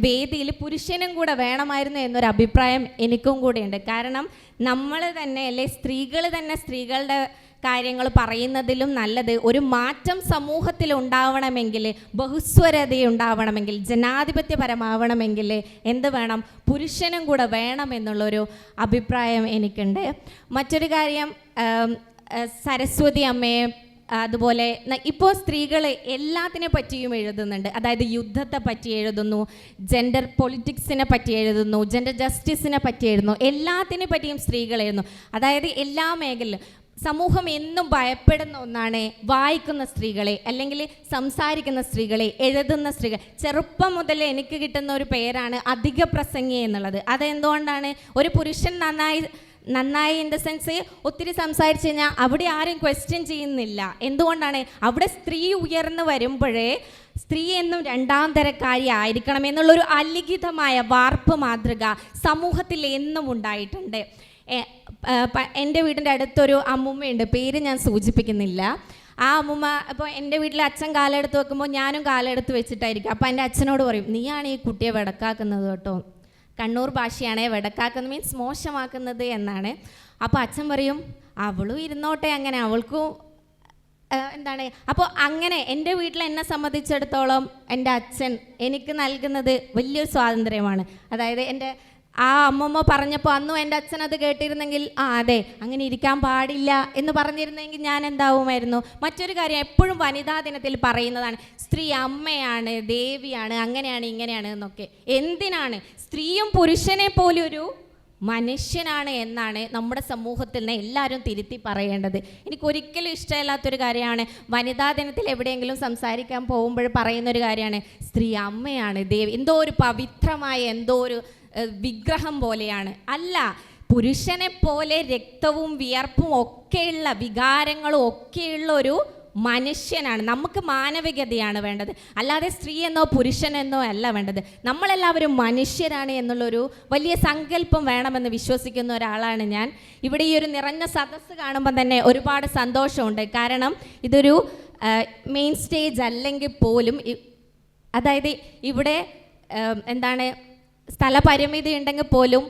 വേദിയിൽ പുരുഷനും കൂടെ വേണമായിരുന്നു എന്നൊരു അഭിപ്രായം എനിക്കും കൂടെയുണ്ട്. കാരണം നമ്മൾ തന്നെ സ്ത്രീകൾ തന്നെ സ്ത്രീകളുടെ കാര്യങ്ങൾ പറയുന്നതിലും നല്ലത് ഒരു മാറ്റം സമൂഹത്തിൽ ഉണ്ടാവണമെങ്കിൽ, ബഹുസ്വരതയുണ്ടാവണമെങ്കിൽ, ജനാധിപത്യപരമാവണമെങ്കിൽ എന്ത് വേണം? പുരുഷനും കൂടെ വേണം എന്നുള്ളൊരു അഭിപ്രായം എനിക്കുണ്ട്. മറ്റൊരു കാര്യം, സരസ്വതി അമ്മയെ അതുപോലെ ഇപ്പോൾ സ്ത്രീകൾ എല്ലാത്തിനെ പറ്റിയും എഴുതുന്നുണ്ട്. അതായത് യുദ്ധത്തെ പറ്റി എഴുതുന്നു, ജെൻഡർ പൊളിറ്റിക്സിനെ പറ്റി എഴുതുന്നു, ജെൻഡർ ജസ്റ്റിസിനെ പറ്റി എഴുതുന്നു, എല്ലാത്തിനെ പറ്റിയും സ്ത്രീകൾ എഴുതുന്നു. അതായത് എല്ലാ മേഖലയിലും സമൂഹം എന്നും ഭയപ്പെടുന്ന ഒന്നാണ് വായിക്കുന്ന സ്ത്രീകളെ, അല്ലെങ്കിൽ സംസാരിക്കുന്ന സ്ത്രീകളെ, എഴുതുന്ന സ്ത്രീകൾ. ചെറുപ്പം മുതൽ എനിക്ക് കിട്ടുന്ന ഒരു പേരാണ് അധിക പ്രസംഗി എന്നുള്ളത്. അതെന്തുകൊണ്ടാണ്? ഒരു പുരുഷൻ നന്നായി ഇൻ ദ സെൻസ് ഒത്തിരി സംസാരിച്ച് കഴിഞ്ഞാൽ അവിടെ ആരും ക്വസ്റ്റ്യൻ ചെയ്യുന്നില്ല. എന്തുകൊണ്ടാണ്? അവിടെ സ്ത്രീ ഉയർന്നു വരുമ്പോഴേ സ്ത്രീ എന്നും രണ്ടാം തരക്കാരി ആയിരിക്കണം എന്നുള്ളൊരു അലിഖിതമായ വാർപ്പ് മാതൃക സമൂഹത്തിൽ എന്നും ഉണ്ടായിട്ടുണ്ട്. എൻ്റെ വീടിൻ്റെ അടുത്തൊരു അമ്മൂമ്മയുണ്ട്, പേര് ഞാൻ സൂചിപ്പിക്കുന്നില്ല. ആ അമ്മൂമ്മ ഇപ്പോൾ എൻ്റെ വീട്ടിൽ അച്ഛൻ കാലെടുത്ത് വെക്കുമ്പോൾ ഞാനും കാലെടുത്ത് വെച്ചിട്ടായിരിക്കും. അപ്പോൾ എൻ്റെ അച്ഛനോട് പറയും, നീയാണ് ഈ കുട്ടിയെ വെടക്കാക്കുന്നത് കേട്ടോ. കണ്ണൂർ ഭാഷയാണ് വെടക്കാക്കുന്നത്, മീൻസ് മോശമാക്കുന്നത് എന്നാണ്. അപ്പോൾ അച്ഛൻ പറയും, അവളും ഇരുന്നോട്ടെ, അങ്ങനെ അവൾക്കും അപ്പോൾ അങ്ങനെ എൻ്റെ വീട്ടിൽ എന്നെ സംബന്ധിച്ചിടത്തോളം എൻ്റെ അച്ഛൻ എനിക്ക് നൽകുന്നത് വലിയൊരു സ്വാതന്ത്ര്യമാണ്. അതായത് എൻ്റെ ആ അമ്മമ്മ പറഞ്ഞപ്പോൾ അന്നും എൻ്റെ അച്ഛൻ അത് കേട്ടിരുന്നെങ്കിൽ അതെ അങ്ങനെ ഇരിക്കാൻ പാടില്ല എന്ന് പറഞ്ഞിരുന്നെങ്കിൽ ഞാൻ എന്താവുമായിരുന്നു? മറ്റൊരു കാര്യം എപ്പോഴും വനിതാ ദിനത്തിൽ പറയുന്നതാണ്, സ്ത്രീ അമ്മയാണ്, ദേവിയാണ്, അങ്ങനെയാണ് ഇങ്ങനെയാണ് എന്നൊക്കെ. എന്തിനാണ്? സ്ത്രീയും പുരുഷനെ പോലൊരു മനുഷ്യനാണ് എന്നാണ് നമ്മുടെ സമൂഹത്തിൽ നിന്ന് എല്ലാവരും തിരുത്തി പറയേണ്ടത്. എനിക്കൊരിക്കലും ഇഷ്ടമില്ലാത്തൊരു കാര്യമാണ് വനിതാ ദിനത്തിൽ എവിടെയെങ്കിലും സംസാരിക്കാൻ പോകുമ്പോൾ പറയുന്നൊരു കാര്യമാണ്, സ്ത്രീ അമ്മയാണ്, ദേവി, എന്തോ ഒരു പവിത്രമായ എന്തോ ഒരു വിഗ്രഹം പോലെയാണ്. അല്ല, പുരുഷനെ പോലെ രക്തവും വിയർപ്പും ഒക്കെയുള്ള, വികാരങ്ങളും ഒക്കെയുള്ള ഒരു മനുഷ്യനാണ്. നമുക്ക് മാനവികതയാണ് വേണ്ടത്, അല്ലാതെ സ്ത്രീ എന്നോ പുരുഷനെന്നോ അല്ല വേണ്ടത്. നമ്മളെല്ലാവരും മനുഷ്യരാണ് എന്നുള്ളൊരു വലിയ സങ്കല്പം വേണമെന്ന് വിശ്വസിക്കുന്ന ഒരാളാണ് ഞാൻ. ഇവിടെ ഈ ഒരു നിറഞ്ഞ സദസ്സ് കാണുമ്പോൾ തന്നെ ഒരുപാട് സന്തോഷമുണ്ട്. കാരണം ഇതൊരു മെയിൻ സ്റ്റേജ് അല്ലെങ്കിൽ പോലും അതായത് ഇവിടെ എന്താണ് സ്ഥലപരിമിതി ഉണ്ടെങ്കിൽ പോലും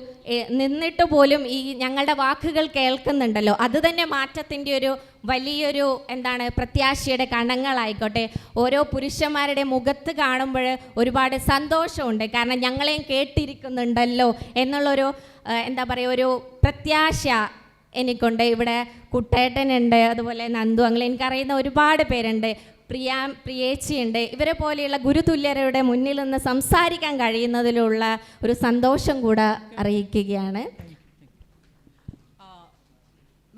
നിന്നിട്ട് പോലും ഈ ഞങ്ങളുടെ വാക്കുകൾ കേൾക്കുന്നുണ്ടല്ലോ, അത് തന്നെ മാറ്റത്തിൻ്റെ ഒരു വലിയൊരു എന്താണ് പ്രത്യാശയുടെ കണങ്ങളായിക്കോട്ടെ. ഓരോ പുരുഷന്മാരുടെ മുഖത്ത് കാണുമ്പോൾ ഒരുപാട് സന്തോഷമുണ്ട്. കാരണം ഞങ്ങളെയും കേട്ടിരിക്കുന്നുണ്ടല്ലോ എന്നുള്ളൊരു എന്താ പറയുക ഒരു പ്രത്യാശ എനിക്കുണ്ട്. ഇവിടെ കുട്ടേട്ടനുണ്ട്, അതുപോലെ നന്ദു, അങ്ങനെ എനിക്കറിയുന്ന ഒരുപാട് പേരുണ്ട്, പ്രിയേച്ചിയുണ്ട്. ഇവരെ പോലെയുള്ള ഗുരുതുല്യരുടെ മുന്നിൽ നിന്ന് സംസാരിക്കാൻ കഴിയുന്നതിലുള്ള ഒരു സന്തോഷം കൂടെ അറിയിക്കുകയാണ്.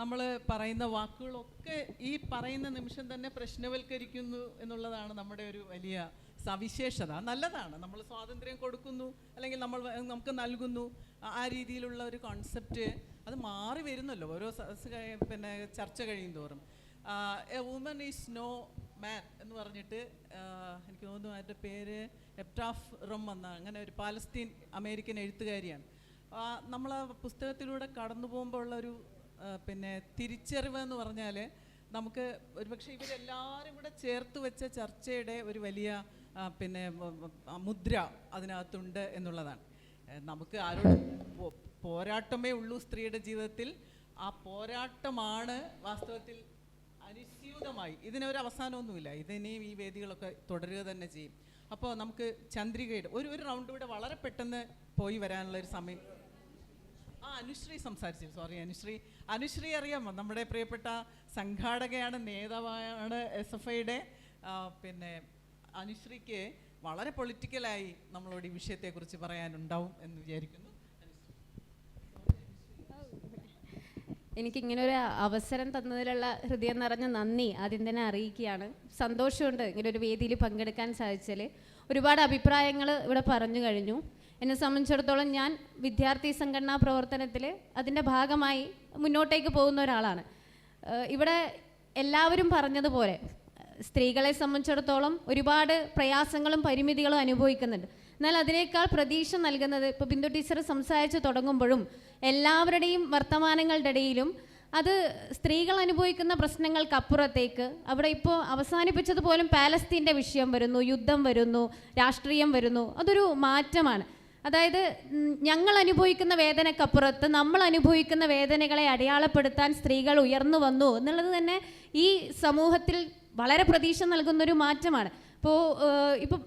നമ്മൾ പറയുന്ന വാക്കുകളൊക്കെ ഈ പറയുന്ന നിമിഷം തന്നെ പ്രശ്നവൽക്കരിക്കുന്നു എന്നുള്ളതാണ് നമ്മുടെ ഒരു വലിയ സവിശേഷത. നല്ലതാണ്, നമ്മൾ സ്വാതന്ത്ര്യം കൊടുക്കുന്നു അല്ലെങ്കിൽ നമുക്ക് നൽകുന്നു, ആ രീതിയിലുള്ള ഒരു കോൺസെപ്റ്റ് അത് മാറി വരുന്നല്ലോ ഓരോ പിന്നെ ചർച്ച കഴിയും തോറും. A woman is no man എന്ന് പറഞ്ഞിട്ട് എനിക്ക് തോന്നുന്നു അതിൻ്റെ പേര് എപ്റ്റാഫ് റം എന്നാണ്, അങ്ങനെ ഒരു പാലസ്തീൻ അമേരിക്കൻ എഴുത്തുകാരിയാണ്. നമ്മൾ ആ പുസ്തകത്തിലൂടെ കടന്നു പോകുമ്പോൾ ഉള്ളൊരു പിന്നെ തിരിച്ചറിവ് എന്ന് പറഞ്ഞാൽ നമുക്ക് ഒരുപക്ഷെ ഇവരെല്ലാവരും കൂടെ ചേർത്ത് വെച്ച ചർച്ചയുടെ ഒരു വലിയ പിന്നെ മുദ്ര അതിനകത്തുണ്ട് എന്നുള്ളതാണ്. നമുക്ക് ആരോടും പോരാട്ടമേ ഉള്ളൂ സ്ത്രീയുടെ ജീവിതത്തിൽ. ആ പോരാട്ടമാണ് വാസ്തവത്തിൽ അനുസ്യൂതമായി, ഇതിനൊരു അവസാനമൊന്നുമില്ല, ഇതിനെയും ഈ വേദികളൊക്കെ തുടരുക തന്നെ ചെയ്യും. അപ്പോൾ നമുക്ക് ചന്ദ്രികയുടെ ഒരു റൗണ്ട് കൂടെ വളരെ പെട്ടെന്ന് പോയി വരാനുള്ള ഒരു സമയം. അനുശ്രീ സംസാരിച്ചു, സോറി അനുശ്രീ അറിയാമോ, നമ്മുടെ പ്രിയപ്പെട്ട സംഘാടകയാണ്, നേതാവാണ് SFIയുടെ. പിന്നെ അനുശ്രീക്ക് വളരെ പൊളിറ്റിക്കലായി നമ്മളോട് ഈ വിഷയത്തെക്കുറിച്ച് പറയാനുണ്ടാവും എന്ന് വിചാരിക്കുന്നു. എനിക്കിങ്ങനെ ഒരു അവസരം തന്നതിലുള്ള ഹൃദയം നിറഞ്ഞ നന്ദി ആദ്യം തന്നെ അറിയിക്കുകയാണ്. സന്തോഷമുണ്ട് ഇങ്ങനെ ഒരു വേദിയിൽ പങ്കെടുക്കാൻ സാധിച്ചാൽ. ഒരുപാട് അഭിപ്രായങ്ങൾ ഇവിടെ പറഞ്ഞു കഴിഞ്ഞു. എന്നെ സംബന്ധിച്ചിടത്തോളം ഞാൻ വിദ്യാർത്ഥി സംഘടനാ പ്രവർത്തനത്തിൽ അതിൻ്റെ ഭാഗമായി മുന്നോട്ടേക്ക് പോകുന്ന ഒരാളാണ്. ഇവിടെ എല്ലാവരും പറഞ്ഞതുപോലെ സ്ത്രീകളെ സംബന്ധിച്ചിടത്തോളം ഒരുപാട് പ്രയാസങ്ങളും പരിമിതികളും അനുഭവിക്കുന്നുണ്ട്. എന്നാൽ അതിനേക്കാൾ പ്രതീക്ഷ നൽകുന്നത് ഇപ്പോൾ ബിന്ദു ടീച്ചർ സംസാരിച്ച് തുടങ്ങുമ്പോഴും എല്ലാവരുടെയും വർത്തമാനങ്ങളുടെ ഇടയിലും അത് സ്ത്രീകൾ അനുഭവിക്കുന്ന പ്രശ്നങ്ങൾക്കപ്പുറത്തേക്ക് അവിടെ ഇപ്പോൾ അവസാനിപ്പിച്ചതുപോലും പാലസ്തീൻ്റെ വിഷയം വരുന്നു, യുദ്ധം വരുന്നു, രാഷ്ട്രീയം വരുന്നു. അതൊരു മാറ്റമാണ്. അതായത് ഞങ്ങൾ അനുഭവിക്കുന്ന വേദനക്കപ്പുറത്ത് നമ്മൾ അനുഭവിക്കുന്ന വേദനകളെ അടയാളപ്പെടുത്താൻ സ്ത്രീകൾ ഉയർന്നു വന്നു എന്നുള്ളത് തന്നെ ഈ സമൂഹത്തിൽ വളരെ പ്രതീക്ഷ നൽകുന്നൊരു മാറ്റമാണ്. ഇപ്പോൾ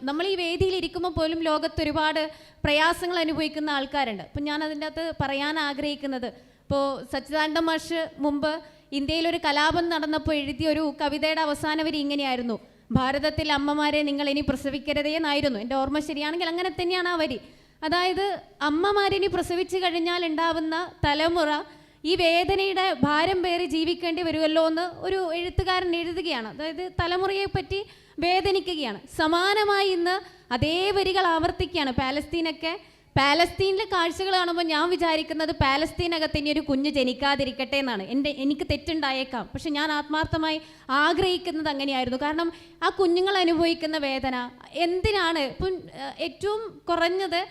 നമ്മൾ ഈ വേദിയിൽ ഇരിക്കുമ്പോൾ പോലും ലോകത്ത് ഒരുപാട് പ്രയാസങ്ങൾ അനുഭവിക്കുന്ന ആൾക്കാരുണ്ട്. അപ്പം ഞാൻ അതിൻ്റെ അകത്ത് പറയാൻ ആഗ്രഹിക്കുന്നത്, ഇപ്പോൾ സച്ചിദാനന്ദ മാഷ് മുമ്പ് ഇന്ത്യയിലൊരു കലാപം നടന്നപ്പോൾ എഴുതിയ ഒരു കവിതയുടെ അവസാന വരി ഇങ്ങനെയായിരുന്നു: ഭാരതത്തിൽ അമ്മമാരെ നിങ്ങൾ ഇനി പ്രസവിക്കരുതേ എന്നായിരുന്നു. എൻ്റെ ഓർമ്മ ശരിയാണെങ്കിൽ അങ്ങനെ തന്നെയാണ് ആ വരി. അതായത് അമ്മമാരിനി പ്രസവിച്ചു കഴിഞ്ഞാൽ ഉണ്ടാവുന്ന തലമുറ ഈ വേദനയുടെ ഭാരം പേറി ജീവിക്കേണ്ടി വരുമല്ലോ എന്ന് ഒരു എഴുത്തുകാരൻ എഴുതുകയാണ്. അതായത് തലമുറയെ പറ്റി വേദനിക്കുകയാണ്. സമാനമായി ഇന്ന് അതേ വരികൾ ആവർത്തിക്കുകയാണ്. പാലസ്തീനിലെ കാഴ്ചകൾ കാണുമ്പോൾ ഞാൻ വിചാരിക്കുന്നത് പാലസ്തീനകത്ത് ഇനി ഒരു കുഞ്ഞ് ജനിക്കാതിരിക്കട്ടെ എന്നാണ്. എനിക്ക് തെറ്റുണ്ടായേക്കാം, പക്ഷെ ഞാൻ ആത്മാർത്ഥമായി ആഗ്രഹിക്കുന്നത് അങ്ങനെയായിരുന്നു. കാരണം ആ കുഞ്ഞുങ്ങൾ അനുഭവിക്കുന്ന വേദന എന്തിനാണ്? ഇപ്പം ഏറ്റവും കുറഞ്ഞത്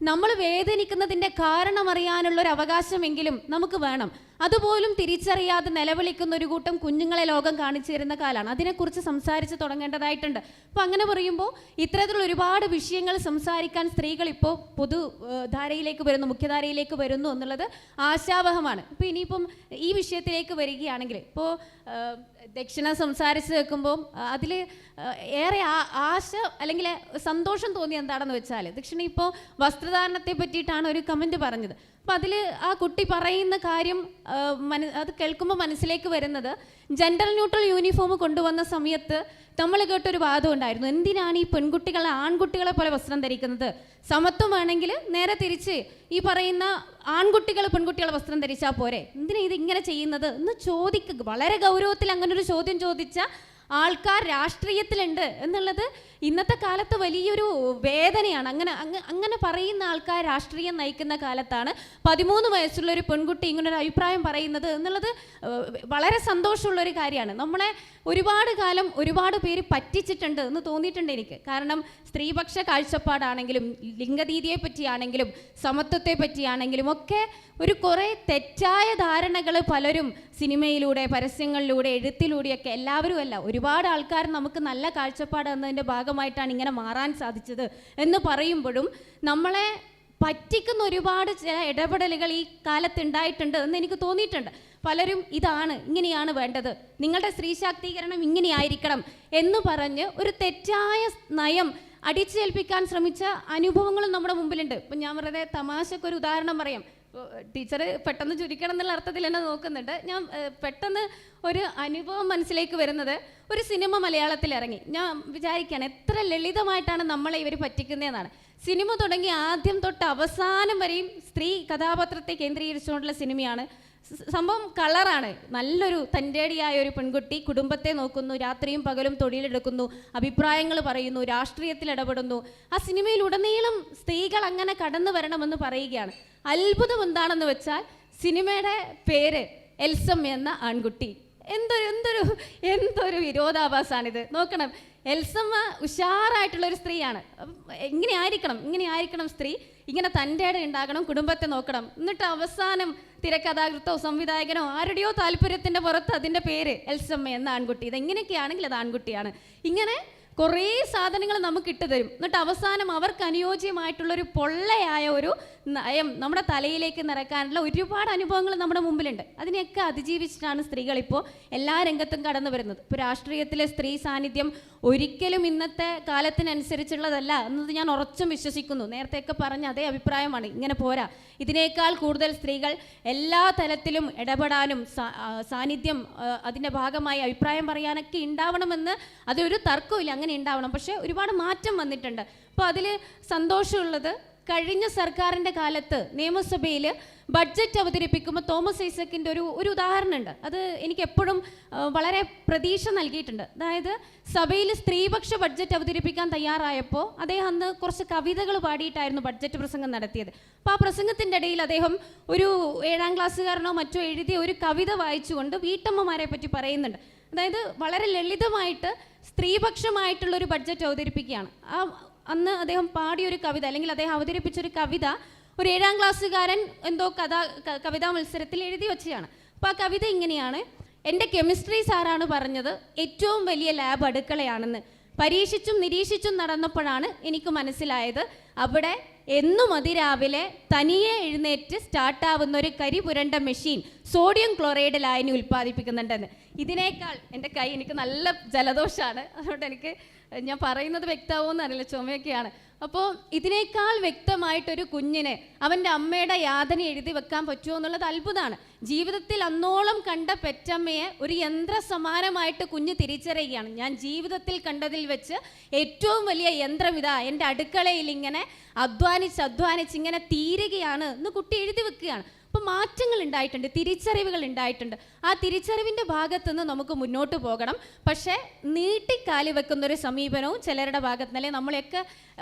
നമ്മൾ വേദനിക്കുന്നതിൻ്റെ കാരണം അറിയാനുള്ളൊരു അവകാശമെങ്കിലും നമുക്ക് വേണം. അതുപോലും തിരിച്ചറിയാതെ നിലവിളിക്കുന്ന ഒരു കൂട്ടം കുഞ്ഞുങ്ങളെ ലോകം കാണിച്ചു തരുന്ന കാലമാണ്. അതിനെക്കുറിച്ച് സംസാരിച്ച് തുടങ്ങേണ്ടതായിട്ടുണ്ട്. അപ്പോൾ അങ്ങനെ പറയുമ്പോൾ ഇത്തരത്തിലുള്ള ഒരുപാട് വിഷയങ്ങൾ സംസാരിക്കാൻ സ്ത്രീകൾ ഇപ്പോൾ പൊതുധാരയിലേക്ക് വരുന്നു, മുഖ്യധാരയിലേക്ക് വരുന്നു എന്നുള്ളത് ആശാവഹമാണ്. ഇപ്പോൾ ഇനിയിപ്പം ഈ വിഷയത്തിലേക്ക് വരികയാണെങ്കിൽ, ഇപ്പോൾ ദക്ഷിണ സംസാരിച്ച് കേൾക്കുമ്പോൾ അതിൽ ഏറെ ആശ അല്ലെങ്കിൽ സന്തോഷം തോന്നി എന്താണെന്ന് വെച്ചാൽ, ദക്ഷിണ ഇപ്പോൾ വസ്ത്രധാരണത്തെ പറ്റിയിട്ടാണ് ഒരു കമൻറ്റ് പറഞ്ഞത്. അപ്പോൾ അതിൽ ആ കുട്ടി പറയുന്ന കാര്യം അത് കേൾക്കുമ്പോൾ മനസ്സിലേക്ക് വരുന്നത്, ജെൻഡർ ന്യൂട്രൽ യൂണിഫോം കൊണ്ടുവന്ന സമയത്ത് നമ്മൾ കേട്ടൊരു വാദം ഉണ്ടായിരുന്നു, എന്തിനാണ് ഈ പെൺകുട്ടികളെ ആൺകുട്ടികളെ പോലെ വസ്ത്രം ധരിക്കുന്നത്? സമത്വം വേണമെങ്കിൽ നേരെ തിരിച്ച് ഈ പറയുന്ന ആൺകുട്ടികൾ പെൺകുട്ടികളെ വസ്ത്രം ധരിച്ചാൽ പോരെ, എന്തിനാണ് ഇതിങ്ങനെ ചെയ്യുന്നത് എന്ന് ചോദിക്കുക. വളരെ ഗൗരവത്തിൽ അങ്ങനൊരു ചോദ്യം ചോദിച്ച ആൾക്കാർ രാഷ്ട്രീയത്തിലുണ്ട് എന്നുള്ളത് ഇന്നത്തെ കാലത്ത് വലിയൊരു വേദനയാണ്. അങ്ങനെ പറയുന്ന ആൾക്കാർ രാഷ്ട്രീയം നയിക്കുന്ന കാലത്താണ് 13 വയസ്സുള്ള ഒരു പെൺകുട്ടി ഇങ്ങനൊരു അഭിപ്രായം പറയുന്നത് എന്നുള്ളത് വളരെ സന്തോഷമുള്ളൊരു കാര്യമാണ്. നമ്മളെ ഒരുപാട് കാലം ഒരുപാട് പേര് പറ്റിച്ചിട്ടുണ്ട് എന്ന് തോന്നിയിട്ടുണ്ട് എനിക്ക്. കാരണം സ്ത്രീപക്ഷ കാഴ്ചപ്പാടാണെങ്കിലും ലിംഗനീതിയെ പറ്റിയാണെങ്കിലും സമത്വത്തെ പറ്റിയാണെങ്കിലും ഒക്കെ ഒരു കുറേ തെറ്റായ ധാരണകൾ പലരും സിനിമയിലൂടെ, പരസ്യങ്ങളിലൂടെ, എഴുത്തിലൂടെയൊക്കെ, എല്ലാവരും അല്ല, ഒരുപാട് ആൾക്കാർ നമുക്ക് നല്ല കാഴ്ചപ്പാട് എന്നതിൻ്റെ ഭാഗമായിട്ടാണ് ഇങ്ങനെ മാറാൻ സാധിച്ചത് എന്ന് പറയുമ്പോഴും നമ്മളെ പറ്റിക്കുന്ന ഒരുപാട് ചില ഇടപെടലുകൾ ഈ കാലത്ത് ഉണ്ടായിട്ടുണ്ട് എന്ന് എനിക്ക് തോന്നിയിട്ടുണ്ട്. പലരും ഇങ്ങനെയാണ് വേണ്ടത്, നിങ്ങളുടെ സ്ത്രീ ശാക്തീകരണം ഇങ്ങനെയായിരിക്കണം എന്ന് പറഞ്ഞ് ഒരു തെറ്റായ നയം അടിച്ചേൽപ്പിക്കാൻ ശ്രമിച്ച അനുഭവങ്ങളും നമ്മുടെ മുമ്പിലുണ്ട്. ഇപ്പം ഞാൻ വെറുതെ തമാശക്കൊരു ഉദാഹരണം പറയാം. ടീച്ചർ പെട്ടെന്ന് ചുരുക്കണം എന്നുള്ള അർത്ഥത്തിൽ എന്നെ നോക്കുന്നുണ്ട്. ഞാൻ പെട്ടെന്ന് ഒരു അനുഭവം മനസ്സിലേക്ക് വരുന്നത്, ഒരു സിനിമ മലയാളത്തിൽ ഇറങ്ങി. ഞാൻ വിചാരിക്കുകയാണ് എത്ര ലളിതമായിട്ടാണ് നമ്മളെ ഇവർ പറ്റിക്കുന്നതെന്നാണ്. സിനിമ തുടങ്ങി ആദ്യം തൊട്ട് അവസാനം വരെയും സ്ത്രീ കഥാപാത്രത്തെ കേന്ദ്രീകരിച്ചുകൊണ്ടുള്ള സിനിമയാണ്. സംഭവം കളറാണ്. നല്ലൊരു തൻ്റെടിയായ ഒരു പെൺകുട്ടി കുടുംബത്തെ നോക്കുന്നു, രാത്രിയും പകലും തൊഴിലെടുക്കുന്നു, അഭിപ്രായങ്ങൾ പറയുന്നു, രാഷ്ട്രീയത്തിൽ ഇടപെടുന്നു. ആ സിനിമയിലുടനീളം സ്ത്രീകൾ അങ്ങനെ കടന്നു വരണമെന്ന് പറയുകയാണ്. അത്ഭുതം എന്താണെന്ന് വെച്ചാൽ സിനിമയുടെ പേര് എൽസമ്മ എന്ന ആൺകുട്ടി. എന്തൊരു വിരോധാഭാസമാണിത്. നോക്കണം, എൽസമ്മ ഉഷാറായിട്ടുള്ളൊരു സ്ത്രീയാണ്. ഇങ്ങനെയായിരിക്കണം സ്ത്രീ, ഇങ്ങനെ തൻ്റെ ഉണ്ടാകണം, കുടുംബത്തെ നോക്കണം. എന്നിട്ട് അവസാനം തിരക്കഥാകൃത്തോ സംവിധായകനോ ആരുടെയോ താല്പര്യത്തിൻ്റെ പുറത്ത് അതിൻ്റെ പേര് എൽസമ്മ എന്ന ആൺകുട്ടി. ഇതെങ്ങനെയൊക്കെയാണെങ്കിൽ അത് ആൺകുട്ടിയാണ്. ഇങ്ങനെ കുറേ സാധനങ്ങൾ നമുക്ക് ഇട്ട് തരും. എന്നിട്ട് അവസാനം അവർക്ക് അനുയോജ്യമായിട്ടുള്ളൊരു പൊള്ളയായ ഒരു നയം നമ്മുടെ തലയിലേക്ക് നിറക്കാനുള്ള ഒരുപാട് അനുഭവങ്ങൾ നമ്മുടെ മുമ്പിലുണ്ട്. അതിനെയൊക്കെ അതിജീവിച്ചിട്ടാണ് സ്ത്രീകളിപ്പോൾ എല്ലാ രംഗത്തും കടന്നു വരുന്നത്. ഇപ്പോൾ രാഷ്ട്രീയത്തിലെ സ്ത്രീ സാന്നിധ്യം ഒരിക്കലും ഇന്നത്തെ കാലത്തിനനുസരിച്ചുള്ളതല്ല എന്നത് ഞാൻ ഉറച്ചും വിശ്വസിക്കുന്നു. നേരത്തെയൊക്കെ പറഞ്ഞ അതേ അഭിപ്രായമാണ്. ഇങ്ങനെ പോരാ, ഇതിനേക്കാൾ കൂടുതൽ സ്ത്രീകൾ എല്ലാ തലത്തിലും ഇടപെടാനും സാന്നിധ്യം അതിൻ്റെ ഭാഗമായി അഭിപ്രായം പറയാനൊക്കെ ഉണ്ടാവണമെന്ന് അതൊരു തർക്കമില്ല, അങ്ങനെ ഉണ്ടാവണം. പക്ഷേ ഒരുപാട് മാറ്റം വന്നിട്ടുണ്ട്. അപ്പോൾ അതിൽ സന്തോഷമുള്ളത്, കഴിഞ്ഞ സർക്കാരിൻ്റെ കാലത്ത് നിയമസഭയിൽ ബഡ്ജറ്റ് അവതരിപ്പിക്കുമ്പോൾ തോമസ് ഐസക്കിൻ്റെ ഒരു ഉദാഹരണമുണ്ട്. അത് എനിക്ക് എപ്പോഴും വളരെ പ്രതീക്ഷ നൽകിയിട്ടുണ്ട്. അതായത് സഭയിൽ സ്ത്രീപക്ഷ ബഡ്ജറ്റ് അവതരിപ്പിക്കാൻ തയ്യാറായപ്പോൾ അദ്ദേഹം അന്ന് കുറച്ച് കവിതകൾ പാടിയിട്ടായിരുന്നു ബഡ്ജറ്റ് പ്രസംഗം നടത്തിയത്. അപ്പോൾ ആ പ്രസംഗത്തിൻ്റെ ഇടയിൽ അദ്ദേഹം ഒരു 7ാം ക്ലാസ്സുകാരനോ മറ്റോ എഴുതിയ ഒരു കവിത വായിച്ചുകൊണ്ട് വീട്ടമ്മമാരെ പറ്റി പറയുന്നുണ്ട്. അതായത് വളരെ ലളിതമായിട്ട് സ്ത്രീപക്ഷമായിട്ടുള്ളൊരു ബഡ്ജറ്റ് അവതരിപ്പിക്കുകയാണ്. അന്ന് അദ്ദേഹം പാടിയൊരു കവിത, അല്ലെങ്കിൽ അദ്ദേഹം അവതരിപ്പിച്ചൊരു കവിത ഒരു 7ാം ക്ലാസ്സുകാരൻ എന്തോ കവിതാ മത്സരത്തിൽ എഴുതി വെച്ചതാണ്. അപ്പോൾ ആ കവിത ഇങ്ങനെയാണ്: എൻ്റെ കെമിസ്ട്രി സാറാണ് പറഞ്ഞത് ഏറ്റവും വലിയ ലാബ് അടുക്കളയാണെന്ന്. പരീക്ഷിച്ചും നിരീക്ഷിച്ചും നടന്നപ്പോഴാണ് എനിക്ക് മനസ്സിലായത് അവിടെ എന്നും അതിരാവിലെ തനിയെ എഴുന്നേറ്റ് സ്റ്റാർട്ടാവുന്ന ഒരു കരി പുരണ്ട മെഷീൻ സോഡിയം ക്ലോറൈഡ് ലായനി ഉൽപ്പാദിപ്പിക്കുന്നുണ്ടെന്ന്. ഇതിനേക്കാൾ എൻ്റെ കൈ, എനിക്ക് നല്ല ജലദോഷമാണ്, അതുകൊണ്ട് ഞാൻ പറയുന്നത് വ്യക്തമാവുമെന്ന് അറിയില്ല, ചുമയൊക്കെയാണ്. അപ്പോൾ ഇതിനേക്കാൾ വ്യക്തമായിട്ടൊരു കുഞ്ഞിന് അവൻ്റെ അമ്മയുടെ യാതന എഴുതി വെക്കാൻ പറ്റുമോ എന്നുള്ളത് അത്ഭുതമാണ്. ജീവിതത്തിൽ അന്നോളം കണ്ട പെറ്റമ്മയെ ഒരു യന്ത്ര സമാനമായിട്ട് കുഞ്ഞ് തിരിച്ചറിയുകയാണ്. ഞാൻ ജീവിതത്തിൽ കണ്ടതിൽ വെച്ച് ഏറ്റവും വലിയ യന്ത്രം ഇതാ, എൻ്റെ അടുക്കളയിൽ ഇങ്ങനെ അധ്വാനിച്ച് ഇങ്ങനെ തീരുകയാണ് എന്ന് കുട്ടി എഴുതി വെക്കുകയാണ്. അപ്പോൾ മാറ്റങ്ങൾ ഉണ്ടായിട്ടുണ്ട്, തിരിച്ചറിവുകൾ ഉണ്ടായിട്ടുണ്ട്. ആ തിരിച്ചറിവിൻ്റെ ഭാഗത്തുനിന്ന് നമുക്ക് മുന്നോട്ട് പോകണം. പക്ഷേ നീട്ടിക്കാലി വെക്കുന്നൊരു സമീപനവും ചിലരുടെ ഭാഗത്തുനിന്ന്, അല്ലെങ്കിൽ നമ്മളെയൊക്കെ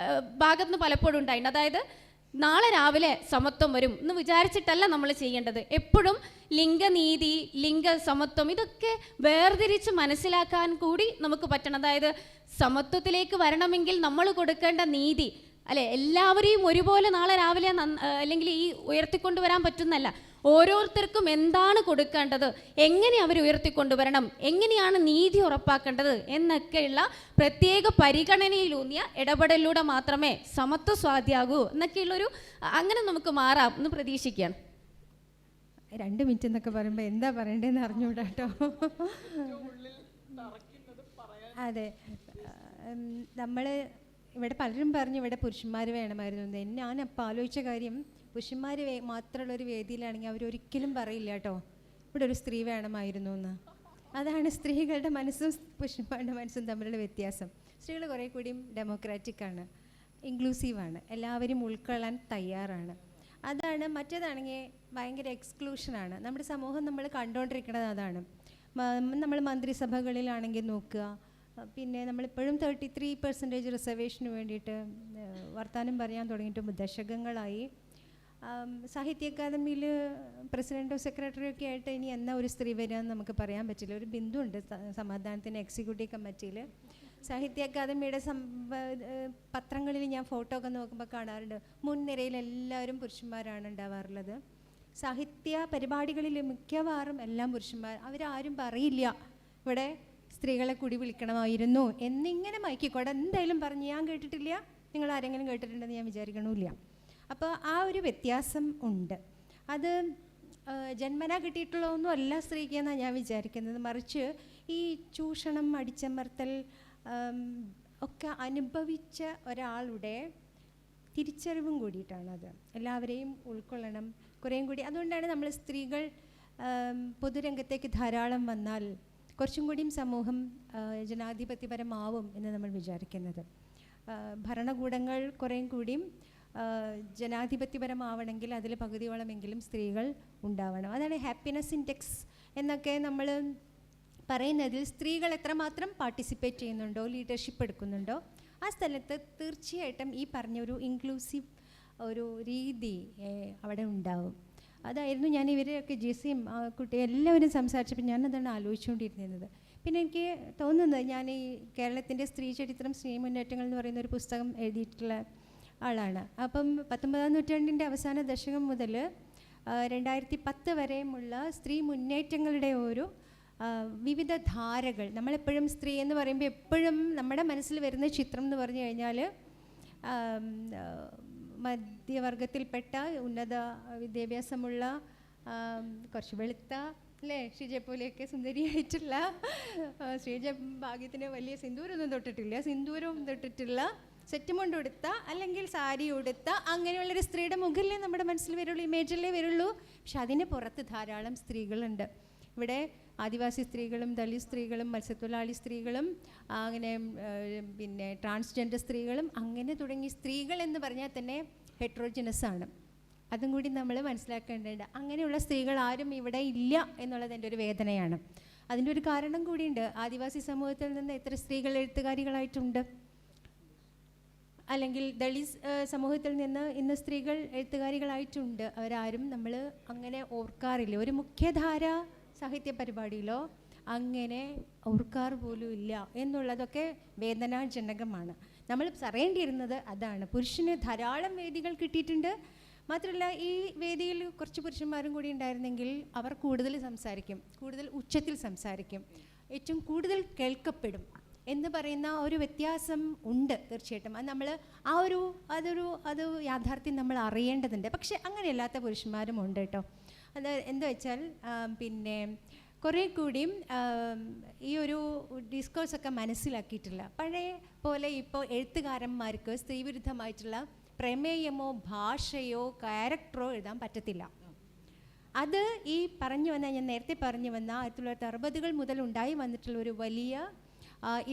ഭാഗത്തുനിന്ന് പലപ്പോഴും ഉണ്ടായിട്ടുണ്ട്. അതായത് നാളെ രാവിലെ സമത്വം വരും എന്ന് വിചാരിച്ചിട്ടല്ല നമ്മൾ ചെയ്യേണ്ടത്. എപ്പോഴും ലിംഗനീതി, ലിംഗസമത്വം ഇതൊക്കെ വേർതിരിച്ച് മനസ്സിലാക്കാൻ കൂടി നമുക്ക് പറ്റണം. അതായത് സമത്വത്തിലേക്ക് വരണമെങ്കിൽ നമ്മൾ കൊടുക്കേണ്ട നീതി, അല്ലെ, എല്ലാവരെയും ഒരുപോലെ നാളെ രാവിലെ അല്ലെങ്കിൽ ഈ ഉയർത്തിക്കൊണ്ടുവരാൻ പറ്റുന്നല്ല. ഓരോരുത്തർക്കും എന്താണ് കൊടുക്കേണ്ടത്, എങ്ങനെ അവർ ഉയർത്തിക്കൊണ്ടുവരണം, എങ്ങനെയാണ് നീതി ഉറപ്പാക്കേണ്ടത് എന്നൊക്കെയുള്ള പ്രത്യേക പരിഗണനയിലൂന്നിയ ഇടപെടലിലൂടെ മാത്രമേ സമത്വം സാധ്യമാകൂ എന്നൊക്കെയുള്ളൊരു, അങ്ങനെ നമുക്ക് മാറാം എന്ന് പ്രതീക്ഷിക്കുകയാണ്. 2 മിനിറ്റ് എന്നൊക്കെ പറയുമ്പോൾ എന്താ പറയണ്ടതെന്ന് അറിഞ്ഞൂടാ കേട്ടോ. അതെ, നമ്മൾ ഇവിടെ പലരും പറഞ്ഞു ഇവിടെ പുരുഷന്മാർ വേണമായിരുന്നു. ഞാനപ്പോൾ ആലോചിച്ച കാര്യം, പുരുഷന്മാർ മാത്രമുള്ളൊരു വേദിയിലാണെങ്കിൽ അവരൊരിക്കലും പറയില്ല കേട്ടോ ഇവിടെ ഒരു സ്ത്രീ വേണമായിരുന്നു എന്ന്. അതാണ് സ്ത്രീകളുടെ മനസ്സും പുരുഷന്മാരുടെ മനസ്സും തമ്മിലുള്ള വ്യത്യാസം. സ്ത്രീകൾ കുറേ കൂടിയും ഡെമോക്രാറ്റിക്കാണ്, ഇൻക്ലൂസീവാണ്, എല്ലാവരും ഉൾക്കൊള്ളാൻ തയ്യാറാണ്. അതാണ്. മറ്റേതാണെങ്കിൽ ഭയങ്കര എക്സ്ക്ലൂഷനാണ്. നമ്മുടെ സമൂഹം നമ്മൾ കണ്ടുകൊണ്ടിരിക്കുന്നത് അതാണ്. നമ്മൾ മന്ത്രിസഭകളിലാണെങ്കിൽ നോക്കുക, പിന്നെ നമ്മളിപ്പോഴും 33% റിസർവേഷന് വേണ്ടിയിട്ട് വർത്തമാനം പറയാൻ തുടങ്ങിയിട്ട് ദശകങ്ങളായി. സാഹിത്യ അക്കാദമിയിൽ പ്രസിഡൻറ്റോ സെക്രട്ടറിയോ ഒക്കെ ആയിട്ട് ഇനി എന്നാ ഒരു സ്ത്രീ വരികയെന്ന് നമുക്ക് പറയാൻ പറ്റില്ല. ഒരു ബിന്ദു ഉണ്ട് സമാധാനത്തിന് എക്സിക്യൂട്ടീവ് കമ്മിറ്റിയിൽ. സാഹിത്യ അക്കാദമിയുടെ പത്രങ്ങളിൽ ഞാൻ ഫോട്ടോ ഒക്കെ നോക്കുമ്പോൾ കാണാറുണ്ട്, മുൻനിരയിൽ എല്ലാവരും പുരുഷന്മാരാണ് ഉണ്ടാവാറുള്ളത്. സാഹിത്യ പരിപാടികളിൽ മിക്കവാറും എല്ലാം പുരുഷന്മാർ. അവരാരും പറയില്ല ഇവിടെ സ്ത്രീകളെ കൂടി വിളിക്കണമായിരുന്നു എന്നിങ്ങനെ മയക്കിക്കോടെ എന്തായാലും പറഞ്ഞ് ഞാൻ കേട്ടിട്ടില്ല. നിങ്ങൾ ആരെങ്കിലും കേട്ടിട്ടുണ്ടെന്ന് ഞാൻ വിചാരിക്കണമില്ല. അപ്പോൾ ആ ഒരു വ്യത്യാസം ഉണ്ട്. അത് ജന്മന കിട്ടിയിട്ടുള്ളതൊന്നും അല്ല സ്ത്രീക്ക് എന്നാണ് ഞാൻ വിചാരിക്കുന്നത്. മറിച്ച് ഈ ചൂഷണം, അടിച്ചമർത്തൽ ഒക്കെ അനുഭവിച്ച ഒരാളുടെ തിരിച്ചറിവും കൂടിയിട്ടാണത്. എല്ലാവരെയും ഉൾക്കൊള്ളണം കുറേയും കൂടി. അതുകൊണ്ടാണ് നമ്മൾ സ്ത്രീകൾ പൊതുരംഗത്തേക്ക് ധാരാളം വന്നാൽ കുറച്ചും കൂടിയും സമൂഹം ജനാധിപത്യപരമാവും എന്ന് നമ്മൾ വിചാരിക്കുന്നത്. ഭരണകൂടങ്ങൾ കുറേയും കൂടിയും ജനാധിപത്യപരമാവണമെങ്കിൽ അതിൽ പകുതിയോളമെങ്കിലും സ്ത്രീകൾ ഉണ്ടാവണം. അതാണ് ഹാപ്പിനെസ് ഇൻഡെക്സ് എന്നൊക്കെ നമ്മൾ പറയുന്നതിൽ സ്ത്രീകൾ എത്രമാത്രം പാർട്ടിസിപ്പേറ്റ് ചെയ്യുന്നുണ്ടോ, ലീഡർഷിപ്പ് എടുക്കുന്നുണ്ടോ, ആ സ്ഥലത്ത് തീർച്ചയായിട്ടും ഈ പറഞ്ഞ ഒരു ഇൻക്ലൂസീവ് ഒരു രീതി അവിടെ ഉണ്ടാവും. അതായിരുന്നു ഞാൻ ഇവരെയൊക്കെ ജെസിയും കുട്ടി എല്ലാവരും സംസാരിച്ചപ്പോൾ ഞാനതാണ് ആലോചിച്ചുകൊണ്ടിരുന്നത്. പിന്നെ എനിക്ക് തോന്നുന്നത്, ഞാൻ ഈ കേരളത്തിൻ്റെ സ്ത്രീ ചരിത്രം, സ്ത്രീ മുന്നേറ്റങ്ങൾ എന്ന് പറയുന്ന ഒരു പുസ്തകം എഴുതിയിട്ടുള്ള ആളാണ്. അപ്പം 19-ാം നൂറ്റാണ്ടിൻ്റെ അവസാന ദശകം മുതൽ 2010 വരെയുമുള്ള സ്ത്രീ മുന്നേറ്റങ്ങളുടെ ഒരു വിവിധ ധാരകൾ. നമ്മളെപ്പോഴും സ്ത്രീ എന്ന് പറയുമ്പോൾ എപ്പോഴും നമ്മുടെ മനസ്സിൽ വരുന്ന ചിത്രം എന്ന് പറഞ്ഞു കഴിഞ്ഞാൽ മധ്യവർഗത്തിൽപ്പെട്ട ഉന്നത വിദ്യാഭ്യാസമുള്ള കുറച്ച് വെളുത്ത അല്ലേ, ഷീജ പോലെയൊക്കെ സുന്ദരിയായിട്ടുള്ള, ഷീജ ഭാഗ്യത്തിന് വലിയ സിന്ദൂരൊന്നും തൊട്ടിട്ടില്ല, സെറ്റ് മുണ്ട് ഉടുത്ത അല്ലെങ്കിൽ സാരി ഉടുത്ത അങ്ങനെയുള്ളൊരു സ്ത്രീയുടെ മുഖല്ലേ നമ്മുടെ മനസ്സിൽ വരുള്ളൂ, ഇമേജല്ലേ വരുള്ളൂ. പക്ഷെ അതിന് പുറത്ത് ധാരാളം സ്ത്രീകളുണ്ട്. ഇവിടെ ആദിവാസി സ്ത്രീകളും ദളിത് സ്ത്രീകളും മത്സ്യത്തൊഴിലാളി സ്ത്രീകളും അങ്ങനെ പിന്നെ ട്രാൻസ്ജെൻഡർ സ്ത്രീകളും അങ്ങനെ തുടങ്ങി സ്ത്രീകൾ എന്ന് പറഞ്ഞാൽ തന്നെ ഹെട്രോജിനസ് ആണ്. അതും കൂടി നമ്മൾ മനസ്സിലാക്കേണ്ടതുണ്ട്. അങ്ങനെയുള്ള സ്ത്രീകൾ ആരും ഇവിടെ ഇല്ല എന്നുള്ളത് എൻ്റെ ഒരു വേദനയാണ്. അതിൻ്റെ ഒരു കാരണം കൂടിയുണ്ട്. ആദിവാസി സമൂഹത്തിൽ നിന്ന് എത്ര സ്ത്രീകൾ എഴുത്തുകാരികളായിട്ടുണ്ട്, അല്ലെങ്കിൽ ദളിത് സമൂഹത്തിൽ നിന്ന് ഇന്ന് സ്ത്രീകൾ എഴുത്തുകാരികളായിട്ടുണ്ട്. അവരാരും നമ്മൾ അങ്ങനെ ഓർക്കാറില്ല. ഒരു മുഖ്യധാര സാഹിത്യ പരിപാടിയിലോ അങ്ങനെ ഓർക്കാർ പോലും ഇല്ല എന്നുള്ളതൊക്കെ വേദനാജനകമാണ്. നമ്മൾ പറയേണ്ടിയിരുന്നത് അതാണ്. പുരുഷന് ധാരാളം വേദികൾ കിട്ടിയിട്ടുണ്ട്. മാത്രമല്ല ഈ വേദിയിൽ കുറച്ച് പുരുഷന്മാരും കൂടി ഉണ്ടായിരുന്നെങ്കിൽ അവർ കൂടുതൽ സംസാരിക്കും, കൂടുതൽ ഉച്ചത്തിൽ സംസാരിക്കും, ഏറ്റവും കൂടുതൽ കേൾക്കപ്പെടും എന്ന് പറയുന്ന ഒരു വ്യത്യാസം ഉണ്ട് തീർച്ചയായിട്ടും. അത് നമ്മൾ അത് യാഥാർത്ഥ്യം നമ്മൾ അറിയേണ്ടതുണ്ട്. പക്ഷെ അങ്ങനെയല്ലാത്ത പുരുഷന്മാരും ഉണ്ട് കേട്ടോ. അത് എന്താ വെച്ചാൽ പിന്നെ കുറേ കൂടിയും ഈ ഒരു ഡിസ്കോഴ്സൊക്കെ മനസ്സിലാക്കിയിട്ടില്ല. പഴയ പോലെ ഇപ്പോൾ എഴുത്തുകാരന്മാർക്ക് സ്ത്രീവിരുദ്ധമായിട്ടുള്ള പ്രമേയമോ ഭാഷയോ ക്യാരക്ടറോ എഴുതാൻ പറ്റത്തില്ല. അത് ഈ ഞാൻ നേരത്തെ പറഞ്ഞു വന്ന 1960-കൾ മുതൽ ഉണ്ടായി വന്നിട്ടുള്ള ഒരു വലിയ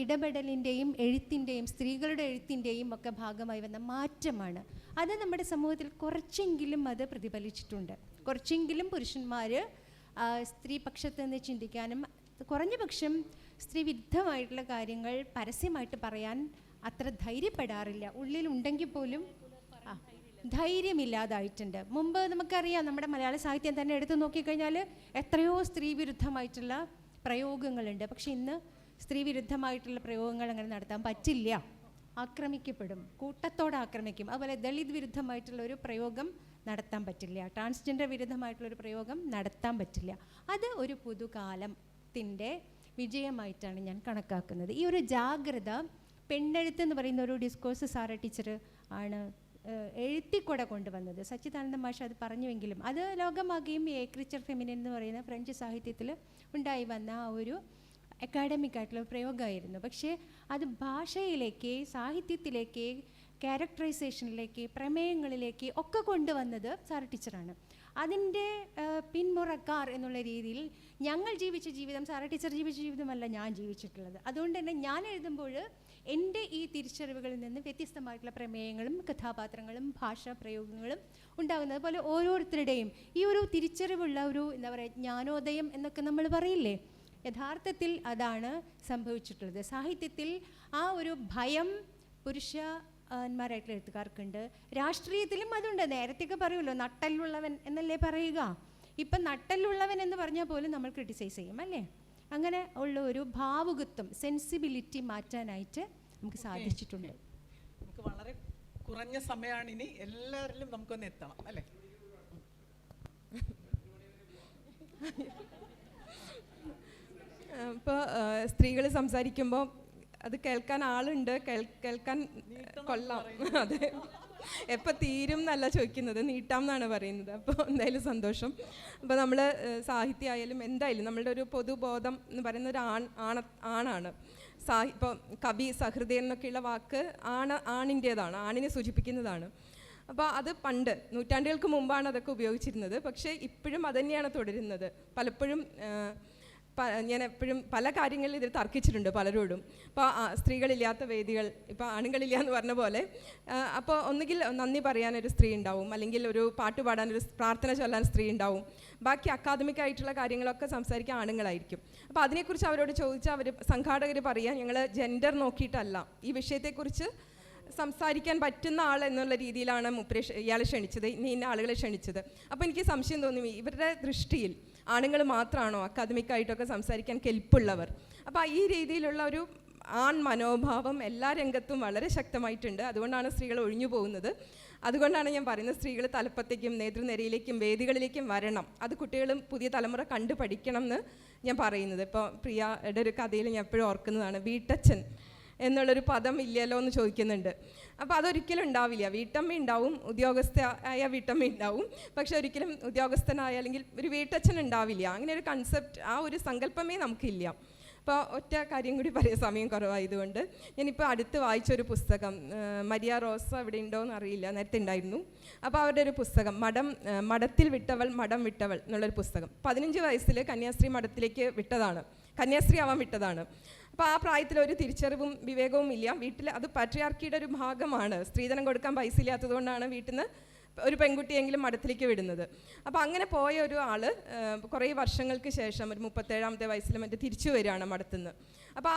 ഇടപെടലിൻ്റെയും എഴുത്തിൻ്റെയും സ്ത്രീകളുടെ എഴുത്തിൻ്റെയും ഒക്കെ ഭാഗമായി വന്ന മാറ്റമാണ്. അത് നമ്മുടെ സമൂഹത്തിൽ കുറച്ചെങ്കിലും അത് പ്രതിഫലിച്ചിട്ടുണ്ട്. കുറച്ചെങ്കിലും പുരുഷന്മാർ സ്ത്രീപക്ഷത്ത് നിന്ന് ചിന്തിക്കാനും കുറഞ്ഞ പക്ഷം സ്ത്രീവിരുദ്ധമായിട്ടുള്ള കാര്യങ്ങൾ പരസ്യമായിട്ട് പറയാൻ അത്ര ധൈര്യപ്പെടാറില്ല. ഉള്ളിലുണ്ടെങ്കിൽ പോലും ധൈര്യമില്ലാതായിട്ടുണ്ട്. മുമ്പ് നമുക്കറിയാം, നമ്മുടെ മലയാള സാഹിത്യം തന്നെ എടുത്തു നോക്കിക്കഴിഞ്ഞാൽ എത്രയോ സ്ത്രീവിരുദ്ധമായിട്ടുള്ള പ്രയോഗങ്ങളുണ്ട്. പക്ഷെ ഇന്ന് സ്ത്രീവിരുദ്ധമായിട്ടുള്ള പ്രയോഗങ്ങൾ അങ്ങനെ നടത്താൻ പറ്റില്ല. ആക്രമിക്കപ്പെടും, കൂട്ടത്തോടെ ആക്രമിക്കും. അതുപോലെ ദളിത് വിരുദ്ധമായിട്ടുള്ള ഒരു പ്രയോഗം നടത്താൻ പറ്റില്ല, ട്രാൻസ്ജെൻഡർ വിരുദ്ധമായിട്ടുള്ളൊരു പ്രയോഗം നടത്താൻ പറ്റില്ല. അത് ഒരു പുതുകാലത്തിൻ്റെ വിജയമായിട്ടാണ് ഞാൻ കണക്കാക്കുന്നത്. ഈ ഒരു ജാഗ്രത പെണ്ണെഴുത്ത് എന്ന് പറയുന്ന ഒരു ഡിസ്കോഴ്സ് സാറ ടീച്ചർ ആണ് എഴുത്തിക്കൂടെ കൊണ്ടുവന്നത്. സച്ചിദാനന്ദ മാഷ് അത് പറഞ്ഞുവെങ്കിലും അത് ലോകമാകെയും ഏക്രിച്ചർ ഫെമിനിൻ എന്ന് പറയുന്ന ഫ്രഞ്ച് സാഹിത്യത്തിൽ ഉണ്ടായി വന്ന ആ ഒരു അക്കാഡമിക് ആയിട്ടുള്ള പ്രയോഗമായിരുന്നു. പക്ഷേ അത് ഭാഷയിലേക്ക്, സാഹിത്യത്തിലേക്ക്, ക്യാരക്ടറൈസേഷനിലേക്ക്, പ്രമേയങ്ങളിലേക്ക് ഒക്കെ കൊണ്ടുവന്നത് സാറ ടീച്ചറാണ്. അതിൻ്റെ പിന്മുറക്കാർ എന്നുള്ള രീതിയിൽ ഞങ്ങൾ ജീവിച്ച ജീവിതം സാറ ടീച്ചർ ജീവിച്ച ജീവിതമല്ല ഞാൻ ജീവിച്ചിട്ടുള്ളത്. അതുകൊണ്ട് തന്നെ ഞാൻ എഴുതുമ്പോൾ എൻ്റെ ഈ തിരിച്ചറിവുകളിൽ നിന്ന് വ്യത്യസ്തമായിട്ടുള്ള പ്രമേയങ്ങളും കഥാപാത്രങ്ങളും ഭാഷാ പ്രയോഗങ്ങളും ഉണ്ടാകുന്നത്. അതുപോലെ ഓരോരുത്തരുടെയും ഈ ഒരു തിരിച്ചറിവുള്ള ഒരു എന്താ പറയുക ജ്ഞാനോദയം എന്നൊക്കെ നമ്മൾ പറയില്ലേ, യഥാർത്ഥത്തിൽ അതാണ് സംഭവിച്ചിട്ടുള്ളത്. സാഹിത്യത്തിൽ ആ ഒരു ഭയം പുരുഷന്മാരായിട്ടുള്ള എഴുത്തുകാർക്കുണ്ട്. രാഷ്ട്രീയത്തിലും അതുണ്ട്. നേരത്തെയൊക്കെ പറയുമല്ലോ നട്ടലുള്ളവൻ എന്നല്ലേ പറയുക. ഇപ്പം നട്ടലുള്ളവൻ എന്ന് പറഞ്ഞാൽ പോലും നമ്മൾ ക്രിട്ടിസൈസ് ചെയ്യും അല്ലേ. അങ്ങനെ ഉള്ള ഒരു ഭാവുകത്വം, സെൻസിബിലിറ്റി മാറ്റാനായിട്ട് നമുക്ക് സാധിച്ചിട്ടുണ്ട്. നമുക്ക് വളരെ കുറഞ്ഞ സമയമാണ് ഇനി, എല്ലാവരിലും നമുക്കൊന്ന് എത്തണം അല്ലേ. ഇപ്പോൾ സ്ത്രീകൾ സംസാരിക്കുമ്പോൾ അത് കേൾക്കാൻ ആളുണ്ട്, കേൾക്കാൻ കൊള്ളാം. അതെ, എപ്പോൾ തീരും എന്നല്ല ചോദിക്കുന്നത്, നീട്ടാം എന്നാണ് പറയുന്നത്. അപ്പോൾ എന്തായാലും സന്തോഷം. അപ്പോൾ നമ്മൾ സാഹിത്യമായാലും എന്തായാലും നമ്മളുടെ ഒരു പൊതുബോധം എന്ന് പറയുന്ന ഒരു ആണാണ്. ഇപ്പോൾ കവി, സഹൃദയൻ എന്നൊക്കെയുള്ള വാക്ക് ആണിൻ്റേതാണ്, ആണിനെ സൂചിപ്പിക്കുന്നതാണ്. അപ്പോൾ അത് പണ്ട് നൂറ്റാണ്ടുകൾക്ക് മുമ്പാണ് അതൊക്കെ ഉപയോഗിച്ചിരുന്നത്. പക്ഷേ ഇപ്പോഴും അതുതന്നെയാണ് തുടരുന്നത്. പലപ്പോഴും ഞാൻ എപ്പോഴും പല കാര്യങ്ങളിൽ ഇതിൽ തർക്കിച്ചിട്ടുണ്ട് പലരോടും. ഇപ്പോൾ സ്ത്രീകളില്ലാത്ത വേദികൾ, ഇപ്പോൾ ആണുങ്ങളില്ല എന്ന് പറഞ്ഞ പോലെ, അപ്പോൾ ഒന്നുകിൽ നന്ദി പറയാനൊരു സ്ത്രീ ഉണ്ടാവും, അല്ലെങ്കിൽ ഒരു പാട്ട് പാടാനൊരു പ്രാർത്ഥന ചൊല്ലാൻ സ്ത്രീ ഉണ്ടാവും, ബാക്കി അക്കാദമിക് ആയിട്ടുള്ള കാര്യങ്ങളൊക്കെ സംസാരിക്കാൻ ആണുങ്ങളായിരിക്കും. അപ്പോൾ അതിനെക്കുറിച്ച് അവരോട് ചോദിച്ചാൽ അവർ സംഘാടകർ പറയുക, ഞങ്ങൾ ജെൻഡർ നോക്കിയിട്ടല്ല ഈ വിഷയത്തെക്കുറിച്ച് സംസാരിക്കാൻ പറ്റുന്ന ആൾ എന്നുള്ള രീതിയിലാണ് ഇയാളെ ക്ഷണിച്ചത്, ഇന്ന ആളുകളെ ക്ഷണിച്ചത്. അപ്പോൾ എനിക്ക് സംശയം തോന്നി, ഇവരുടെ ദൃഷ്ടിയിൽ ആണുങ്ങൾ മാത്രമാണോ അക്കാദമിക്കായിട്ടൊക്കെ സംസാരിക്കാൻ കെൽപ്പുള്ളവർ? അപ്പോൾ ഈ രീതിയിലുള്ള ഒരു ആൺ മനോഭാവം എല്ലാ രംഗത്തും വളരെ ശക്തമായിട്ടുണ്ട്. അതുകൊണ്ടാണ് സ്ത്രീകൾ ഒഴിഞ്ഞു പോകുന്നത്. അതുകൊണ്ടാണ് ഞാൻ പറയുന്നത്, സ്ത്രീകൾ തലപ്പത്തേക്കും നേതൃനിരയിലേക്കും വേദികളിലേക്കും വരണം. അത് കുട്ടികളും പുതിയ തലമുറ കണ്ടു പഠിക്കണം എന്ന് ഞാൻ പറയുന്നത്. ഇപ്പോൾ പ്രിയയുടെ ഒരു കഥയിൽ ഞാൻ എപ്പോഴും ഓർക്കുന്നതാണ്, വീട്ടച്ഛൻ എന്നുള്ളൊരു പദം ഇല്ലല്ലോ എന്ന് ചോദിക്കുന്നുണ്ട്. അപ്പോൾ അതൊരിക്കലും ഉണ്ടാവില്ല. വീട്ടമ്മ ഉണ്ടാവും, ഉദ്യോഗസ്ഥയായ വീട്ടമ്മ ഉണ്ടാവും, പക്ഷെ ഒരിക്കലും ഉദ്യോഗസ്ഥനായ അല്ലെങ്കിൽ ഒരു വീട്ടച്ഛൻ ഉണ്ടാവില്ല. അങ്ങനെ ഒരു കൺസെപ്റ്റ്, ആ ഒരു സങ്കല്പമേ നമുക്കില്ല. അപ്പോൾ ഒറ്റ കാര്യം കൂടി പറയാൻ സമയം കുറവായതുകൊണ്ട്, ഞാനിപ്പോൾ അടുത്ത് വായിച്ചൊരു പുസ്തകം, മരിയ റോസ ഇവിടെ ഉണ്ടോ എന്ന് അറിയില്ല, നേരത്തെ ഉണ്ടായിരുന്നു. അപ്പോൾ അവരുടെ ഒരു പുസ്തകം, മഠത്തിൽ വിട്ടവൾ മഠം വിട്ടവൾ എന്നുള്ളൊരു പുസ്തകം. 15 വയസ്സിൽ കന്യാസ്ത്രീ മഠത്തിലേക്ക് വിട്ടതാണ്, കന്യാസ്ത്രീ ആവാൻ വിട്ടതാണ്. അപ്പോൾ ആ പ്രായത്തിൽ ഒരു തിരിച്ചറിവും വിവേകവും ഇല്ല. വീട്ടിൽ അത് പാട്രിയാർക്കിയുടെ ഒരു ഭാഗമാണ്. സ്ത്രീധനം കൊടുക്കാൻ പൈസ ഇല്ലാത്തതുകൊണ്ടാണ് വീട്ടിൽ നിന്ന് ഒരു പെൺകുട്ടിയെങ്കിലും മഠത്തിലേക്ക് വിടുന്നത്. അപ്പോൾ അങ്ങനെ പോയ ഒരു ആൾ കുറേ വർഷങ്ങൾക്ക് ശേഷം ഒരു 37ാമത്തെ വയസ്സിൽ തിരിച്ചു വരികയാണ് മഠത്തിൽ നിന്ന്. അപ്പോൾ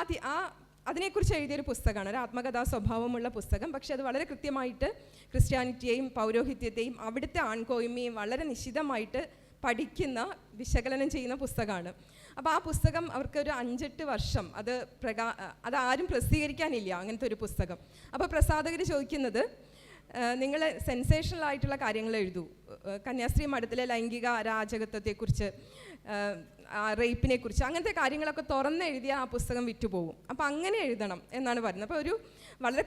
അതിനെക്കുറിച്ച് എഴുതിയൊരു പുസ്തകമാണ്, ഒരു ആത്മകഥാ സ്വഭാവമുള്ള പുസ്തകം. പക്ഷേ അത് വളരെ കൃത്യമായിട്ട് ക്രിസ്ത്യാനിറ്റിയെയും പൗരോഹിത്യത്തെയും അവിടുത്തെ ആൺകോയ്മയും വളരെ നിശിതമായിട്ട് പഠിക്കുന്ന, വിശകലനം ചെയ്യുന്ന പുസ്തകമാണ്. അപ്പോൾ ആ പുസ്തകം അവർക്കൊരു 5-8 വർഷം അതാരും പ്രസിദ്ധീകരിക്കാനില്ല അങ്ങനത്തെ ഒരു പുസ്തകം. അപ്പോൾ പ്രസാധകർ ചോദിക്കുന്നത്, നിങ്ങൾ സെൻസേഷണൽ ആയിട്ടുള്ള കാര്യങ്ങൾ എഴുതൂ, കന്യാസ്ത്രീ മഠത്തിലെ ലൈംഗിക അരാജകത്വത്തെക്കുറിച്ച്, റേപ്പിനെ കുറിച്ച്, അങ്ങനത്തെ കാര്യങ്ങളൊക്കെ തുറന്നെഴുതിയാൽ ആ പുസ്തകം വിറ്റുപോകും. അപ്പോൾ അങ്ങനെ എഴുതണം എന്നാണ് പറയുന്നത്. അപ്പോൾ ഒരു വളരെ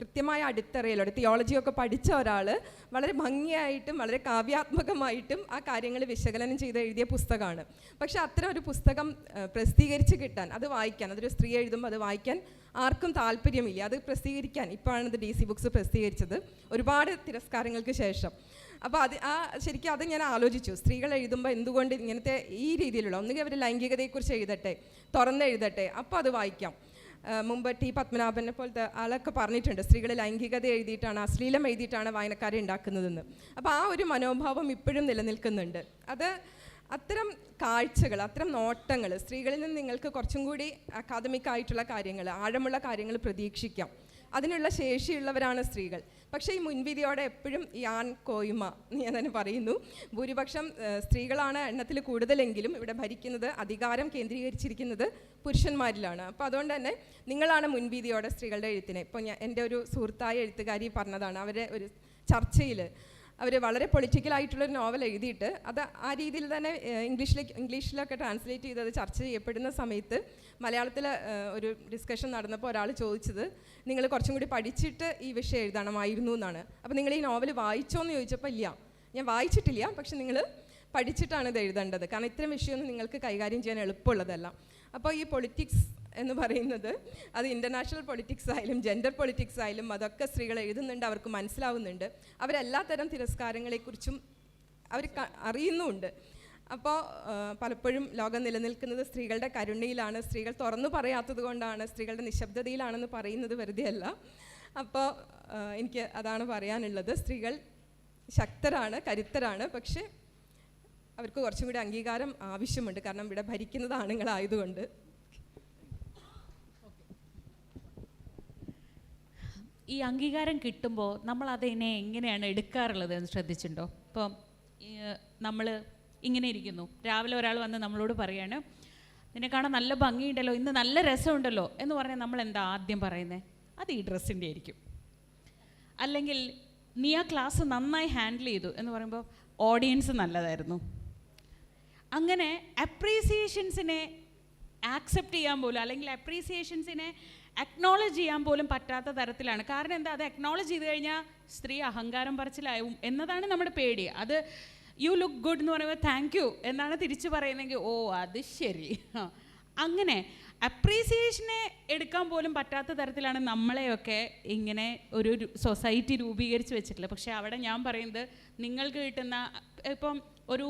കൃത്യമായ അടിത്തറയിലൂടെ തിയോളജിയൊക്കെ പഠിച്ച ഒരാൾ വളരെ ഭംഗിയായിട്ടും വളരെ കാവ്യാത്മകമായിട്ടും ആ കാര്യങ്ങൾ വിശകലനം ചെയ്ത് എഴുതിയ പുസ്തകമാണ്. പക്ഷേ അത്തരം ഒരു പുസ്തകം പ്രസിദ്ധീകരിച്ച് കിട്ടാൻ, അത് വായിക്കാൻ, അതൊരു സ്ത്രീ എഴുതുമ്പോൾ അത് വായിക്കാൻ ആർക്കും താല്പര്യമില്ല. അത് പ്രസിദ്ധീകരിക്കാൻ ഇപ്പോഴാണ് ഇത് DC ബുക്സ് പ്രസിദ്ധീകരിച്ചത്, ഒരുപാട് തിരസ്കാരങ്ങൾക്ക് ശേഷം. അപ്പോൾ ശരിക്കും അത് ഞാൻ ആലോചിച്ചു, സ്ത്രീകൾ എഴുതുമ്പോൾ എന്തുകൊണ്ട് ഇങ്ങനത്തെ ഈ രീതിയിലുള്ള, ഒന്നുകിൽ അവർ ലൈംഗികതയെക്കുറിച്ച് എഴുതട്ടെ, തുറന്നെഴുതട്ടെ, അപ്പോൾ അത് വായിക്കാം. മുമ്പ് T. പത്മനാഭനെ പോലത്തെ ആളൊക്കെ പറഞ്ഞിട്ടുണ്ട്, സ്ത്രീകൾ ലൈംഗികത എഴുതിയിട്ടാണ്, അശ്ലീലം എഴുതിയിട്ടാണ് വായനക്കാരെ ഉണ്ടാക്കുന്നതെന്ന്. അപ്പോൾ ആ ഒരു മനോഭാവം ഇപ്പോഴും നിലനിൽക്കുന്നുണ്ട്. അത്തരം കാഴ്ചകൾ, അത്തരം നോട്ടങ്ങൾ സ്ത്രീകളിൽ നിന്ന് നിങ്ങൾക്ക് കുറച്ചും കൂടി അക്കാദമിക് ആയിട്ടുള്ള കാര്യങ്ങൾ, ആഴമുള്ള കാര്യങ്ങൾ പ്രതീക്ഷിക്കാം. അതിനുള്ള ശേഷിയുള്ളവരാണ് സ്ത്രീകൾ. പക്ഷേ ഈ മുൻവിധിയോടെ എപ്പോഴും ഈ ആൺകോയ്മ ഞാൻ തന്നെ പറയുന്നു, ഭൂരിപക്ഷം സ്ത്രീകളാണ് എണ്ണത്തിൽ കൂടുതലെങ്കിലും ഇവിടെ ഭരിക്കുന്നത്, അധികാരം കേന്ദ്രീകരിച്ചിരിക്കുന്നത് പുരുഷന്മാരിലാണ്. അപ്പോൾ അതുകൊണ്ട് തന്നെ നിങ്ങളാണ് മുൻവിധിയോടെ സ്ത്രീകളുടെ എഴുത്തിനെ. ഇപ്പോൾ എൻ്റെ ഒരു സുഹൃത്തായ എഴുത്തുകാരി പറഞ്ഞതാണ്, അവരെ ഒരു ചർച്ചയിൽ അവർ വളരെ പൊളിറ്റിക്കലായിട്ടുള്ളൊരു നോവൽ എഴുതിയിട്ട് അത് ആ രീതിയിൽ തന്നെ ഇംഗ്ലീഷിലൊക്കെ ട്രാൻസ്ലേറ്റ് ചെയ്തത് ചർച്ച ചെയ്യപ്പെടുന്ന സമയത്ത് മലയാളത്തിൽ ഒരു ഡിസ്കഷൻ നടന്നപ്പോൾ ഒരാൾ ചോദിച്ചത്, നിങ്ങൾ കുറച്ചും കൂടി പഠിച്ചിട്ട് ഈ വിഷയം എഴുതണമായിരുന്നു എന്നാണ്. അപ്പോൾ നിങ്ങൾ ഈ നോവൽ വായിച്ചോ എന്ന് ചോദിച്ചപ്പോൾ ഇല്ല, ഞാൻ വായിച്ചിട്ടില്ല, പക്ഷെ നിങ്ങൾ പഠിച്ചിട്ടാണ് ഇത് എഴുതേണ്ടത്, കാരണം ഇത്തരം വിഷയമൊന്നും നിങ്ങൾക്ക് കൈകാര്യം ചെയ്യാൻ എളുപ്പമുള്ളതല്ല. അപ്പോൾ ഈ പൊളിറ്റിക്സ് എന്ന് പറയുന്നത് അത് ഇൻ്റർനാഷണൽ പൊളിറ്റിക്സ് ആയാലും ജെൻഡർ പൊളിറ്റിക്സ് ആയാലും അതൊക്കെ സ്ത്രീകൾ എഴുതുന്നുണ്ട്, അവർക്ക് മനസ്സിലാവുന്നുണ്ട്, അവരെല്ലാ തരം തിരസ്കാരങ്ങളെക്കുറിച്ചും അവർ അറിയുന്നുമുണ്ട്. അപ്പോൾ പലപ്പോഴും ലോകം നിലനിൽക്കുന്നത് സ്ത്രീകളുടെ കരുണയിലാണ്, സ്ത്രീകൾ തുറന്നു പറയാത്തത് കൊണ്ടാണ്, സ്ത്രീകളുടെ നിശബ്ദതയിലാണെന്ന് പറയുന്നത് വെറുതെ അല്ല. അപ്പോൾ എനിക്ക് അതാണ് പറയാനുള്ളത്, സ്ത്രീകൾ ശക്തരാണ്, കരുത്തരാണ്, പക്ഷേ അവർക്ക് കുറച്ചും കൂടി അംഗീകാരം ആവശ്യമുണ്ട്, കാരണം ഇവിടെ ഭരിക്കുന്നത് ആണുങ്ങളായതുകൊണ്ട്. ഈ അംഗീകാരം കിട്ടുമ്പോൾ നമ്മൾ അതിനെ എങ്ങനെയാണ് എടുക്കാറുള്ളത് എന്ന് ശ്രദ്ധിച്ചിട്ടുണ്ടോ? ഇപ്പം നമ്മൾ ഇങ്ങനെ ഇരിക്കുന്നു, രാവിലെ ഒരാൾ വന്ന് നമ്മളോട് പറയാണ് നിന്നെ കാണാൻ നല്ല ഭംഗിയുണ്ടല്ലോ, ഇന്ന് നല്ല രസമുണ്ടല്ലോ എന്ന് പറഞ്ഞാൽ നമ്മൾ എന്താ ആദ്യം പറയുന്നത്? അത് ഈ ഡ്രസ്സിൻ്റെ ആയിരിക്കും. അല്ലെങ്കിൽ നീ ആ ക്ലാസ് നന്നായി ഹാൻഡിൽ ചെയ്തു എന്ന് പറയുമ്പോൾ ഓഡിയൻസ് നല്ലതായിരുന്നു. അങ്ങനെ അപ്രീസിയേഷൻസിനെ ആക്സെപ്റ്റ് ചെയ്യാൻ പോലും, അല്ലെങ്കിൽ അപ്രീസിയേഷൻസിനെ അക്നോളജ് ചെയ്യാൻ പോലും പറ്റാത്ത തരത്തിലാണ്. കാരണം എന്താ? അത് അക്നോളജ് ചെയ്ത് കഴിഞ്ഞാൽ സ്ത്രീ അഹങ്കാരം പറച്ചിലാവും എന്നതാണ് നമ്മുടെ പേടി. അത് യു ലുക്ക് ഗുഡ് എന്ന് പറയുമ്പോൾ താങ്ക് യു എന്നാണ് തിരിച്ചു പറയുന്നതെങ്കിൽ ഓ അത് ശരി. അങ്ങനെ അപ്രീസിയേഷനെ എടുക്കാൻ പോലും പറ്റാത്ത തരത്തിലാണ് നമ്മളെയൊക്കെ ഇങ്ങനെ ഒരു സൊസൈറ്റി രൂപീകരിച്ച് വെച്ചിട്ടുള്ളത്. പക്ഷേ അവിടെ ഞാൻ പറയുന്നത്, നിങ്ങൾക്ക് കിട്ടുന്ന ഇപ്പം ഒരു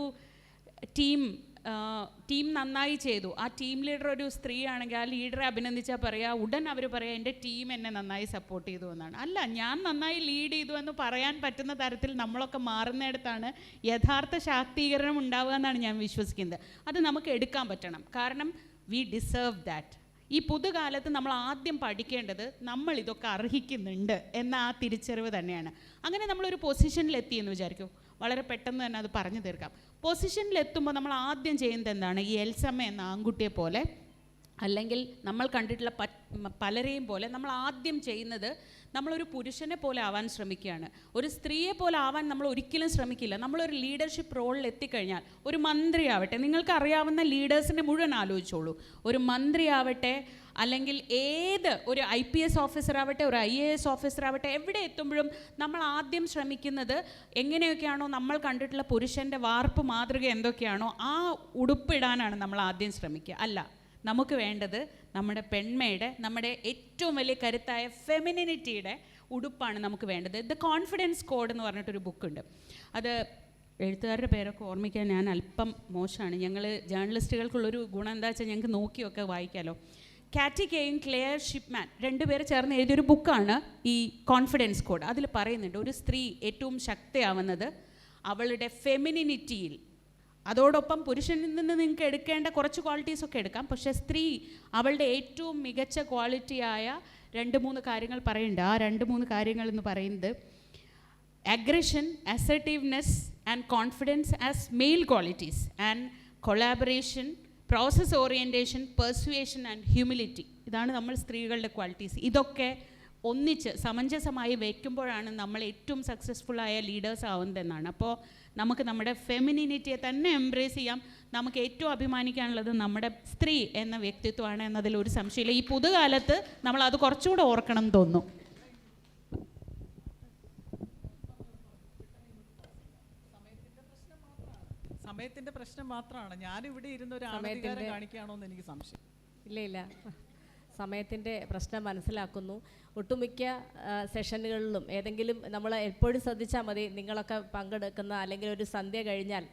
ടീം നന്നായി ചെയ്തു, ആ ടീം ലീഡർ ഒരു സ്ത്രീ ആണെങ്കിൽ ആ ലീഡറെ അഭിനന്ദിച്ചാൽ പറയുക, ഉടൻ അവർ പറയുക എൻ്റെ ടീം എന്നെ നന്നായി സപ്പോർട്ട് ചെയ്തു എന്നാണ്. അല്ല, ഞാൻ നന്നായി ലീഡ് ചെയ്തു എന്ന് പറയാൻ പറ്റുന്ന തരത്തിൽ നമ്മളൊക്കെ മാറുന്നിടത്താണ് യഥാർത്ഥ ശാക്തീകരണം ഉണ്ടാവുക എന്നാണ് ഞാൻ വിശ്വസിക്കുന്നത്. അത് നമുക്ക് എടുക്കാൻ പറ്റണം. കാരണം വി ഡിസേർവ് ദാറ്റ്. ഈ പുതുകാലത്ത് നമ്മൾ ആദ്യം പഠിക്കേണ്ടത് നമ്മൾ ഇതൊക്കെ അർഹിക്കുന്നുണ്ട് എന്ന ആ തിരിച്ചറിവ് തന്നെയാണ്. അങ്ങനെ നമ്മളൊരു പൊസിഷനിലെത്തി എന്ന് വിചാരിക്കും, വളരെ പെട്ടെന്ന് തന്നെ അത് പറഞ്ഞു തീർക്കാം. പൊസിഷനിലെത്തുമ്പോൾ നമ്മൾ ആദ്യം ചെയ്യുന്നത് എന്താണ്? ഈ എൽസമ്മ എന്ന ആൺകുട്ടിയെ പോലെ, അല്ലെങ്കിൽ നമ്മൾ കണ്ടിട്ടുള്ള പലരെയും പോലെ നമ്മൾ ആദ്യം ചെയ്യുന്നത് നമ്മളൊരു പുരുഷനെ പോലെ ആവാൻ ശ്രമിക്കുകയാണ്. ഒരു സ്ത്രീയെ പോലെ ആവാൻ നമ്മൾ ഒരിക്കലും ശ്രമിക്കില്ല. നമ്മളൊരു ലീഡർഷിപ്പ് റോളിൽ എത്തിക്കഴിഞ്ഞാൽ, ഒരു മന്ത്രി ആവട്ടെ, നിങ്ങൾക്ക് അറിയാവുന്ന ലീഡേഴ്സിനെ മുഴുവൻ ആലോചിച്ചോളൂ. ഒരു മന്ത്രി ആവട്ടെ, അല്ലെങ്കിൽ ഏത് ഒരു IPS ഓഫീസർ ആവട്ടെ, ഒരു IAS ഓഫീസർ ആവട്ടെ, എവിടെ എത്തുമ്പോഴും നമ്മൾ ആദ്യം ശ്രമിക്കുന്നത് എങ്ങനെയൊക്കെയാണോ നമ്മൾ കണ്ടിട്ടുള്ള പുരുഷൻ്റെ വാർപ്പ് മാതൃക എന്തൊക്കെയാണോ ആ ഉടുപ്പിടാനാണ് നമ്മൾ ആദ്യം ശ്രമിക്കുക. അല്ല, നമുക്ക് വേണ്ടത് നമ്മുടെ പെൺമയുടെ, നമ്മുടെ ഏറ്റവും വലിയ കരുത്തായ ഫെമിനിനിറ്റിയുടെ ഉടുപ്പാണ് നമുക്ക് വേണ്ടത്. ദ കോൺഫിഡൻസ് കോഡ് എന്ന് പറഞ്ഞിട്ടൊരു ബുക്കുണ്ട്. അത് എഴുത്തുകാരുടെ പേരൊക്കെ ഓർമ്മിക്കാൻ ഞാൻ അല്പം മോശമാണ്. ഞങ്ങൾ ജേർണലിസ്റ്റുകൾക്കുള്ളൊരു ഗുണം എന്താ വെച്ചാൽ ഞങ്ങൾക്ക് നോക്കിയൊക്കെ വായിക്കാമല്ലോ. കാറ്റി കെയും ക്ലെയർ ഷിപ്മാൻ രണ്ടുപേര് ചേർന്ന് എഴുതിയൊരു ബുക്കാണ് ഈ കോൺഫിഡൻസ് കോഡ്. അതിൽ പറയുന്നുണ്ട്, ഒരു സ്ത്രീ ഏറ്റവും ശക്തിയാവുന്നത് അവളുടെ ഫെമിനിനിറ്റിയിൽ. അതോടൊപ്പം പുരുഷനിൽ നിന്ന് നിങ്ങൾക്ക് എടുക്കേണ്ട കുറച്ച് ക്വാളിറ്റീസൊക്കെ എടുക്കാം, പക്ഷേ സ്ത്രീ അവളുടെ ഏറ്റവും മികച്ച ക്വാളിറ്റിയായ 2-3 കാര്യങ്ങൾ പറയുന്നുണ്ട്. ആ 2-3 കാര്യങ്ങൾ എന്ന് പറയുന്നത് aggression, assertiveness and confidence as male qualities, and collaboration, process orientation, persuasion and humility. ഇതാണ് നമ്മൾ സ്ത്രീകളുടെ ക്വാളിറ്റീസ്. ഇതൊക്കെ ഒന്നിച്ച് സമഞ്ജസമായി വയ്ക്കുമ്പോഴാണ് നമ്മൾ ഏറ്റവും സക്സസ്ഫുള്ളായ ലീഡേഴ്സ് ആവുന്നതെന്നാണ്. അപ്പോൾ നമുക്ക് നമ്മുടെ ഫെമിനിനിറ്റിയെ തന്നെ എംബ്രേസ് ചെയ്യാം. നമുക്ക് ഏറ്റവും അഭിമാനിക്കാനുള്ളത് നമ്മുടെ സ്ത്രീ എന്ന വ്യക്തിത്വമാണ് എന്നതിൽ ഒരു സംശയമില്ല. ഈ പുതുകാലത്ത് നമ്മൾ അത് കുറച്ചുകൂടെ ഓർക്കണം എന്ന് തോന്നുന്നു. സമയത്തിന്റെ പ്രശ്നം മാത്രമാണ്. ഞാനിവിടെ ഇരുന്ന് ഒരു ആണധികാരം കാണിക്കുകയാണോ എന്ന് എനിക്ക് സംശയം. ഇല്ല, സമയത്തിൻ്റെ പ്രശ്നം മനസ്സിലാക്കുന്നു. ഒട്ടുമിക്ക സെഷനുകളിലും ഏതെങ്കിലും നമ്മൾ എപ്പോഴും ശ്രദ്ധിച്ചാൽ മതി, നിങ്ങളൊക്കെ പങ്കെടുക്കുന്ന അല്ലെങ്കിൽ ഒരു സന്ധ്യ കഴിഞ്ഞാൽ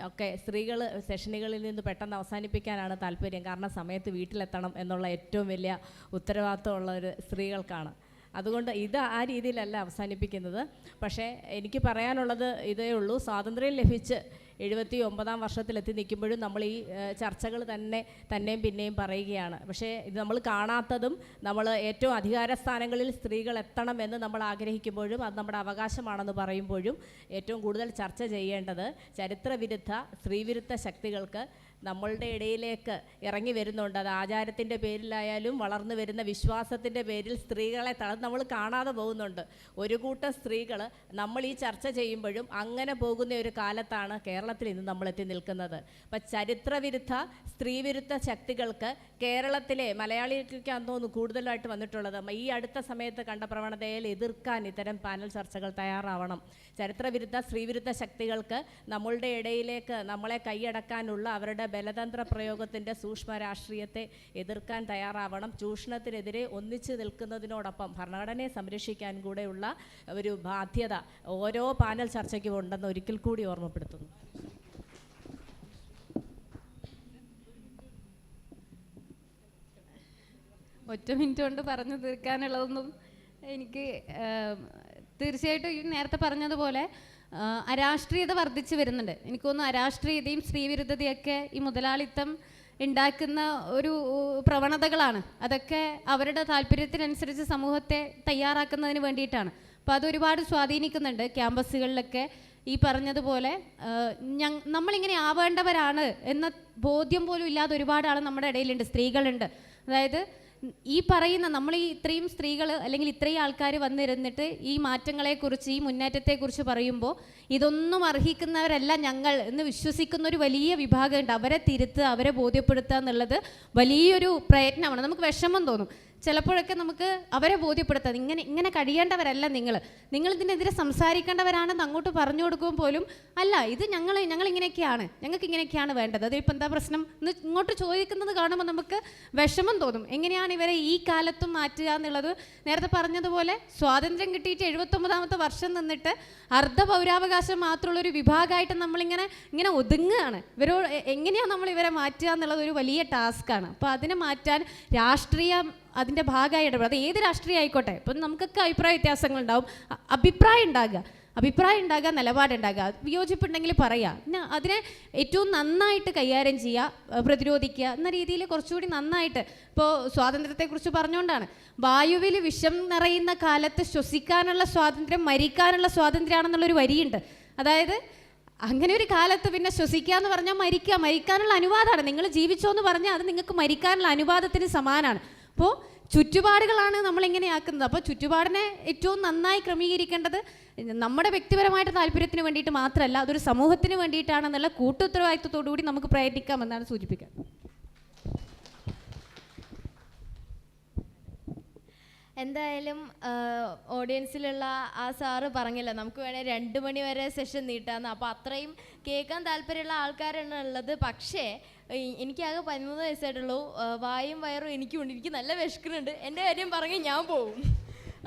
ഒക്കെ സ്ത്രീകൾ സെഷനുകളിൽ നിന്ന് പെട്ടെന്ന് അവസാനിപ്പിക്കാനാണ് താല്പര്യം. കാരണം സമയത്ത് വീട്ടിലെത്തണം എന്നുള്ള ഏറ്റവും വലിയ ഉത്തരവാദിത്തമുള്ള ഒരു സ്ത്രീകൾക്കാണ്. അതുകൊണ്ട് ഇത് ആ രീതിയിലല്ല അവസാനിപ്പിക്കുന്നത്. പക്ഷേ എനിക്ക് പറയാനുള്ളത് ഇതേ ഉള്ളൂ, സ്വാതന്ത്ര്യം ലഭിച്ച് 79-ാം വർഷത്തിലെത്തി നിൽക്കുമ്പോഴും നമ്മൾ ഈ ചർച്ചകൾ തന്നെയും പിന്നെയും പറയുകയാണ്. പക്ഷേ ഇത് നമ്മൾ കാണാത്തതും, നമ്മൾ ഏറ്റവും അധികാര സ്ഥാനങ്ങളിൽ സ്ത്രീകൾ എത്തണമെന്ന് നമ്മൾ ആഗ്രഹിക്കുമ്പോഴും അത് നമ്മുടെ അവകാശമാണെന്ന് പറയുമ്പോഴും ഏറ്റവും കൂടുതൽ ചർച്ച ചെയ്യേണ്ടത് ചരിത്രവിരുദ്ധ സ്ത്രീവിരുദ്ധ ശക്തികൾക്ക് നമ്മളുടെ ഇടയിലേക്ക് ഇറങ്ങി വരുന്നുണ്ട്. അത് ആചാരത്തിൻ്റെ പേരിലായാലും വളർന്നു വരുന്ന വിശ്വാസത്തിൻ്റെ പേരിൽ സ്ത്രീകളെ നമ്മൾ കാണാതെ പോകുന്നുണ്ട്. ഒരു കൂട്ടം സ്ത്രീകൾ നമ്മൾ ഈ ചർച്ച ചെയ്യുമ്പോഴും അങ്ങനെ പോകുന്ന ഒരു കാലത്താണ് കേരളത്തിൽ ഇന്ന് നമ്മളെത്തി നിൽക്കുന്നത്. അപ്പം ചരിത്രവിരുദ്ധ സ്ത്രീവിരുദ്ധ ശക്തികൾക്ക് കേരളത്തിലെ മലയാളികൾക്കാന്ന് തോന്നുന്നു കൂടുതലായിട്ട് വന്നിട്ടുള്ളത്. ഈ അടുത്ത സമയത്ത് കണ്ട പ്രവണതയിൽ എതിർക്കാൻ ഇത്തരം പാനൽ ചർച്ചകൾ തയ്യാറാവണം. ചരിത്രവിരുദ്ധ സ്ത്രീവിരുദ്ധ ശക്തികൾക്ക് നമ്മളുടെ ഇടയിലേക്ക് നമ്മളെ കൈയടക്കാനുള്ള അവരുടെ ബലതന്ത്ര പ്രയോഗത്തിൻ്റെ സൂക്ഷ്മ രാഷ്ട്രീയത്തെ എതിർക്കാൻ തയ്യാറാവണം. ചൂഷണത്തിനെതിരെ ഒന്നിച്ചു നിൽക്കുന്നതിനോടൊപ്പം ഭരണഘടനയെ സംരക്ഷിക്കാൻ കൂടെയുള്ള ഒരു ബാധ്യത ഓരോ പാനൽ ചർച്ചയ്ക്കും ഉണ്ടെന്ന് ഒരിക്കൽ കൂടി ഓർമ്മപ്പെടുത്തുന്നു. ഒറ്റ മിനിറ്റ് കൊണ്ട് പറഞ്ഞു തീർക്കാനുള്ളതൊന്നും എനിക്ക് തീർച്ചയായിട്ടും ഈ നേരത്തെ പറഞ്ഞതുപോലെ അരാഷ്ട്രീയത വർദ്ധിച്ചു വരുന്നുണ്ട്. എനിക്ക് തോന്നുന്നു അരാഷ്ട്രീയതയും സ്ത്രീവിരുദ്ധതയൊക്കെ ഈ മുതലാളിത്തം ഉണ്ടാക്കുന്ന ഒരു പ്രവണതകളാണ്. അതൊക്കെ അവരുടെ താല്പര്യത്തിനനുസരിച്ച് സമൂഹത്തെ തയ്യാറാക്കുന്നതിന് വേണ്ടിയിട്ടാണ്. അപ്പോൾ അതൊരുപാട് സ്വാധീനിക്കുന്നുണ്ട്. ക്യാമ്പസുകളിലൊക്കെ ഈ പറഞ്ഞതുപോലെ നമ്മളിങ്ങനെ ആവേണ്ടവരാണ് എന്ന ബോധ്യം പോലും ഇല്ലാതെ ഒരുപാട് ആൾ നമ്മുടെ ഇടയിലുണ്ട്, സ്ത്രീകളുണ്ട്. അതായത് ഈ പറയുന്ന നമ്മൾ ഈ ഇത്രയും സ്ത്രീകൾ അല്ലെങ്കിൽ ഇത്രയും ആൾക്കാർ വന്നിരുന്നിട്ട് ഈ മാറ്റങ്ങളെക്കുറിച്ച് ഈ മുന്നേറ്റത്തെക്കുറിച്ച് പറയുമ്പോൾ ഇതൊന്നും അർഹിക്കുന്നവരല്ല ഞങ്ങൾ എന്ന് വിശ്വസിക്കുന്ന ഒരു വലിയ വിഭാഗമുണ്ട്. അവരെ തിരുത്തുക, അവരെ ബോധ്യപ്പെടുത്തുക എന്നുള്ളത് വലിയൊരു പ്രയത്നമാണ്. നമുക്ക് വിഷമം തോന്നും ചിലപ്പോഴൊക്കെ, നമുക്ക് അവരെ ബോധ്യപ്പെടുത്താം ഇങ്ങനെ കഴിയേണ്ടവരല്ല നിങ്ങൾ ഇതിനെതിരെ സംസാരിക്കേണ്ടവരാണെന്ന് അങ്ങോട്ട് പറഞ്ഞു കൊടുക്കുമ്പോൾ പോലും അല്ല, ഇത് ഞങ്ങൾ ഇങ്ങനെയൊക്കെയാണ്, ഞങ്ങൾക്ക് ഇങ്ങനെയൊക്കെയാണ് വേണ്ടത്, അതിപ്പോൾ എന്താ പ്രശ്നം എന്ന് ഇങ്ങോട്ട് ചോദിക്കുന്നത് കാണുമ്പോൾ നമുക്ക് വിഷമം തോന്നും. എങ്ങനെയാണ് ഇവരെ ഈ കാലത്തും മാറ്റുക എന്നുള്ളത്. നേരത്തെ പറഞ്ഞതുപോലെ സ്വാതന്ത്ര്യം കിട്ടിയിട്ട് 79ാമത്തെ വർഷം നിന്നിട്ട് അർദ്ധ പൗരാവകാശം മാത്രമുള്ളൊരു വിഭാഗമായിട്ട് നമ്മളിങ്ങനെ ഒതുങ്ങുകയാണ്. എങ്ങനെയാണ് നമ്മൾ ഇവരെ മാറ്റുക എന്നുള്ളത് ഒരു വലിയ ടാസ്ക്കാണ്. അപ്പോൾ അതിനെ മാറ്റാൻ രാഷ്ട്രീയം അതിൻ്റെ ഭാഗമായി ഇടപെടും. അത് ഏത് രാഷ്ട്രീയം ആയിക്കോട്ടെ. ഇപ്പം നമുക്കൊക്കെ അഭിപ്രായ വ്യത്യാസങ്ങളുണ്ടാവും. അഭിപ്രായം ഉണ്ടാകുക, നിലപാടുണ്ടാകുക, വിയോജിപ്പുണ്ടെങ്കിൽ പറയുക, അതിനെ ഏറ്റവും നന്നായിട്ട് കൈകാര്യം ചെയ്യുക, പ്രതിരോധിക്കുക എന്ന രീതിയിൽ കുറച്ചുകൂടി നന്നായിട്ട്. ഇപ്പോൾ സ്വാതന്ത്ര്യത്തെക്കുറിച്ച് പറഞ്ഞുകൊണ്ടാണ്, വായുവിൽ വിഷം നിറയുന്ന കാലത്ത് ശ്വസിക്കാനുള്ള സ്വാതന്ത്ര്യം മരിക്കാനുള്ള സ്വാതന്ത്ര്യമാണെന്നുള്ളൊരു വരിയുണ്ട്. അതായത് അങ്ങനെ ഒരു കാലത്ത് പിന്നെ ശ്വസിക്കുക എന്ന് പറഞ്ഞാൽ മരിക്കാനുള്ള അനുവാദമാണ്. നിങ്ങൾ ജീവിച്ചോ എന്ന് പറഞ്ഞാൽ അത് നിങ്ങൾക്ക് മരിക്കാനുള്ള അനുവാദത്തിന് സമാനമാണ്. അപ്പോൾ ചുറ്റുപാടുകളാണ് നമ്മളിങ്ങനെ ആക്കുന്നത്. അപ്പോൾ ചുറ്റുപാടിനെ ഏറ്റവും നന്നായി ക്രമീകരിക്കേണ്ടത് നമ്മുടെ വ്യക്തിപരമായിട്ട് താല്പര്യത്തിന് വേണ്ടിയിട്ട് മാത്രമല്ല, അതൊരു സമൂഹത്തിന് വേണ്ടിയിട്ടാണെന്നുള്ള കൂട്ടുത്തരവാദിത്വത്തോടു കൂടി നമുക്ക് പ്രയത്നിക്കാമെന്നാണ് സൂചിപ്പിക്കുക. എന്തായാലും ഓഡിയൻസിലുള്ള ആ സാറ് പറഞ്ഞില്ല, നമുക്ക് വേണേൽ 2 മണി വരെ സെഷൻ നീട്ടാമെന്ന്. അപ്പോൾ അത്രയും കേൾക്കാൻ താല്പര്യമുള്ള ആൾക്കാരാണ് ഉള്ളത്. പക്ഷേ എനിക്കാകെ 13 വയസ്സായിട്ടുള്ളൂ. വായും വയറും എനിക്കുണ്ട്. എനിക്ക് നല്ല വിശക്കുന്നുണ്ട്. എൻ്റെ കാര്യം പറഞ്ഞ് ഞാൻ പോവും.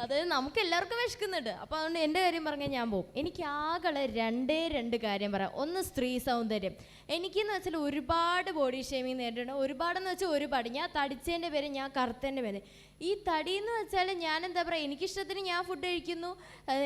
അതായത് നമുക്ക് എല്ലാവർക്കും വിശക്കുന്നുണ്ട്. അപ്പോൾ അതുകൊണ്ട് എൻ്റെ കാര്യം പറഞ്ഞാൽ ഞാൻ പോകും. എനിക്ക് ആകെ 2 കാര്യം പറയാം. ഒന്ന് സ്ത്രീ സൗന്ദര്യം. എനിക്കെന്ന് വെച്ചാൽ ഒരുപാട് ബോഡി ഷേമിങ് നേരിട്ടുണ്ട്. ഒരുപാടെന്ന് വെച്ചാൽ ഒരുപാട്. ഞാൻ തടിച്ചതിൻ്റെ പേര്, ഞാൻ കറുത്തതിൻ്റെ പേര്. ഈ തടി എന്ന് വെച്ചാൽ ഞാൻ എന്താ പറയുക, എനിക്കിഷ്ടത്തിന് ഞാൻ ഫുഡ് കഴിക്കുന്നു,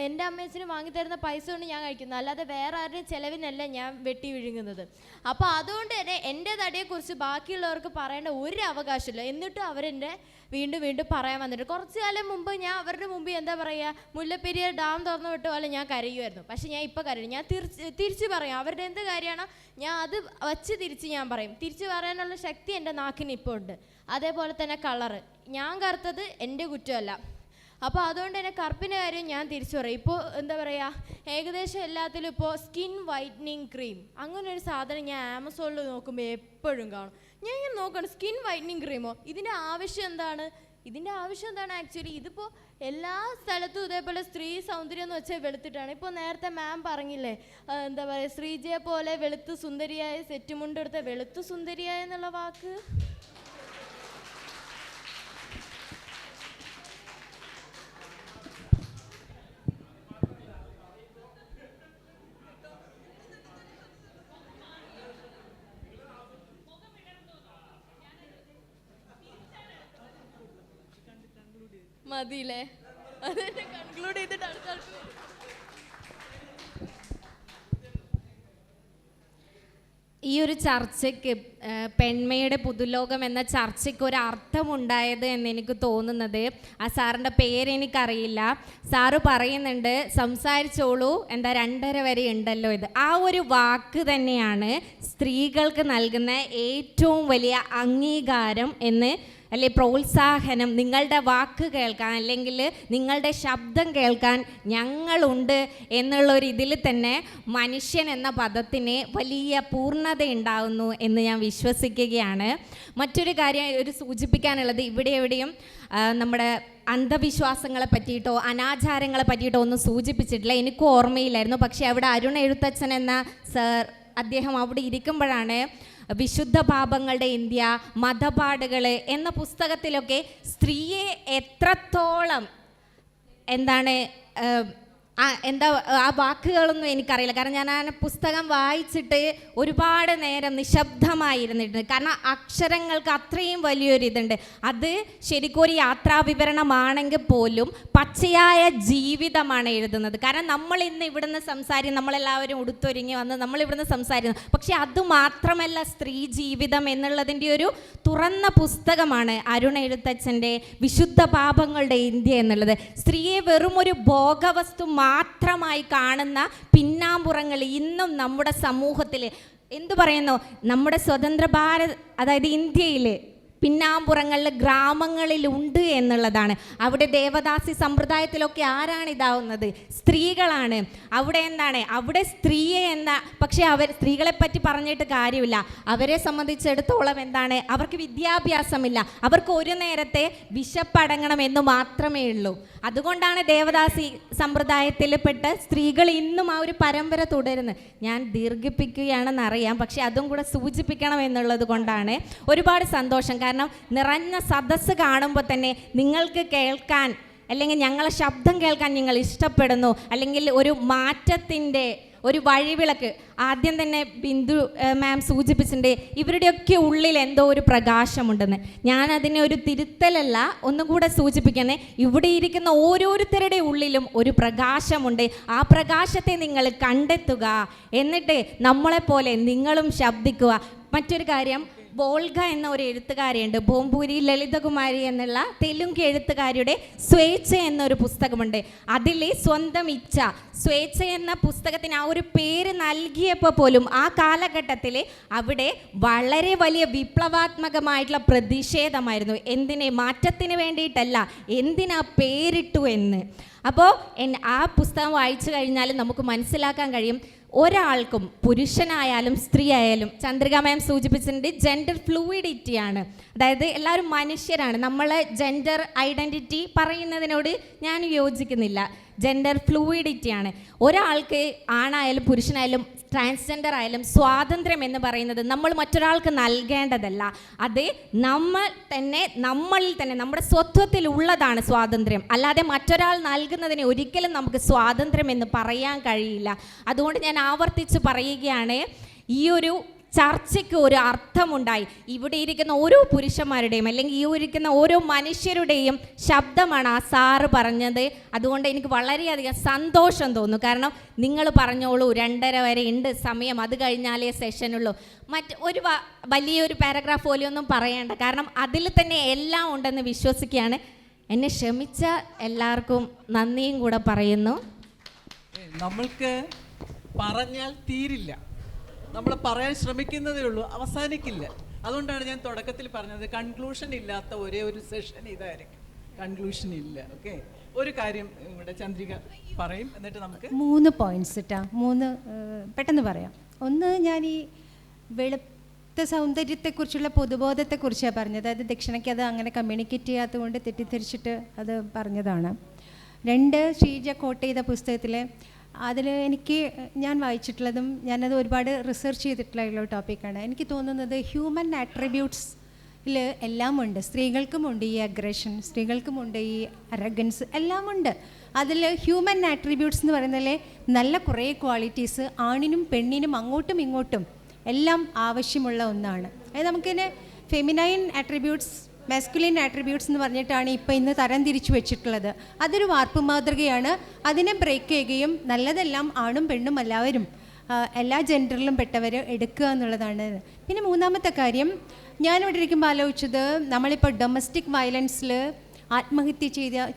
എൻ്റെ അമ്മയച്ഛനും വാങ്ങിത്തരുന്ന പൈസ കൊണ്ട് ഞാൻ കഴിക്കുന്നു, അല്ലാതെ വേറെ ആരുടെയും ചിലവിനല്ല ഞാൻ വെട്ടി വിഴുങ്ങുന്നത്. അപ്പോൾ അതുകൊണ്ട് തന്നെ എൻ്റെ തടിയെക്കുറിച്ച് ബാക്കിയുള്ളവർക്ക് പറയേണ്ട ഒരു അവകാശമില്ല. എന്നിട്ടും അവരെന്നെ വീണ്ടും പറയാൻ വന്നിട്ട്. കുറച്ച് കാലം മുമ്പ് ഞാൻ അവരുടെ മുമ്പിൽ എന്താ പറയുക, മുല്ലപ്പെരിയാർ ഡാം തുറന്നു വിട്ട പോലെ ഞാൻ കരയുമായിരുന്നു. പക്ഷേ ഞാൻ ഇപ്പോൾ കരയും. ഞാൻ തിരിച്ച് പറയും. അവരുടെ എന്ത് കാര്യമാണോ ഞാൻ അത് വച്ച് തിരിച്ച് ഞാൻ പറയും. തിരിച്ച് പറയാനുള്ള ശക്തി എൻ്റെ നാക്കിന് ഇപ്പോൾ ഉണ്ട്. അതേപോലെ തന്നെ കളറ്, ഞാൻ കറുത്തത് എൻ്റെ കുറ്റമല്ല. അപ്പോൾ അതുകൊണ്ട് തന്നെ കറുപ്പിൻ്റെ കാര്യം ഞാൻ തിരിച്ചു പറയും. ഇപ്പോൾ എന്താ പറയുക, ഏകദേശം എല്ലാത്തിലും ഇപ്പോൾ സ്കിൻ വൈറ്റനിങ് ക്രീം അങ്ങനെ ഒരു സാധനം ഞാൻ ആമസോണിൽ നോക്കുമ്പോൾ എപ്പോഴും കാണും. ഞാൻ ഇങ്ങനെ നോക്കണം, സ്കിൻ വൈറ്റനിങ് ക്രീമോ, ഇതിൻ്റെ ആവശ്യം എന്താണ്? ആക്ച്വലി ഇതിപ്പോൾ എല്ലാ സ്ഥലത്തും ഇതേപോലെ സ്ത്രീ സൗന്ദര്യം എന്ന് വെച്ചാൽ വെളുത്തിട്ടാണ്. ഇപ്പോൾ നേരത്തെ മാം പറഞ്ഞില്ലേ, എന്താ പറയുക, ശ്രീജയെ പോലെ വെളുത്ത് സുന്ദരിയായ സെറ്റുമുണ്ടെടുത്ത വെളുത്തു സുന്ദരിയായ എന്നുള്ള വാക്ക് മതിയില്ലേ? അതെന്നെ കൺക്ലൂഡ് ചെയ്തിട്ട് അടുത്ത ആൾക്ക്. ഈ ഒരു ചർച്ചയ്ക്ക്, പെൺമയുടെ പുതുലോകം എന്ന ചർച്ചയ്ക്ക് ഒരു അർത്ഥമുണ്ടായത് എന്ന് എനിക്ക് തോന്നുന്നത്, ആ സാറിൻ്റെ പേരെനിക്കറിയില്ല, സാറ് പറയുന്നുണ്ട് സംസാരിച്ചോളൂ, എന്താ 2:30 വരെ ഉണ്ടല്ലോ ഇത്. ആ ഒരു വാക്ക് തന്നെയാണ് സ്ത്രീകൾക്ക് നൽകുന്ന ഏറ്റവും വലിയ അംഗീകാരം എന്ന്, അല്ലെ പ്രോത്സാഹനം. നിങ്ങളുടെ വാക്ക് കേൾക്കാൻ അല്ലെങ്കിൽ നിങ്ങളുടെ ശബ്ദം കേൾക്കാൻ ഞങ്ങളുണ്ട് എന്നുള്ളൊരു ഇതിൽ തന്നെ മനുഷ്യൻ എന്ന പദത്തിന് വലിയ പൂർണ്ണത ഉണ്ടാകുന്നു എന്ന് ഞാൻ വിശ്വസിക്കുകയാണ്. മറ്റൊരു കാര്യം സൂചിപ്പിക്കാനുള്ളത്, ഇവിടെ എവിടെയും നമ്മുടെ അന്ധവിശ്വാസങ്ങളെ പറ്റിയിട്ടോ അനാചാരങ്ങളെ പറ്റിയിട്ടോ ഒന്നും സൂചിപ്പിച്ചിട്ടില്ല. എനിക്കും ഓർമ്മയില്ലായിരുന്നു. പക്ഷേ അവിടെ അരുൺ എഴുത്തച്ഛൻ എന്ന സർ, അദ്ദേഹം അവിടെ ഇരിക്കുമ്പോഴാണ് വിശുദ്ധ പാപങ്ങളുടെ ഇന്ത്യ, മതപാടുകൾ എന്ന പുസ്തകത്തിലൊക്കെ സ്ത്രീയെ എത്രത്തോളം എന്താ ആ വാക്കുകളൊന്നും എനിക്കറിയില്ല. കാരണം ഞാൻ ആ പുസ്തകം വായിച്ചിട്ട് ഒരുപാട് നേരം നിശബ്ദമായിരുന്നിട്ടുണ്ട്. കാരണം അക്ഷരങ്ങൾക്ക് അത്രയും വലിയൊരിതുണ്ട്. അത് ശരിക്കും ഒരു യാത്രാവിവരണമാണെങ്കിൽ പോലും പച്ചയായ ജീവിതമാണ് എഴുതുന്നത്. കാരണം നമ്മൾ ഇന്ന് ഇവിടുന്ന് നമ്മളെല്ലാവരും ഉടുത്തൊരുങ്ങി വന്ന് നമ്മളിവിടുന്ന് സംസാരിക്കുന്നു. പക്ഷെ അതുമാത്രമല്ല സ്ത്രീ ജീവിതം എന്നുള്ളതിൻ്റെ ഒരു തുറന്ന പുസ്തകമാണ് അരുൺ എഴുത്തച്ഛൻ്റെ വിശുദ്ധ പാപങ്ങളുടെ ഇന്ത്യ എന്നുള്ളത്. സ്ത്രീയെ വെറും ഒരു ഭോഗവസ്തു മാത്രമായി കാണുന്ന പിന്നാമ്പുറങ്ങൾ ഇന്നും നമ്മുടെ സമൂഹത്തിൽ എന്തു പറയുന്നു, നമ്മുടെ സ്വതന്ത്ര ഭാരത് അതായത് ഇന്ത്യയിൽ പിന്നാമ്പുറങ്ങളിൽ ഗ്രാമങ്ങളിലുണ്ട് എന്നുള്ളതാണ്. അവിടെ ദേവദാസി സമ്പ്രദായത്തിലൊക്കെ ആരാണ് ഇതാവുന്നത്? സ്ത്രീകളാണ്. അവിടെ എന്താണ്, അവിടെ സ്ത്രീയെ പക്ഷേ സ്ത്രീകളെ പറ്റി പറഞ്ഞിട്ട് കാര്യമില്ല. അവരെ സംബന്ധിച്ചിടത്തോളം എന്താണ്, അവർക്ക് വിദ്യാഭ്യാസമില്ല, അവർക്ക് ഒരു നേരത്തെ വിശപ്പടങ്ങണം എന്ന് മാത്രമേ ഉള്ളൂ. അതുകൊണ്ടാണ് ദേവദാസി സമ്പ്രദായത്തിൽപ്പെട്ട് സ്ത്രീകൾ ഇന്നും ആ ഒരു പരമ്പര തുടരുന്നത്. ഞാൻ ദീർഘിപ്പിക്കുകയാണെന്നറിയാം, പക്ഷെ അതും കൂടെ സൂചിപ്പിക്കണം എന്നുള്ളത് കൊണ്ടാണ്. ഒരുപാട് സന്തോഷം. കാരണം നിറഞ്ഞ സദസ്സ് കാണുമ്പോൾ തന്നെ നിങ്ങൾക്ക് കേൾക്കാൻ അല്ലെങ്കിൽ ഞങ്ങളെ ശബ്ദം കേൾക്കാൻ നിങ്ങൾ ഇഷ്ടപ്പെടുന്നു, അല്ലെങ്കിൽ ഒരു മാറ്റത്തിൻ്റെ ഒരു വഴിവിളക്ക്. ആദ്യം തന്നെ ബിന്ദു മാം സൂചിപ്പിച്ചിട്ടുണ്ട് ഇവരുടെയൊക്കെ ഉള്ളിൽ എന്തോ ഒരു പ്രകാശമുണ്ടെന്ന്. ഞാനതിനെ ഒരു തിരുത്തലല്ല, ഒന്നുകൂടെ സൂചിപ്പിക്കുന്നത്, ഇവിടെ ഇരിക്കുന്ന ഓരോരുത്തരുടെ ഉള്ളിലും ഒരു പ്രകാശമുണ്ട്. ആ പ്രകാശത്തെ നിങ്ങൾ കണ്ടെത്തുക, എന്നിട്ട് നമ്മളെപ്പോലെ നിങ്ങളും ശബ്ദിക്കുക. മറ്റൊരു കാര്യം, വോൾഗ എന്ന ഒരു എഴുത്തുകാരിയുണ്ട്, ബോംബൂരി ലളിതകുമാരി എന്നുള്ള തെലുങ്ക് എഴുത്തുകാരിയുടെ സ്വേച്ഛ എന്നൊരു പുസ്തകമുണ്ട്. അതിൽ സ്വന്തം ഇച്ഛ, സ്വേച്ഛ എന്ന പുസ്തകത്തിന് ആ ഒരു പേര് നൽകിയപ്പോൾ പോലും ആ കാലഘട്ടത്തിൽ അവിടെ വളരെ വലിയ വിപ്ലവാത്മകമായിട്ടുള്ള പ്രതിഷേധമായിരുന്നു. എന്തിനെ, മാറ്റത്തിന് വേണ്ടിയിട്ടല്ല, എന്തിനാ പേരിട്ടു എന്ന്. അപ്പോൾ ആ പുസ്തകം വായിച്ചു കഴിഞ്ഞാൽ നമുക്ക് മനസ്സിലാക്കാൻ കഴിയും, ഒരാൾക്കും പുരുഷനായാലും സ്ത്രീ ആയാലും, ചന്ദ്രിക മാം സൂചിപ്പിച്ചിട്ടുണ്ട് ജെൻഡർ ഫ്ലൂയിഡിറ്റിയാണ്. അതായത് എല്ലാവരും മനുഷ്യരാണ്. നമ്മൾ ജെൻഡർ ഐഡൻറ്റിറ്റി പറയുന്നതിനോട് ഞാൻ യോജിക്കുന്നില്ല. ജെൻഡർ ഫ്ലൂയിഡിറ്റിയാണ്. ഒരാൾക്ക് ആണായാലും പുരുഷനായാലും ട്രാൻസ്ജെൻഡർ ആയാലും സ്വാതന്ത്ര്യം എന്ന് പറയുന്നത് നമ്മൾ മറ്റൊരാൾക്ക് നൽകേണ്ടതല്ല. അത് നമ്മളിൽ തന്നെ നമ്മുടെ സ്വത്വത്തിൽ ഉള്ളതാണ് സ്വാതന്ത്ര്യം. അല്ലാതെ മറ്റൊരാൾ നൽകുന്നതിന് ഒരിക്കലും നമുക്ക് സ്വാതന്ത്ര്യം എന്ന് പറയാൻ കഴിയില്ല. അതുകൊണ്ട് ഞാൻ ആവർത്തിച്ച് പറയുകയാണ്, ഈ ഒരു ചർച്ചയ്ക്ക് ഒരു അർത്ഥമുണ്ടായി. ഇവിടെ ഇരിക്കുന്ന ഓരോ പുരുഷന്മാരുടെയും അല്ലെങ്കിൽ ഈ ഇരിക്കുന്ന ഓരോ മനുഷ്യരുടെയും ശബ്ദമാണ് ആ സാറ് പറഞ്ഞത്. അതുകൊണ്ട് എനിക്ക് വളരെയധികം സന്തോഷം തോന്നുന്നു. കാരണം നിങ്ങൾ പറഞ്ഞോളൂ 2:30 വരെ ഉണ്ട് സമയം, അത് കഴിഞ്ഞാലേ സെഷനുള്ളൂ. ഒരു വലിയൊരു പാരഗ്രാഫ് പോലെയൊന്നും പറയേണ്ട, കാരണം അതിൽ തന്നെ എല്ലാം ഉണ്ടെന്ന് വിശ്വസിക്കുകയാണ്. എന്നെ ക്ഷമിച്ച എല്ലാവർക്കും നന്ദിയും കൂടെ പറയുന്നു. നമ്മൾക്ക് പറഞ്ഞാൽ തീരില്ല, നമ്മൾ പറയാൻ ശ്രമിക്കുന്നതേ ഉള്ളൂ, അവസാനിക്കില്ല. അതുകൊണ്ടാണ് ഞാൻ തുടക്കത്തിൽ പറഞ്ഞത് കൺക്ലൂഷൻ ഇല്ലാത്ത ഒരേ ഒരു സെഷൻ ഇതായിരിക്കും. കൺക്ലൂഷൻ ഇല്ല. ഓക്കെ, ഒരു കാര്യം ഇവിടെ ചന്ദ്രിക പറയും, എന്നിട്ട് നമുക്ക് 3 പോയിന്റ്സ് ഇട്ടാ 3 പെട്ടെന്ന് പറയാം. ഒന്ന്, ഞാൻ ഈ വെളുത്ത സൗന്ദര്യത്തെക്കുറിച്ചുള്ള പൊതുബോധത്തെക്കുറിച്ചാണ് പറഞ്ഞത്. അത് ദക്ഷിണയ്ക്ക് അത് അങ്ങനെ കമ്മ്യൂണിക്കേറ്റ് ചെയ്യാത്തത് കൊണ്ട് തെറ്റിദ്ധരിച്ചിട്ട് അത് പറഞ്ഞതാണ്. 2, ശ്രീജ കോട്ട് ചെയ്ത പുസ്തകത്തിൽ അതിൽ ഞാൻ വായിച്ചിട്ടുള്ളതും ഞാനത് ഒരുപാട് റിസർച്ച് ചെയ്തിട്ടുള്ള ടോപ്പിക്കാണ്. എനിക്ക് തോന്നുന്നത് ഹ്യൂമൻ ആട്രിബ്യൂട്ട്സിൽ എല്ലാം ഉണ്ട്. സ്ത്രീകൾക്കുമുണ്ട് ഈ അഗ്രഷൻ, സ്ത്രീകൾക്കുമുണ്ട് ഈ അറഗൻസ്, എല്ലാം ഉണ്ട്. അതിൽ ഹ്യൂമൻ ആട്രിബ്യൂട്ട്സ് എന്ന് പറയുന്നതിൽ നല്ല കുറേ ക്വാളിറ്റീസ് ആണിനും പെണ്ണിനും അങ്ങോട്ടും ഇങ്ങോട്ടും എല്ലാം ആവശ്യമുള്ള ഒന്നാണ്. അത് നമുക്കിതിനെ ഫെമിനൈൻ ആട്രിബ്യൂട്ട്സ്, മാസ്കുലിൻ ആട്രിബ്യൂട്ട്സ് എന്ന് പറഞ്ഞിട്ടാണ് ഇപ്പോൾ ഇന്ന് തരം തിരിച്ചു വെച്ചിട്ടുള്ളത്. അതൊരു വാർപ്പ് മാതൃകയാണ്. അതിനെ ബ്രേക്ക് ചെയ്യുകയും നല്ലതെല്ലാം ആണും പെണ്ണും എല്ലാവരും എല്ലാ ജെൻഡറിലും പെട്ടവർ എടുക്കുക എന്നുള്ളതാണ്. പിന്നെ 3ാമത്തെ കാര്യം, ഞാനിവിടെ ഇരിക്കുമ്പോൾ ആലോചിച്ചത്, നമ്മളിപ്പോൾ ഡൊമസ്റ്റിക് വയലൻസിൽ ആത്മഹത്യ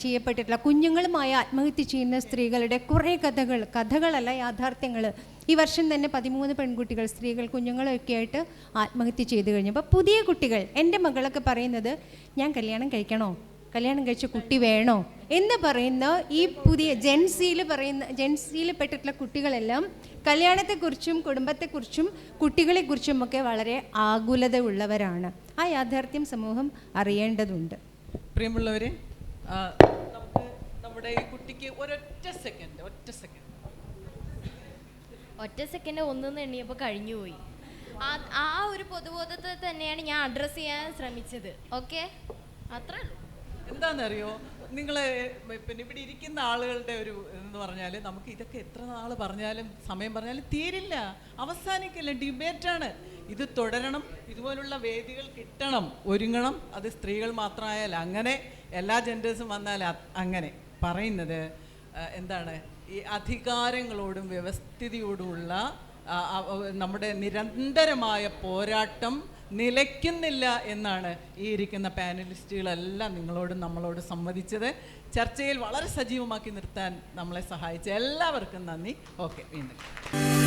ചെയ്യപ്പെട്ടിട്ടുള്ള കുഞ്ഞുങ്ങളുമായി ആത്മഹത്യ ചെയ്യുന്ന സ്ത്രീകളുടെ കുറേ കഥകളല്ല യാഥാർത്ഥ്യങ്ങൾ. ഈ വർഷം തന്നെ 13 പെൺകുട്ടികൾ, സ്ത്രീകൾ, കുഞ്ഞുങ്ങളൊക്കെ ആയിട്ട് ആത്മഹത്യ ചെയ്തു കഴിഞ്ഞു. അപ്പോൾ പുതിയ കുട്ടികൾ, എൻ്റെ മകളൊക്കെ പറയുന്നത് ഞാൻ കല്യാണം കഴിക്കണോ, കല്യാണം കഴിച്ച കുട്ടി വേണോ എന്ന് പറയുന്ന ഈ പുതിയ ജെൻസിയിൽ പെട്ടിട്ടുള്ള കുട്ടികളെല്ലാം കല്യാണത്തെക്കുറിച്ചും കുടുംബത്തെക്കുറിച്ചും കുട്ടികളെക്കുറിച്ചും ഒക്കെ വളരെ ആകുലത ഉള്ളവരാണ്. ആ യാഥാർത്ഥ്യം സമൂഹം അറിയേണ്ടതുണ്ട്. പ്രിയമുള്ളവരെ, നമുക്ക് നമ്മുടെ ഈ കുട്ടിക്ക് ഒറ്റ സെക്കൻഡ് ഒന്നെന്ന് എണ്ണിയപ്പോൾ കഴിഞ്ഞുപോയി. ആ ഒരു പൊതുബോധത്തെ തന്നെയാണ് ഞാൻ അഡ്രസ്സ് ചെയ്യാൻ ശ്രമിച്ചത്. ഓക്കെ, അത്രേ ഉള്ളൂ. എന്താണെന്നറിയോ, നിങ്ങൾ പിന്നെ ഇവിടെ ഇരിക്കുന്ന ആളുകളുടെ ഒരു എന്ന് പറഞ്ഞാൽ നമുക്ക് ഇതൊക്കെ എത്ര നാൾ പറഞ്ഞാലും സമയം പറഞ്ഞാലും തീരില്ല, അവസാനിക്കില്ല. ഡിബേറ്റാണ് ഇത്, തുടരണം. ഇതുപോലുള്ള വേദികൾ കിട്ടണം, ഒരുങ്ങണം. അത് സ്ത്രീകൾ മാത്രമായാൽ അങ്ങനെ, എല്ലാ ജെൻഡേഴ്സും വന്നാൽ അങ്ങനെ പറയുന്നത് എന്താണ്, ഈ അധികാരങ്ങളോടും വ്യവസ്ഥിതിയോടുമുള്ള നമ്മുടെ നിരന്തരമായ പോരാട്ടം നിലയ്ക്കുന്നില്ല എന്നാണ് ഈ ഇരിക്കുന്ന പാനലിസ്റ്റുകളെല്ലാം നിങ്ങളോടും നമ്മളോട് സംവദിച്ചത്. ചർച്ചയിൽ വളരെ സജീവമാക്കി നിർത്താൻ നമ്മളെ സഹായിച്ച എല്ലാവർക്കും നന്ദി. ഓക്കെ, വീണ്ടും.